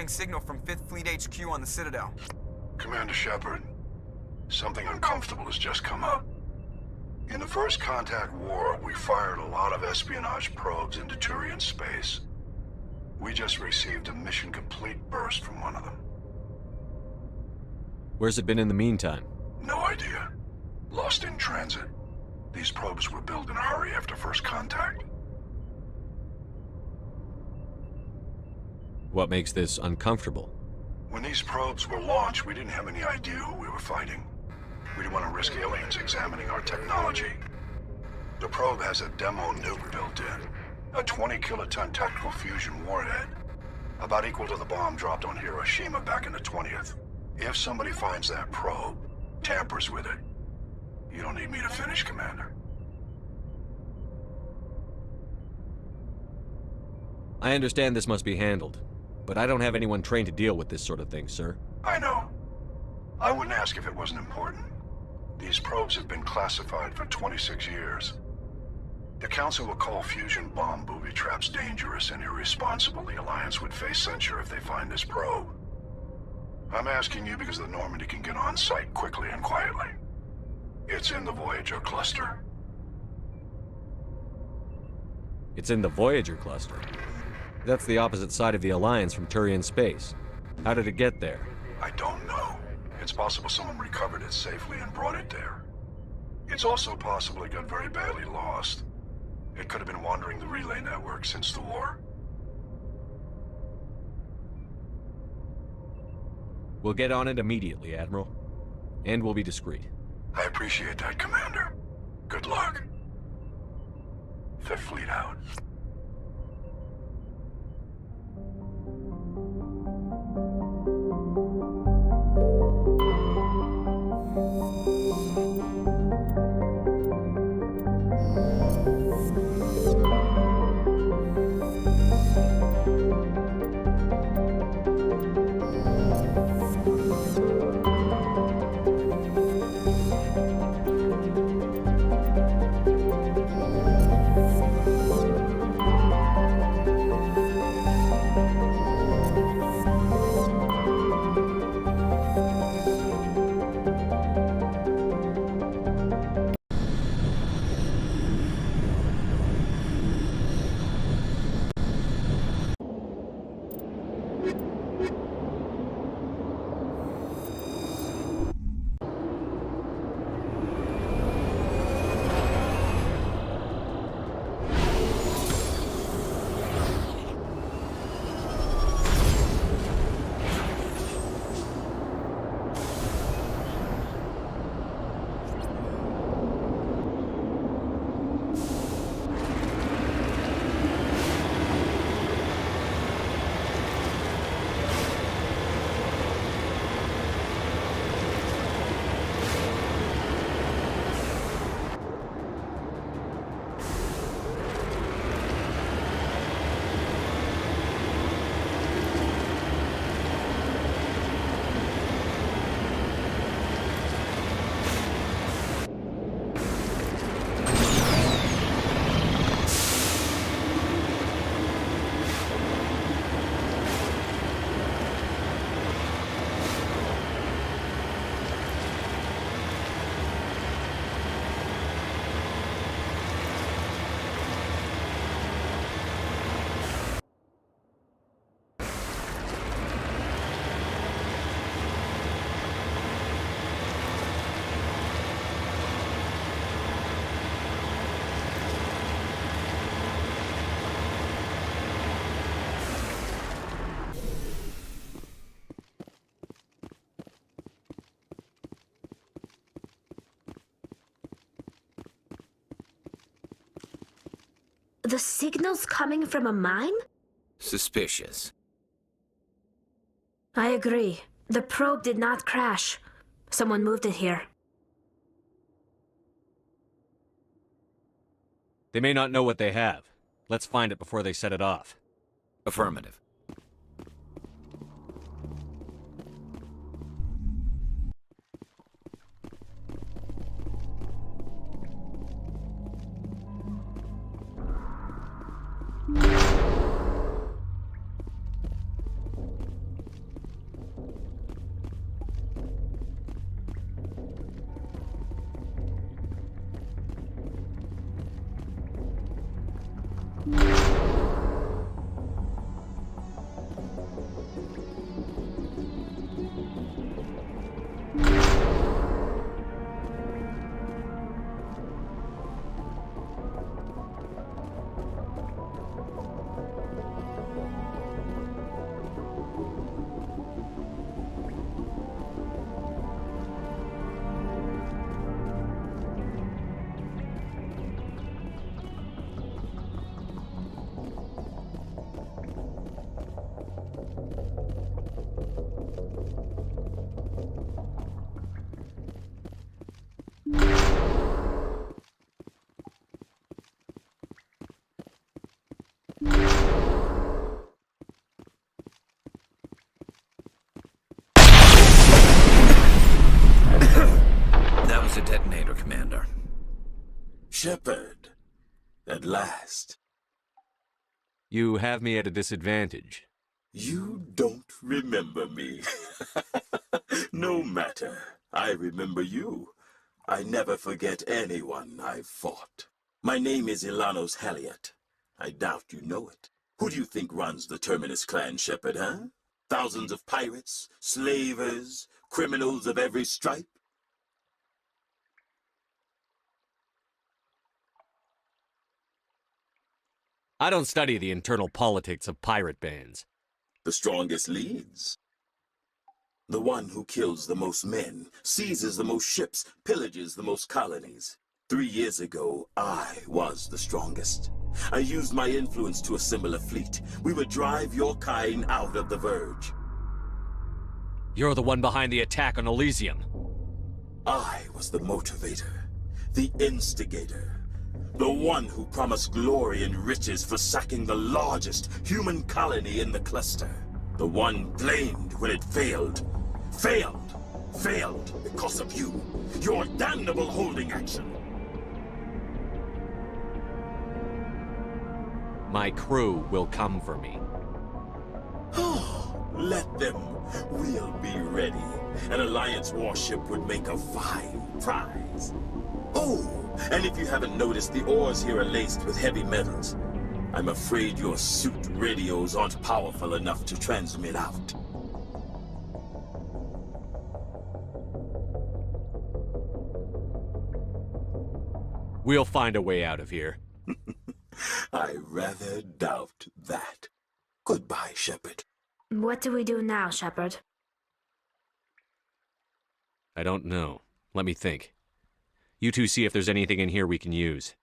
Speaker 1: incoming signal from 5th Fleet HQ on the Citadel.
Speaker 19: Commander Shepard, something uncomfortable has just come up. In the First Contact War, we fired a lot of espionage probes into Turian space. We just received a mission complete burst from one of them.
Speaker 2: Where's it been in the meantime?
Speaker 19: No idea. Lost in transit. These probes were built in a hurry after First Contact.
Speaker 2: What makes this uncomfortable?
Speaker 19: When these probes were launched, we didn't have any idea who we were fighting. We didn't want to risk aliens examining our technology. The probe has a demo nuke built in. A 20-kiloton tactical fusion warhead. About equal to the bomb dropped on Hiroshima back in the 20th. If somebody finds that probe, tampers with it, you don't need me to finish, Commander.
Speaker 2: I understand this must be handled, but I don't have anyone trained to deal with this sort of thing, sir.
Speaker 19: I know. I wouldn't ask if it wasn't important. These probes have been classified for 26 years. The Council will call fusion bomb booby traps dangerous and irresponsible. The Alliance would face censure if they find this probe. I'm asking you because the Normandy can get on site quickly and quietly. It's in the Voyager cluster.
Speaker 2: It's in the Voyager cluster. That's the opposite side of the Alliance from Turian space. How did it get there?
Speaker 19: I don't know. It's possible someone recovered it safely and brought it there. It's also possible it got very badly lost. It could have been wandering the relay network since the war.
Speaker 2: We'll get on it immediately, Admiral. And we'll be discreet.
Speaker 19: I appreciate that, Commander. Good luck. Fifth Fleet out.
Speaker 8: The signal's coming from a mine?
Speaker 3: Suspicious.
Speaker 8: I agree. The probe did not crash. Someone moved it here.
Speaker 2: They may not know what they have. Let's find it before they set it off.
Speaker 3: Affirmative. That was a detonator, Commander.
Speaker 5: Shepard, at last.
Speaker 2: You have me at a disadvantage.
Speaker 5: You don't remember me. No matter. I remember you. I never forget anyone I've fought. My name is Ilanos Halliot. I doubt you know it. Who do you think runs the Terminus clan, Shepard, huh? Thousands of pirates, slavers, criminals of every stripe?
Speaker 2: I don't study the internal politics of pirate bands.
Speaker 5: The strongest leads. The one who kills the most men, seizes the most ships, pillages the most colonies. 3 years ago, I was the strongest. I used my influence to assemble a fleet. We would drive your kind out of the Verge.
Speaker 2: You're the one behind the attack on Elysium.
Speaker 5: I was the motivator, the instigator, the one who promised glory and riches for sacking the largest human colony in the cluster. The one blamed when it failed. Failed because of you. Your damnable holding action.
Speaker 2: My crew will come for me.
Speaker 5: Let them. We'll be ready. An Alliance warship would make a fine prize. Oh, and if you haven't noticed, the ores here are laced with heavy metals. I'm afraid your suit radios aren't powerful enough to transmit out.
Speaker 2: We'll find a way out of here.
Speaker 5: I rather doubt that. Goodbye, Shepard.
Speaker 8: What do we do now, Shepard?
Speaker 2: I don't know. Let me think. You two see if there's anything in here we can use.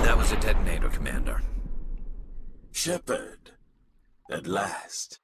Speaker 3: That was a detonator, Commander.
Speaker 5: Shepard, at last.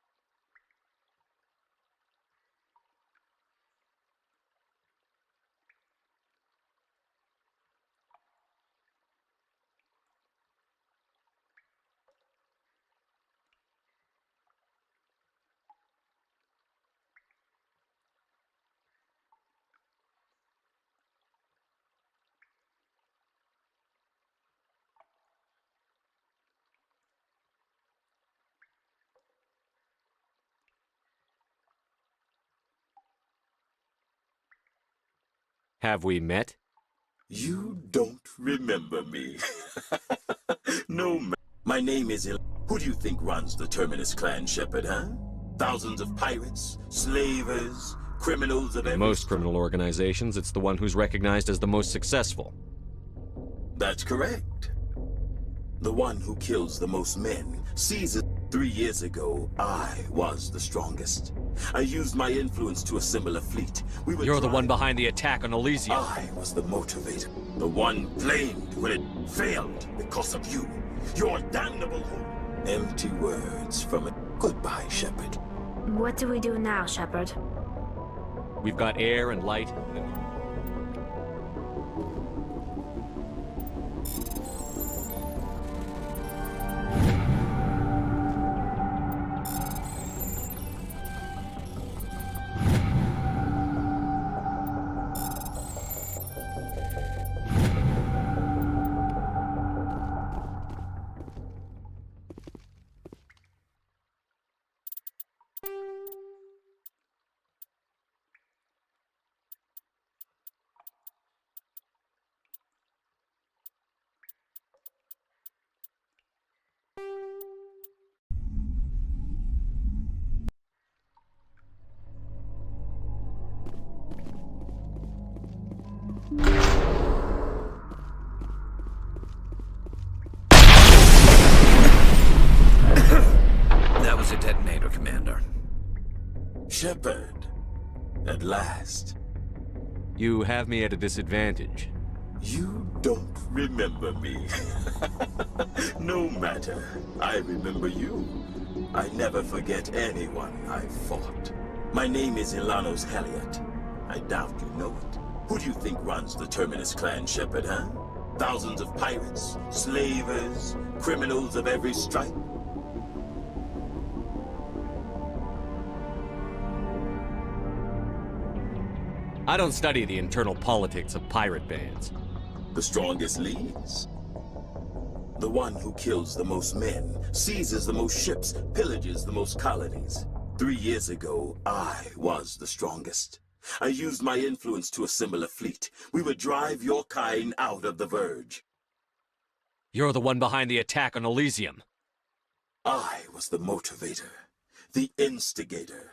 Speaker 2: Have we met?
Speaker 5: You don't remember me. No, my name is Who do you think runs the Terminus clan, Shepard, huh? Thousands of pirates, slavers, criminals of
Speaker 2: In most criminal organizations, it's the one who's recognized as the most successful.
Speaker 5: That's correct. The one who kills the most men seizes. 3 years ago, I was the strongest. I used my influence to assemble a fleet.
Speaker 2: You're the one behind the attack on Elysium.
Speaker 5: I was the motivator. The one blamed when it failed because of you. Your damnable hope. Empty words from it. Goodbye, Shepard.
Speaker 8: What do we do now, Shepard?
Speaker 2: We've got air and light.
Speaker 3: That was a detonator, Commander.
Speaker 5: Shepard. At last.
Speaker 2: You have me at a disadvantage.
Speaker 5: You don't remember me. No matter. I remember you. I never forget anyone I fought. My name is Ilanos Heliot. I doubt you know it. Who do you think runs the Terminus clan, Shepard, huh? Thousands of pirates, slavers, criminals of every stripe?
Speaker 2: I don't study the internal politics of pirate bands.
Speaker 5: The strongest leads. The one who kills the most men, seizes the most ships, pillages the most colonies. 3 years ago, I was the strongest. I used my influence to assemble a fleet. We would drive your kind out of the Verge.
Speaker 2: You're the one behind the attack on Elysium.
Speaker 5: I was the motivator, the instigator.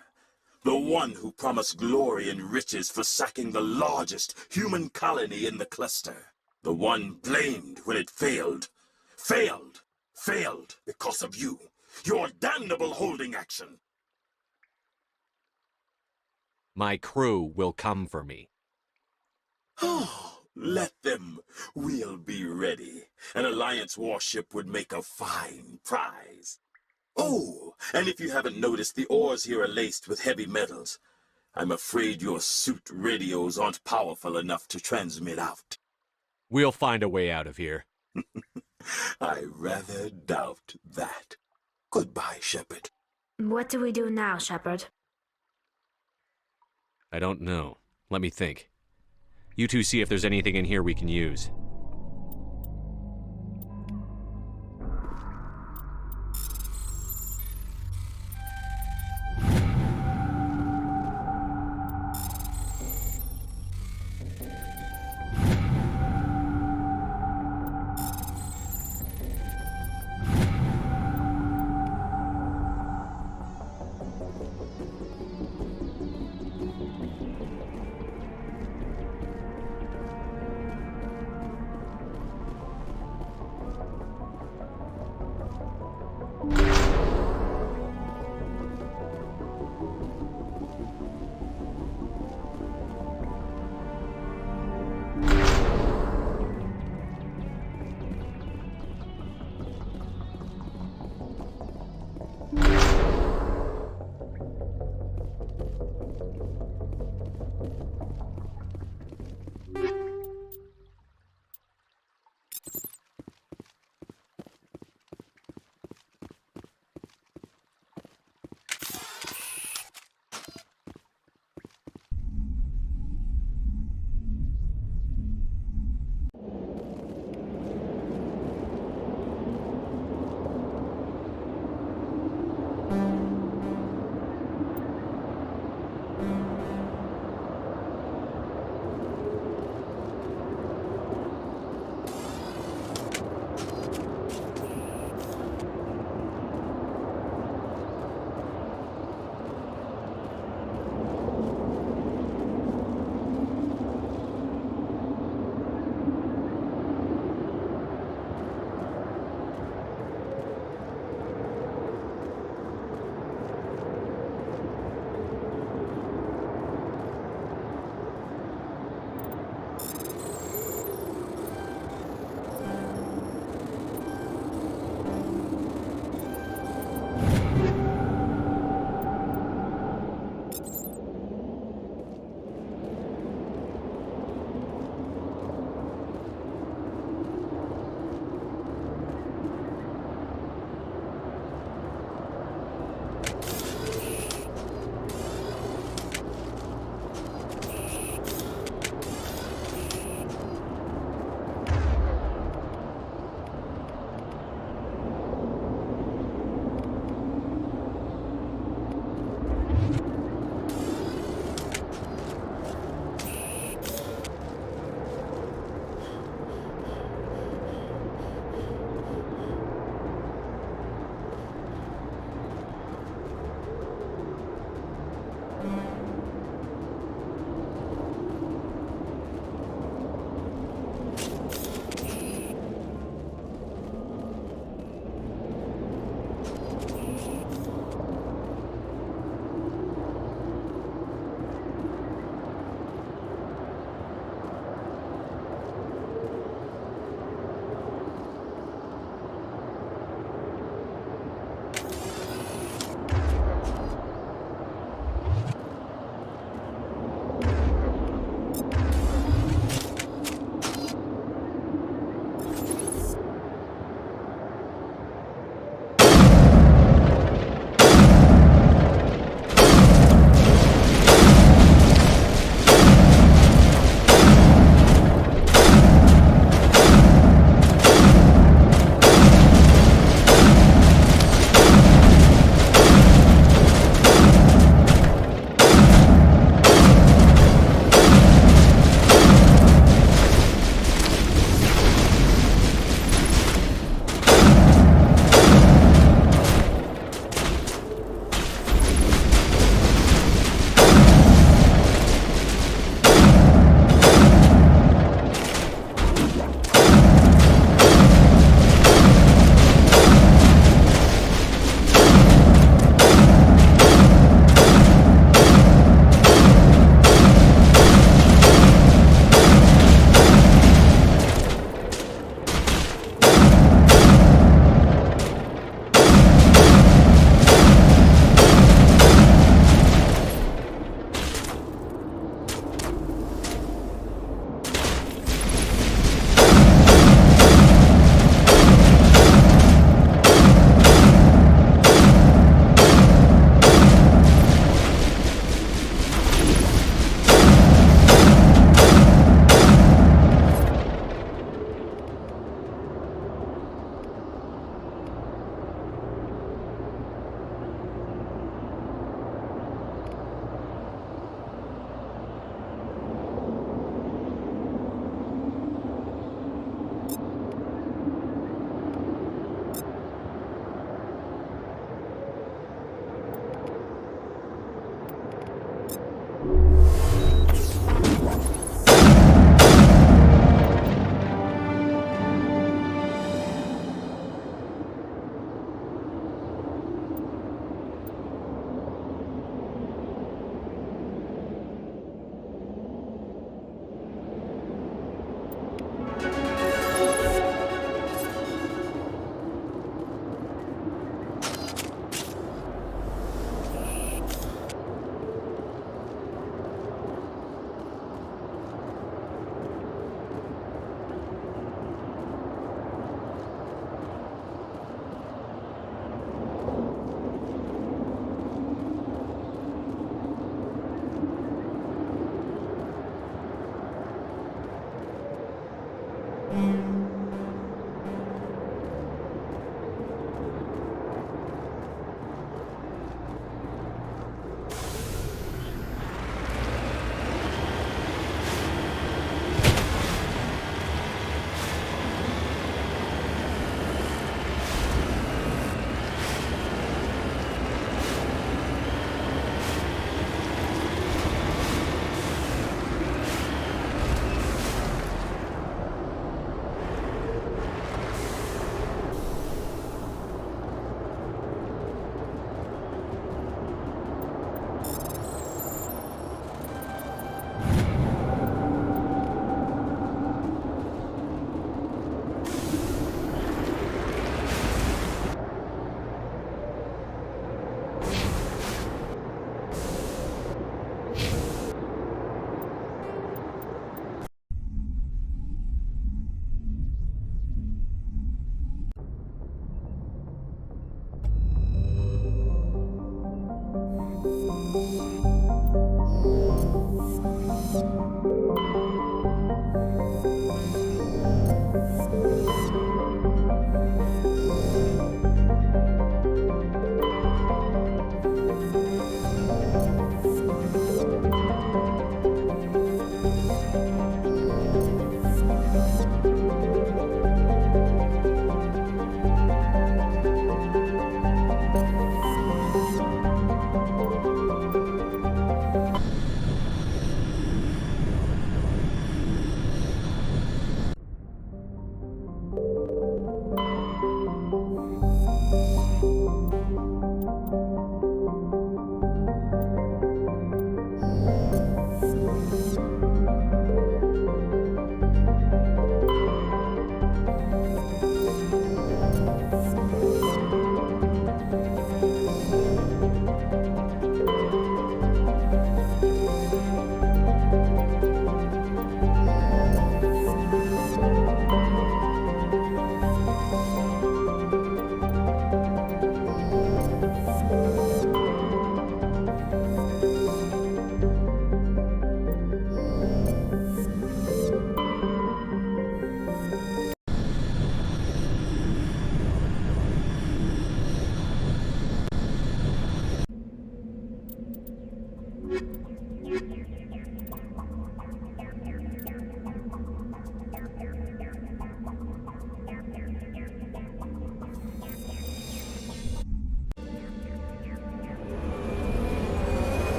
Speaker 5: The one who promised glory and riches for sacking the largest human colony in the cluster. The one blamed when it failed. Failed because of you. Your damnable holding action.
Speaker 2: My crew will come for me.
Speaker 5: Oh, let them. We'll be ready. An Alliance warship would make a fine prize. Oh, and if you haven't noticed, the ores here are laced with heavy metals. I'm afraid your suit radios aren't powerful enough to transmit out.
Speaker 2: We'll find a way out of here.
Speaker 5: I rather doubt that. Goodbye, Shepard.
Speaker 8: What do we do now, Shepard?
Speaker 2: I don't know. Let me think. You two see if there's anything in here we can use.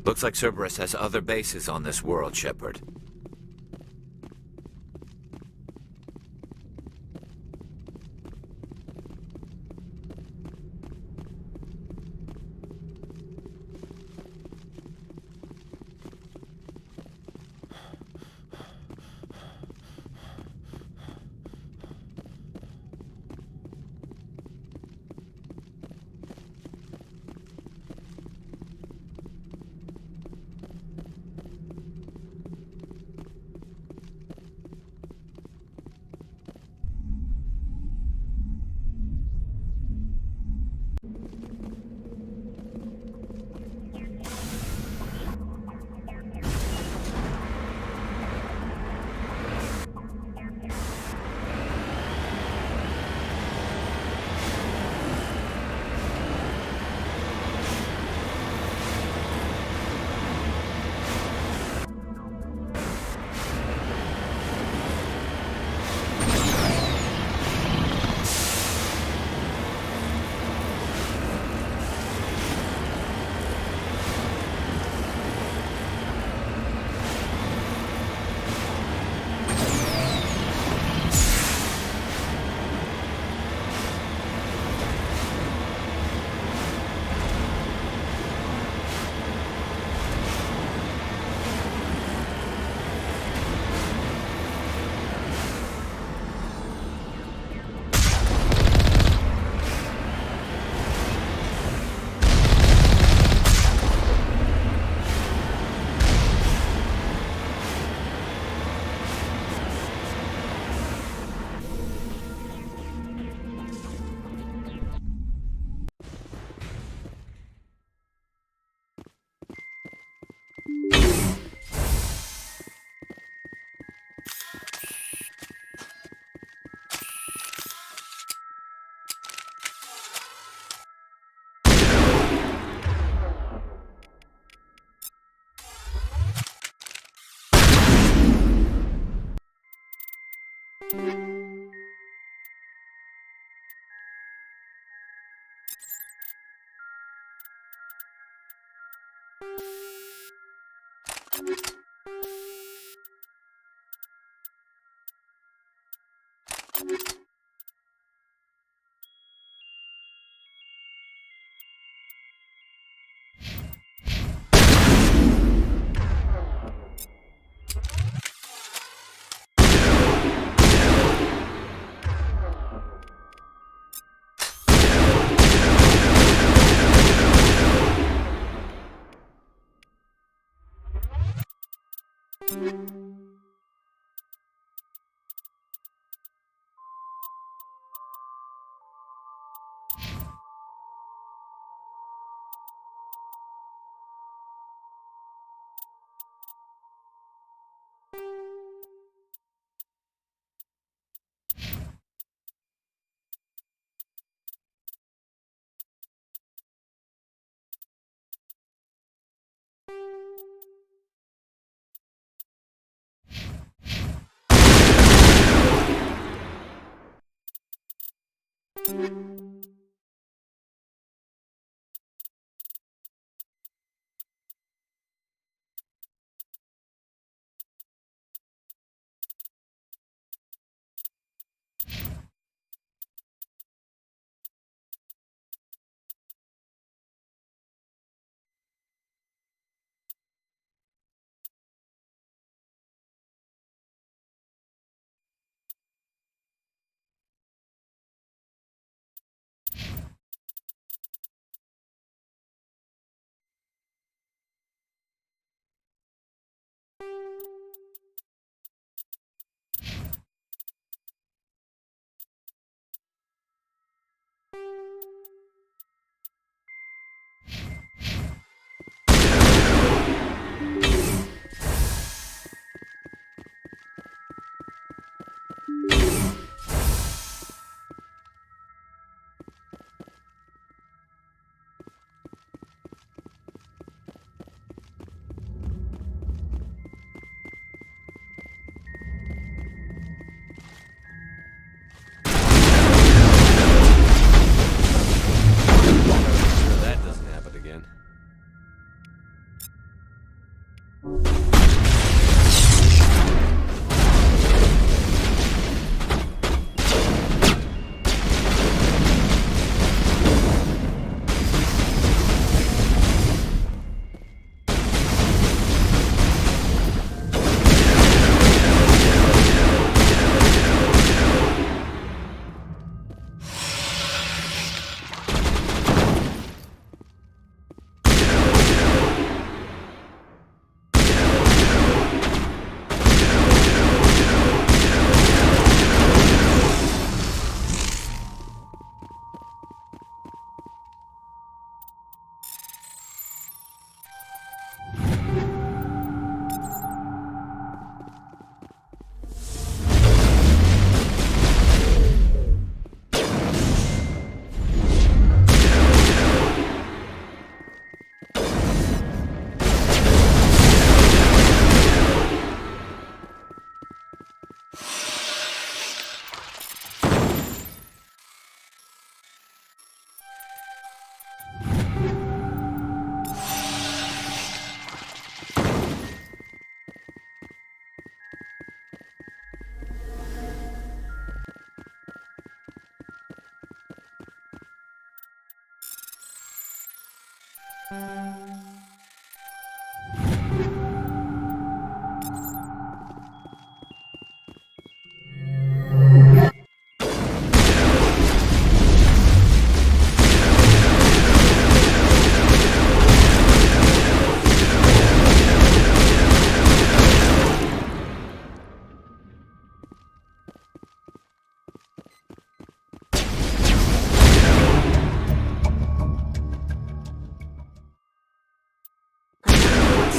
Speaker 3: Looks like Cerberus has other bases on this world, Shepard.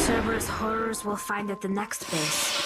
Speaker 8: Cerberus horrors we'll find at the next base.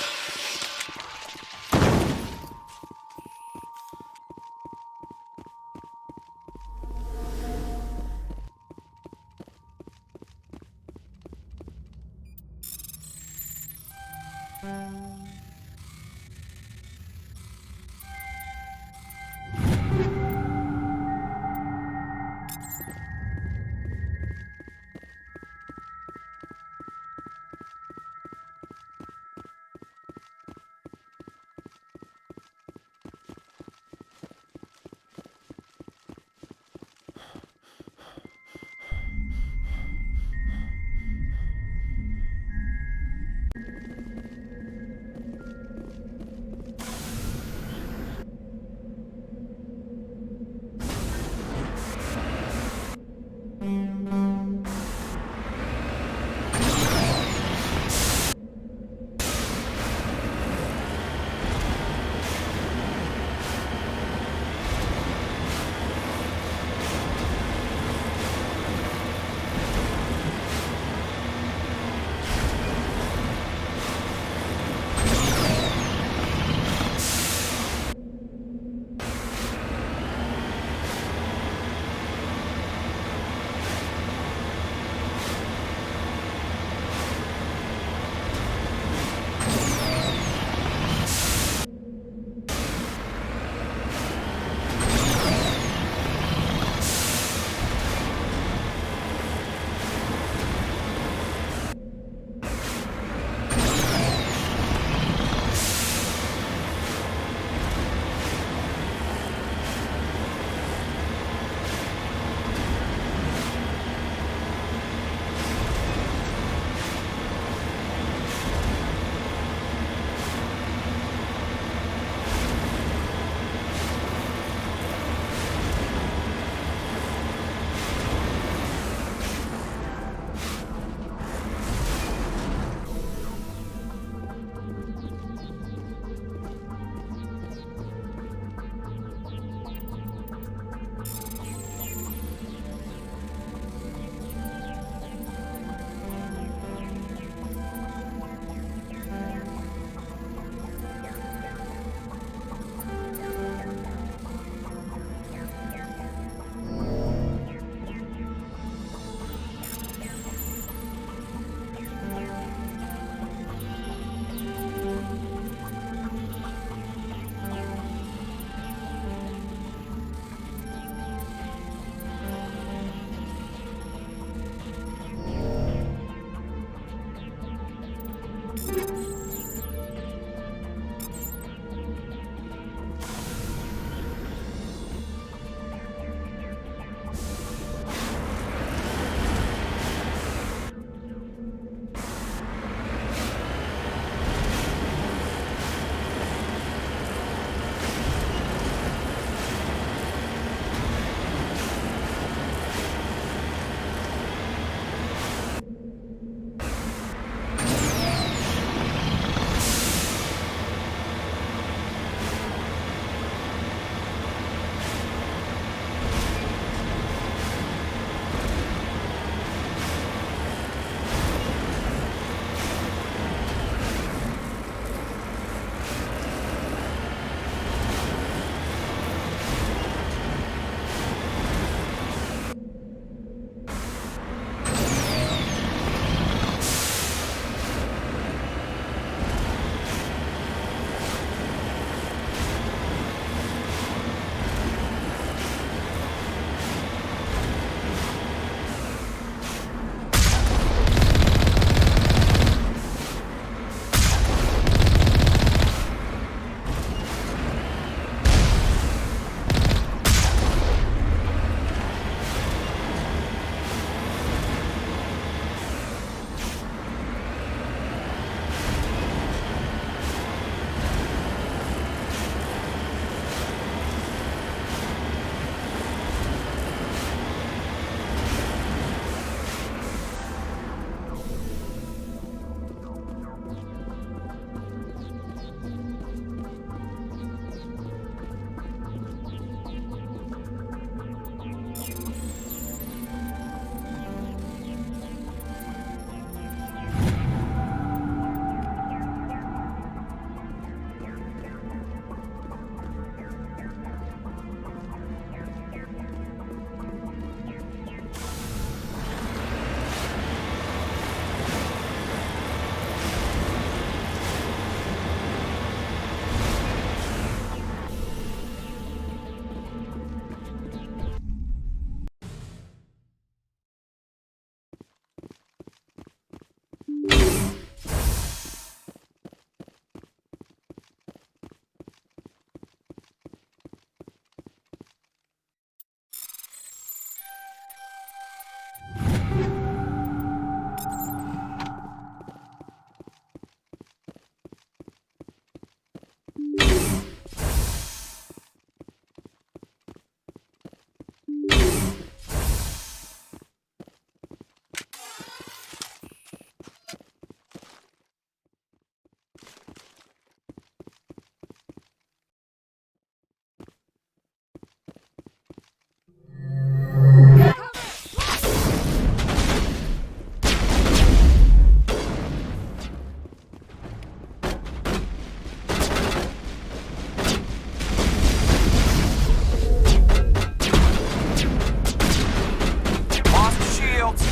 Speaker 20: else?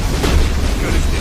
Speaker 20: Good as new.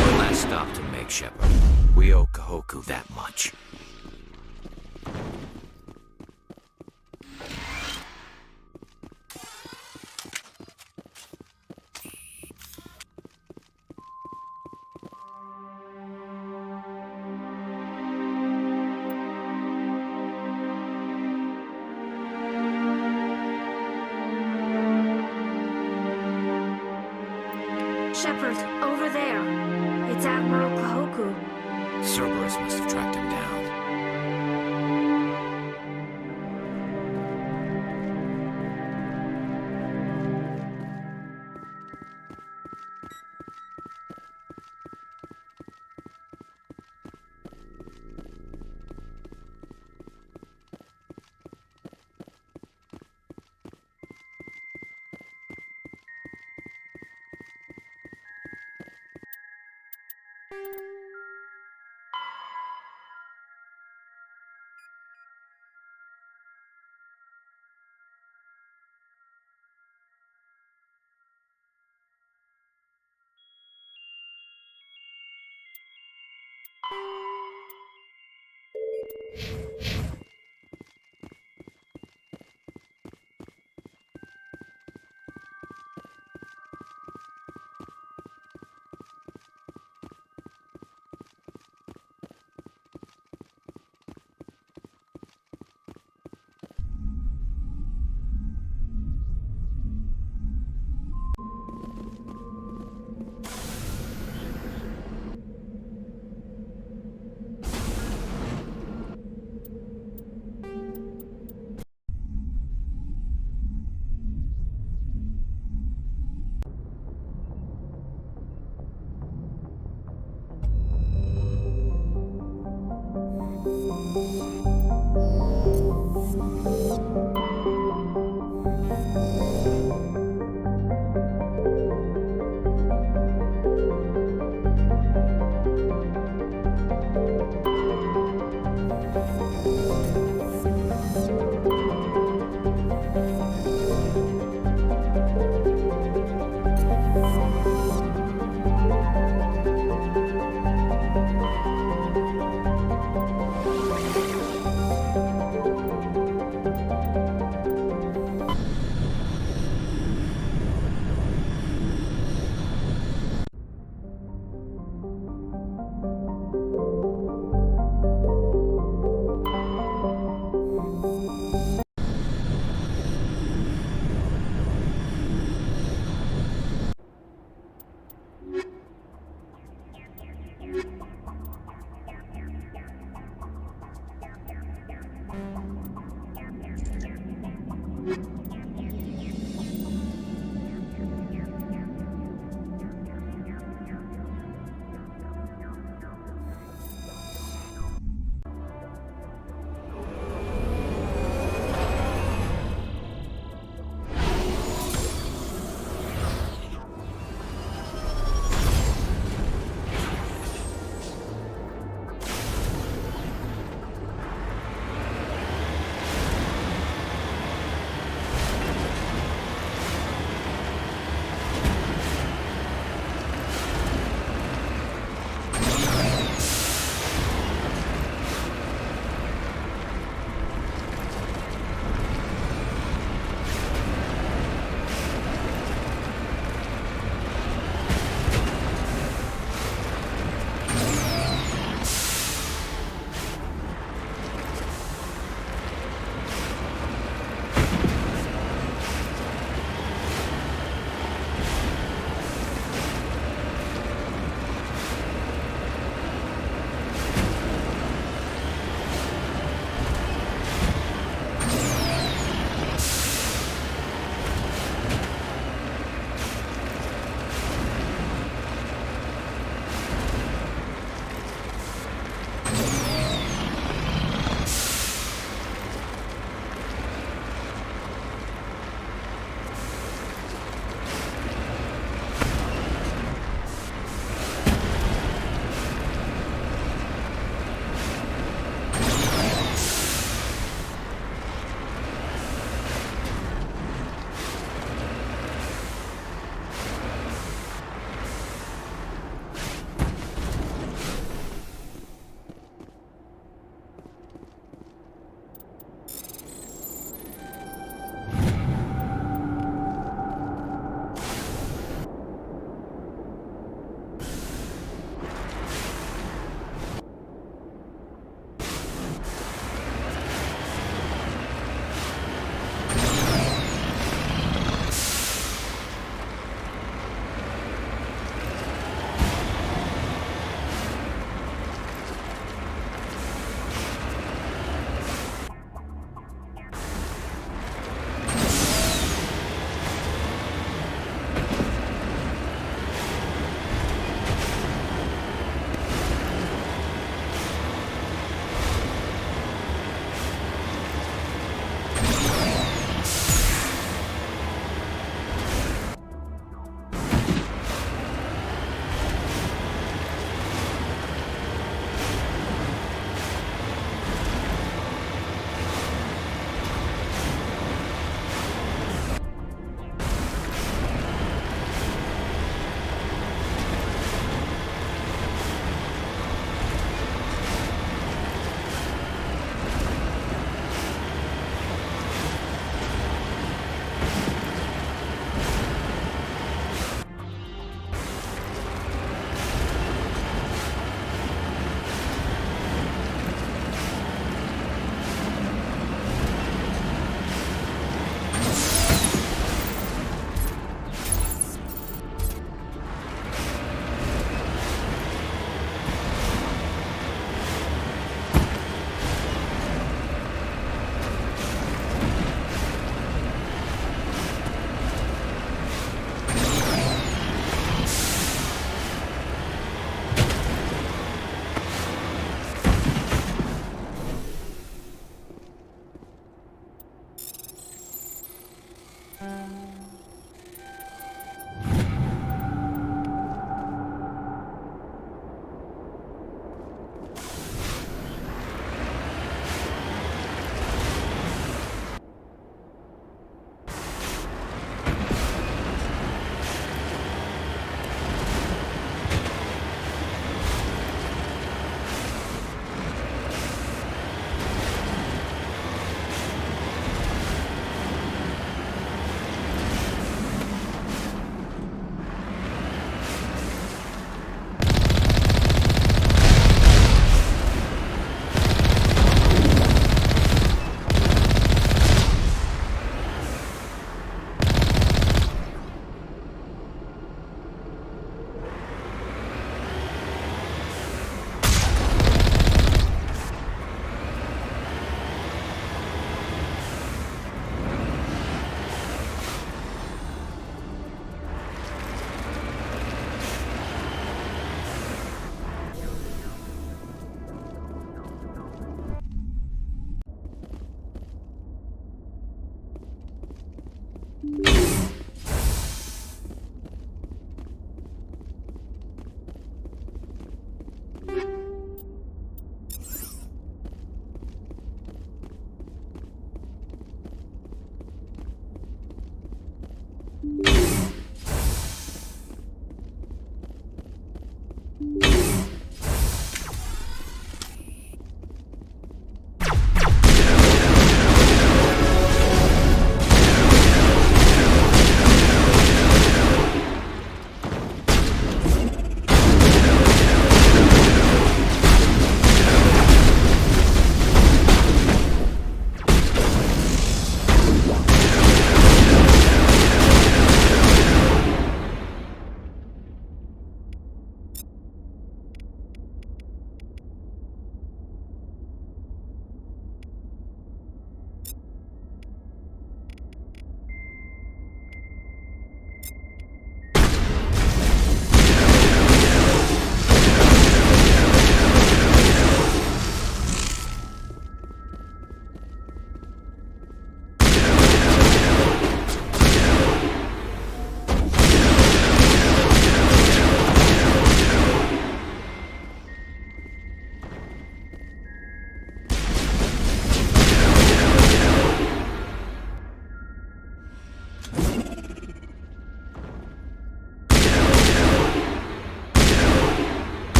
Speaker 3: One last stop to make, Shepard. We owe Kahoku that much.
Speaker 8: Shepard, over there. It's Admiral Kahoku.
Speaker 3: Cerberus must have tracked him down.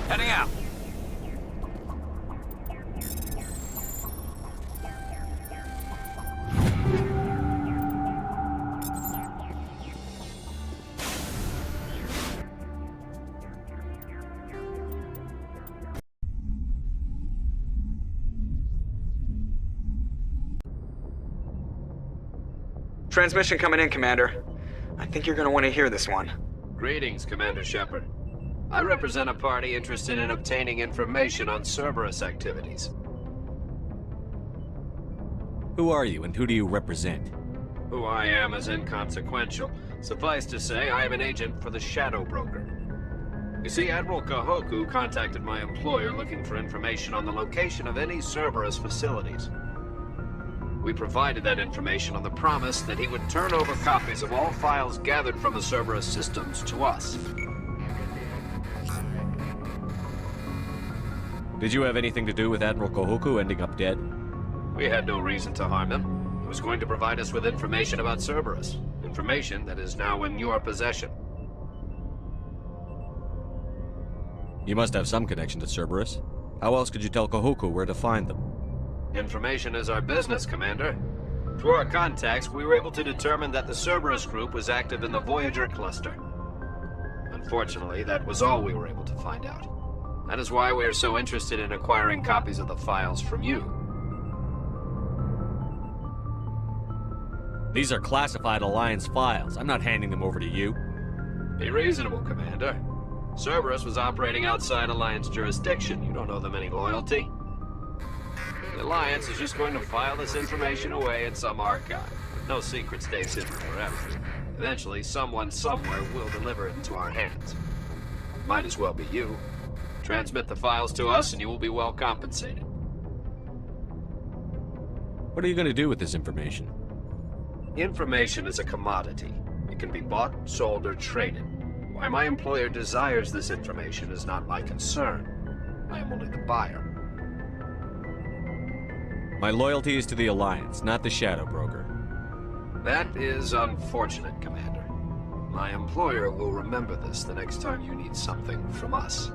Speaker 16: Heading out.
Speaker 1: Transmission coming in, Commander. I think you're gonna want to hear this one.
Speaker 16: Greetings, Commander Shepard. I represent a party interested in obtaining information on Cerberus activities.
Speaker 2: Who are you, and who do you represent?
Speaker 16: Who I am is inconsequential. Suffice to say, I am an agent for the Shadow Broker. You see, Admiral Kahoku contacted my employer looking for information on the location of any Cerberus facilities. We provided that information on the promise that he would turn over copies of all files gathered from the Cerberus systems to us.
Speaker 2: Did you have anything to do with Admiral Kahoku ending up dead?
Speaker 16: We had no reason to harm him. He was going to provide us with information about Cerberus. Information that is now in your possession.
Speaker 2: You must have some connection to Cerberus. How else could you tell Kahoku where to find them?
Speaker 16: Information is our business, Commander. Through our contacts, we were able to determine that the Cerberus group was active in the Voyager cluster. Unfortunately, that was all we were able to find out. That is why we are so interested in acquiring copies of the files from you.
Speaker 2: These are classified Alliance files. I'm not handing them over to you.
Speaker 16: Be reasonable, Commander. Cerberus was operating outside Alliance jurisdiction. You don't owe them any loyalty. The Alliance is just going to file this information away in some archive. No secret stays hidden forever. Eventually, someone somewhere will deliver it into our hands. Might as well be you. Transmit the files to us and you will be well compensated.
Speaker 2: What are you going to do with this information?
Speaker 16: Information is a commodity. It can be bought, sold, or traded. Why my employer desires this information is not my concern. I am only the buyer.
Speaker 2: My loyalty is to the Alliance, not the Shadow Broker.
Speaker 16: That is unfortunate, Commander. My employer will remember this the next time you need something from us.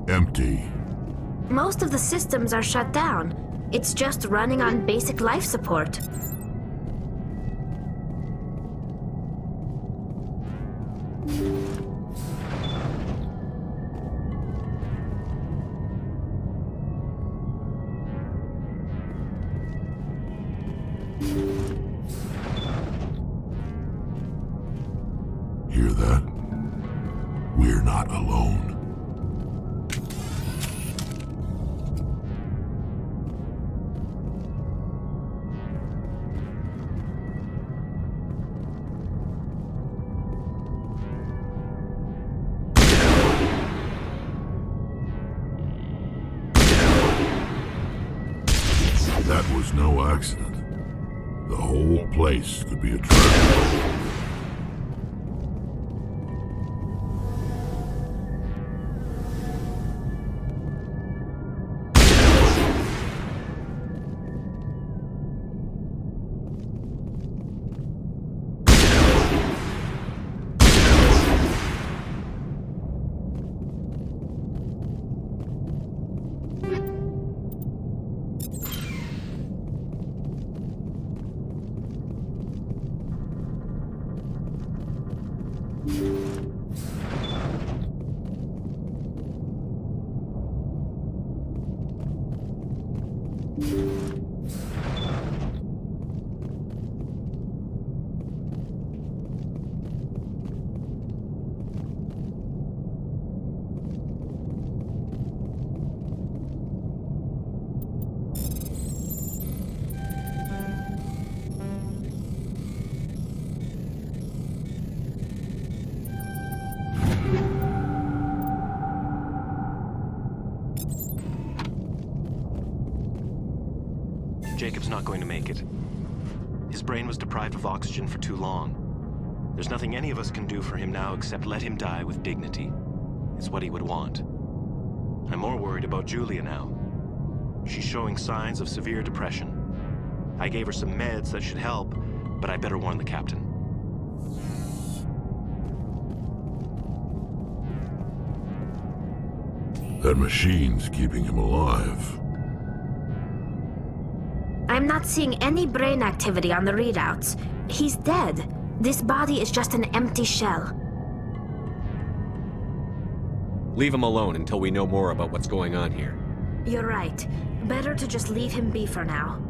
Speaker 12: Empty.
Speaker 8: Most of the systems are shut down. It's just running on basic life support.
Speaker 12: Hear that? We're not alone. That was no accident. The whole place could be a trap.
Speaker 7: Jacob's not going to make it. His brain was deprived of oxygen for too long. There's nothing any of us can do for him now except let him die with dignity. It's what he would want. I'm more worried about Julia now. She's showing signs of severe depression. I gave her some meds that should help, but I better warn the captain.
Speaker 12: That machine's keeping him alive.
Speaker 8: I'm not seeing any brain activity on the readouts. He's dead. This body is just an empty shell.
Speaker 2: Leave him alone until we know more about what's going on here.
Speaker 8: You're right. Better to just leave him be for now.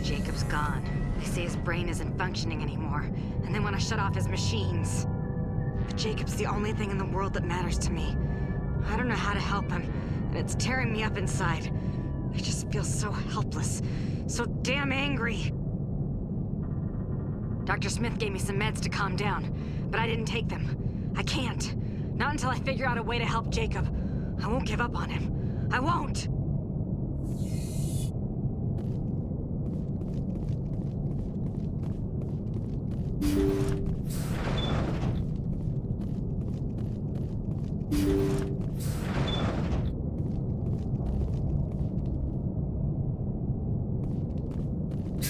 Speaker 23: Jacob's gone. They say his brain isn't functioning anymore, and they want to shut off his machines. But Jacob's the only thing in the world that matters to me. I don't know how to help him, and it's tearing me up inside. I just feel so helpless, so damn angry. Dr. Smith gave me some meds to calm down, but I didn't take them. I can't. Not until I figure out a way to help Jacob. I won't give up on him. I won't!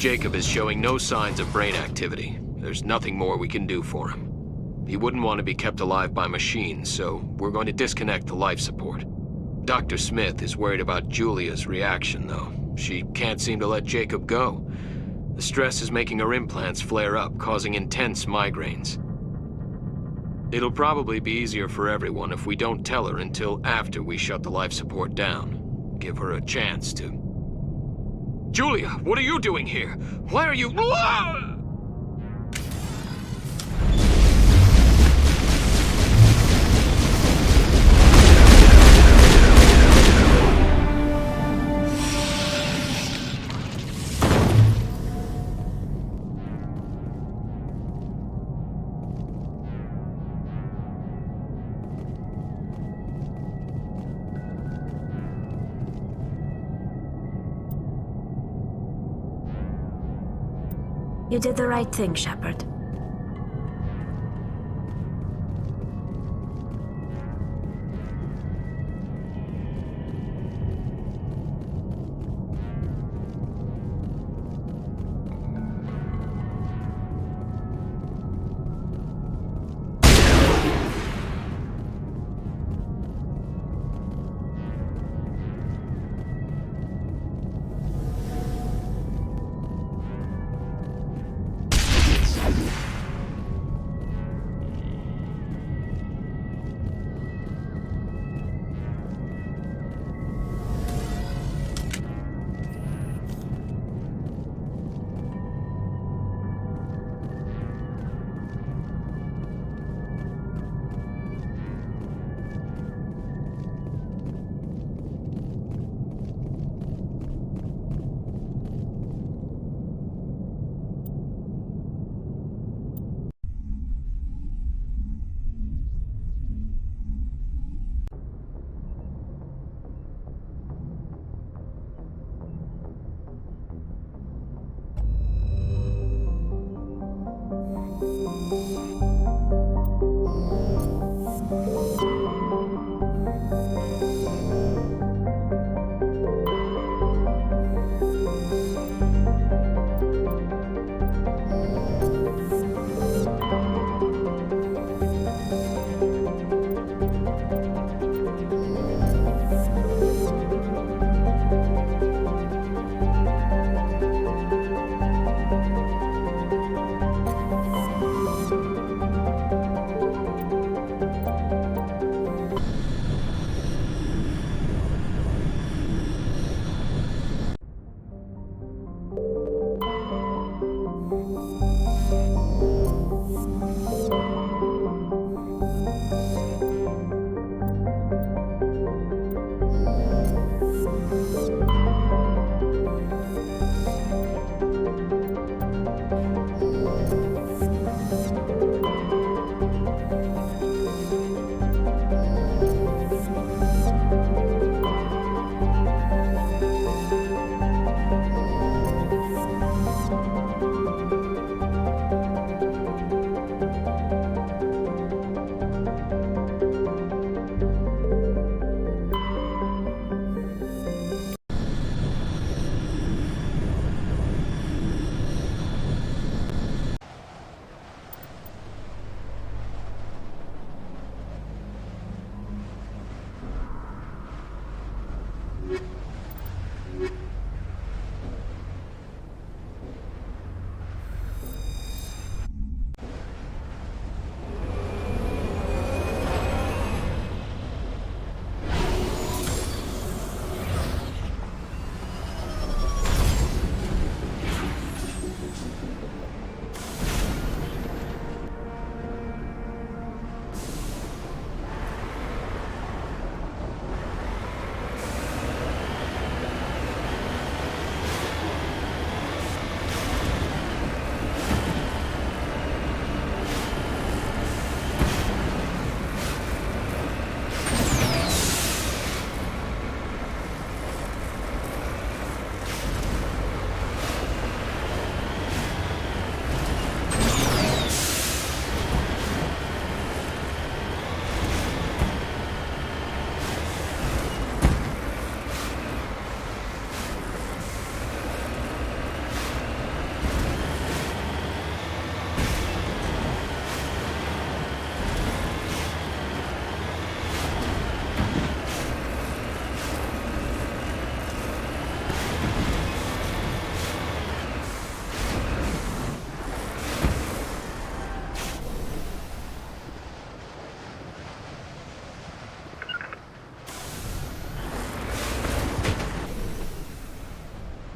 Speaker 16: Jacob is showing no signs of brain activity. There's nothing more we can do for him. He wouldn't want to be kept alive by machines, so we're going to disconnect the life support. Dr. Smith is worried about Julia's reaction, though. She can't seem to let Jacob go. The stress is making her implants flare up, causing intense migraines. It'll probably be easier for everyone if we don't tell her until after we shut the life support down. Give her a chance to... Julia, what are you doing here? Why are you...
Speaker 8: You did the right thing, Shepard.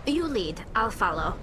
Speaker 8: You lead. I'll follow.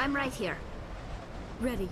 Speaker 8: I'm right here.
Speaker 6: Ready.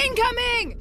Speaker 6: Incoming!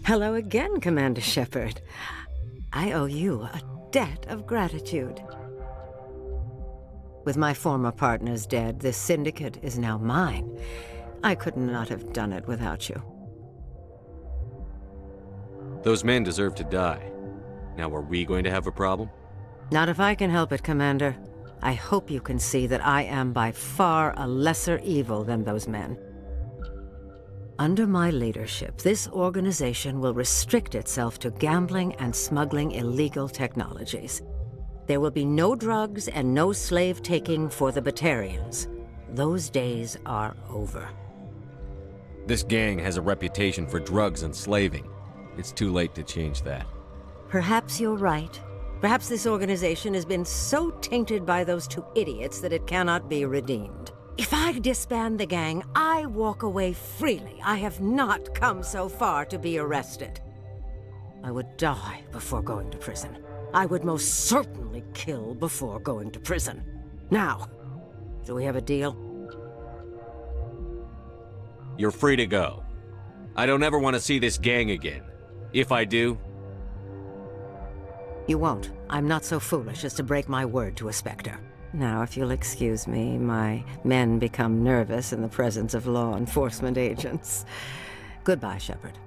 Speaker 10: Hello again, Commander Shepard. I owe you a debt of gratitude. With my former partners dead, this syndicate is now mine. I could not have done it without you.
Speaker 2: Those men deserve to die. Now, are we going to have a problem?
Speaker 10: Not if I can help it, Commander. I hope you can see that I am by far a lesser evil than those men. Under my leadership, this organization will restrict itself to gambling and smuggling illegal technologies. There will be no drugs and no slave-taking for the Batarians. Those days are over.
Speaker 2: This gang has a reputation for drugs and slaving. It's too late to change that.
Speaker 10: Perhaps you're right. Perhaps this organization has been so tainted by those two idiots that it cannot be redeemed. If I disband the gang, I walk away freely. I have not come so far to be arrested. I would die before going to prison. I would most certainly kill before going to prison. Now, do we have a deal?
Speaker 2: You're free to go. I don't ever want to see this gang again. If I do...
Speaker 10: You won't. I'm not so foolish as to break my word to a Spectre. Now, if you'll excuse me, my men become nervous in the presence of law enforcement agents. Goodbye, Shepard.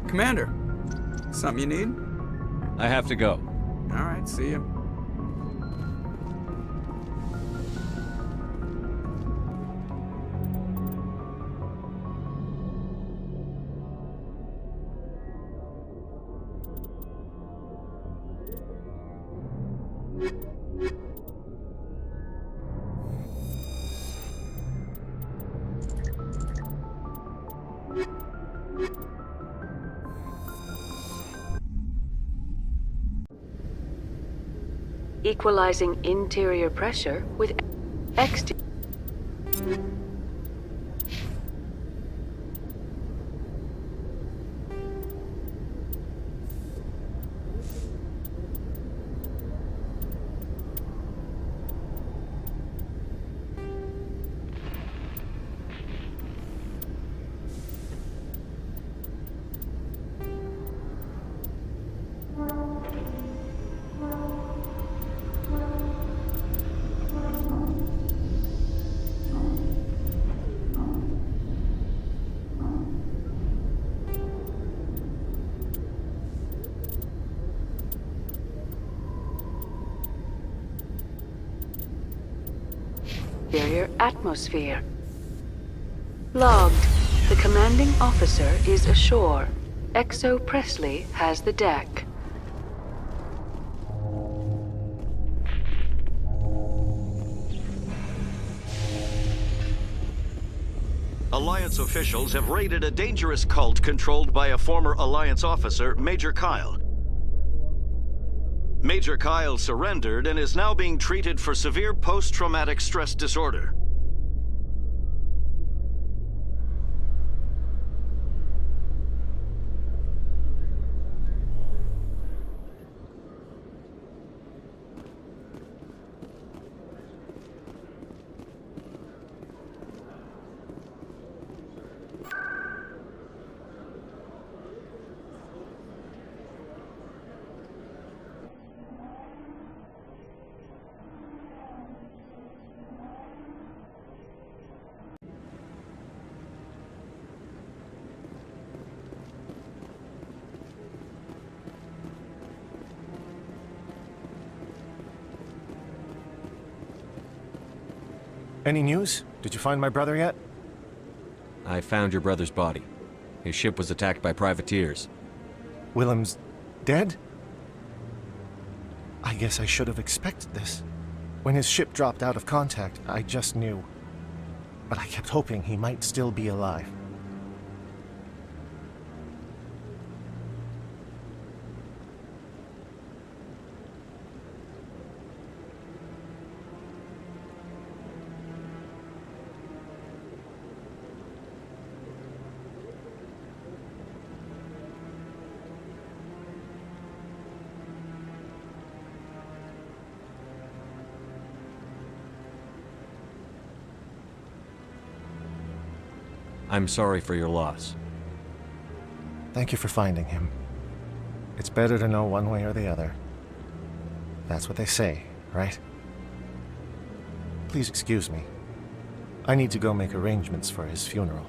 Speaker 13: Commander, something you need?
Speaker 2: I have to go.
Speaker 13: All right, see you.
Speaker 4: Equalizing interior pressure with exterior. Exterior atmosphere. Logged. The commanding officer is ashore. Exo Presley has the deck.
Speaker 7: Alliance officials have raided a dangerous cult controlled by a former Alliance officer, Major Kyle. Major Kyle surrendered and is now being treated for severe post-traumatic stress disorder.
Speaker 15: Any news? Did you find my brother yet?
Speaker 2: I found your brother's body. His ship was attacked by privateers.
Speaker 15: Willem's dead? I guess I should have expected this. When his ship dropped out of contact, I just knew. But I kept hoping he might still be alive.
Speaker 2: I'm sorry for your loss.
Speaker 15: Thank you for finding him. It's better to know one way or the other. That's what they say, right? Please excuse me. I need to go make arrangements for his funeral.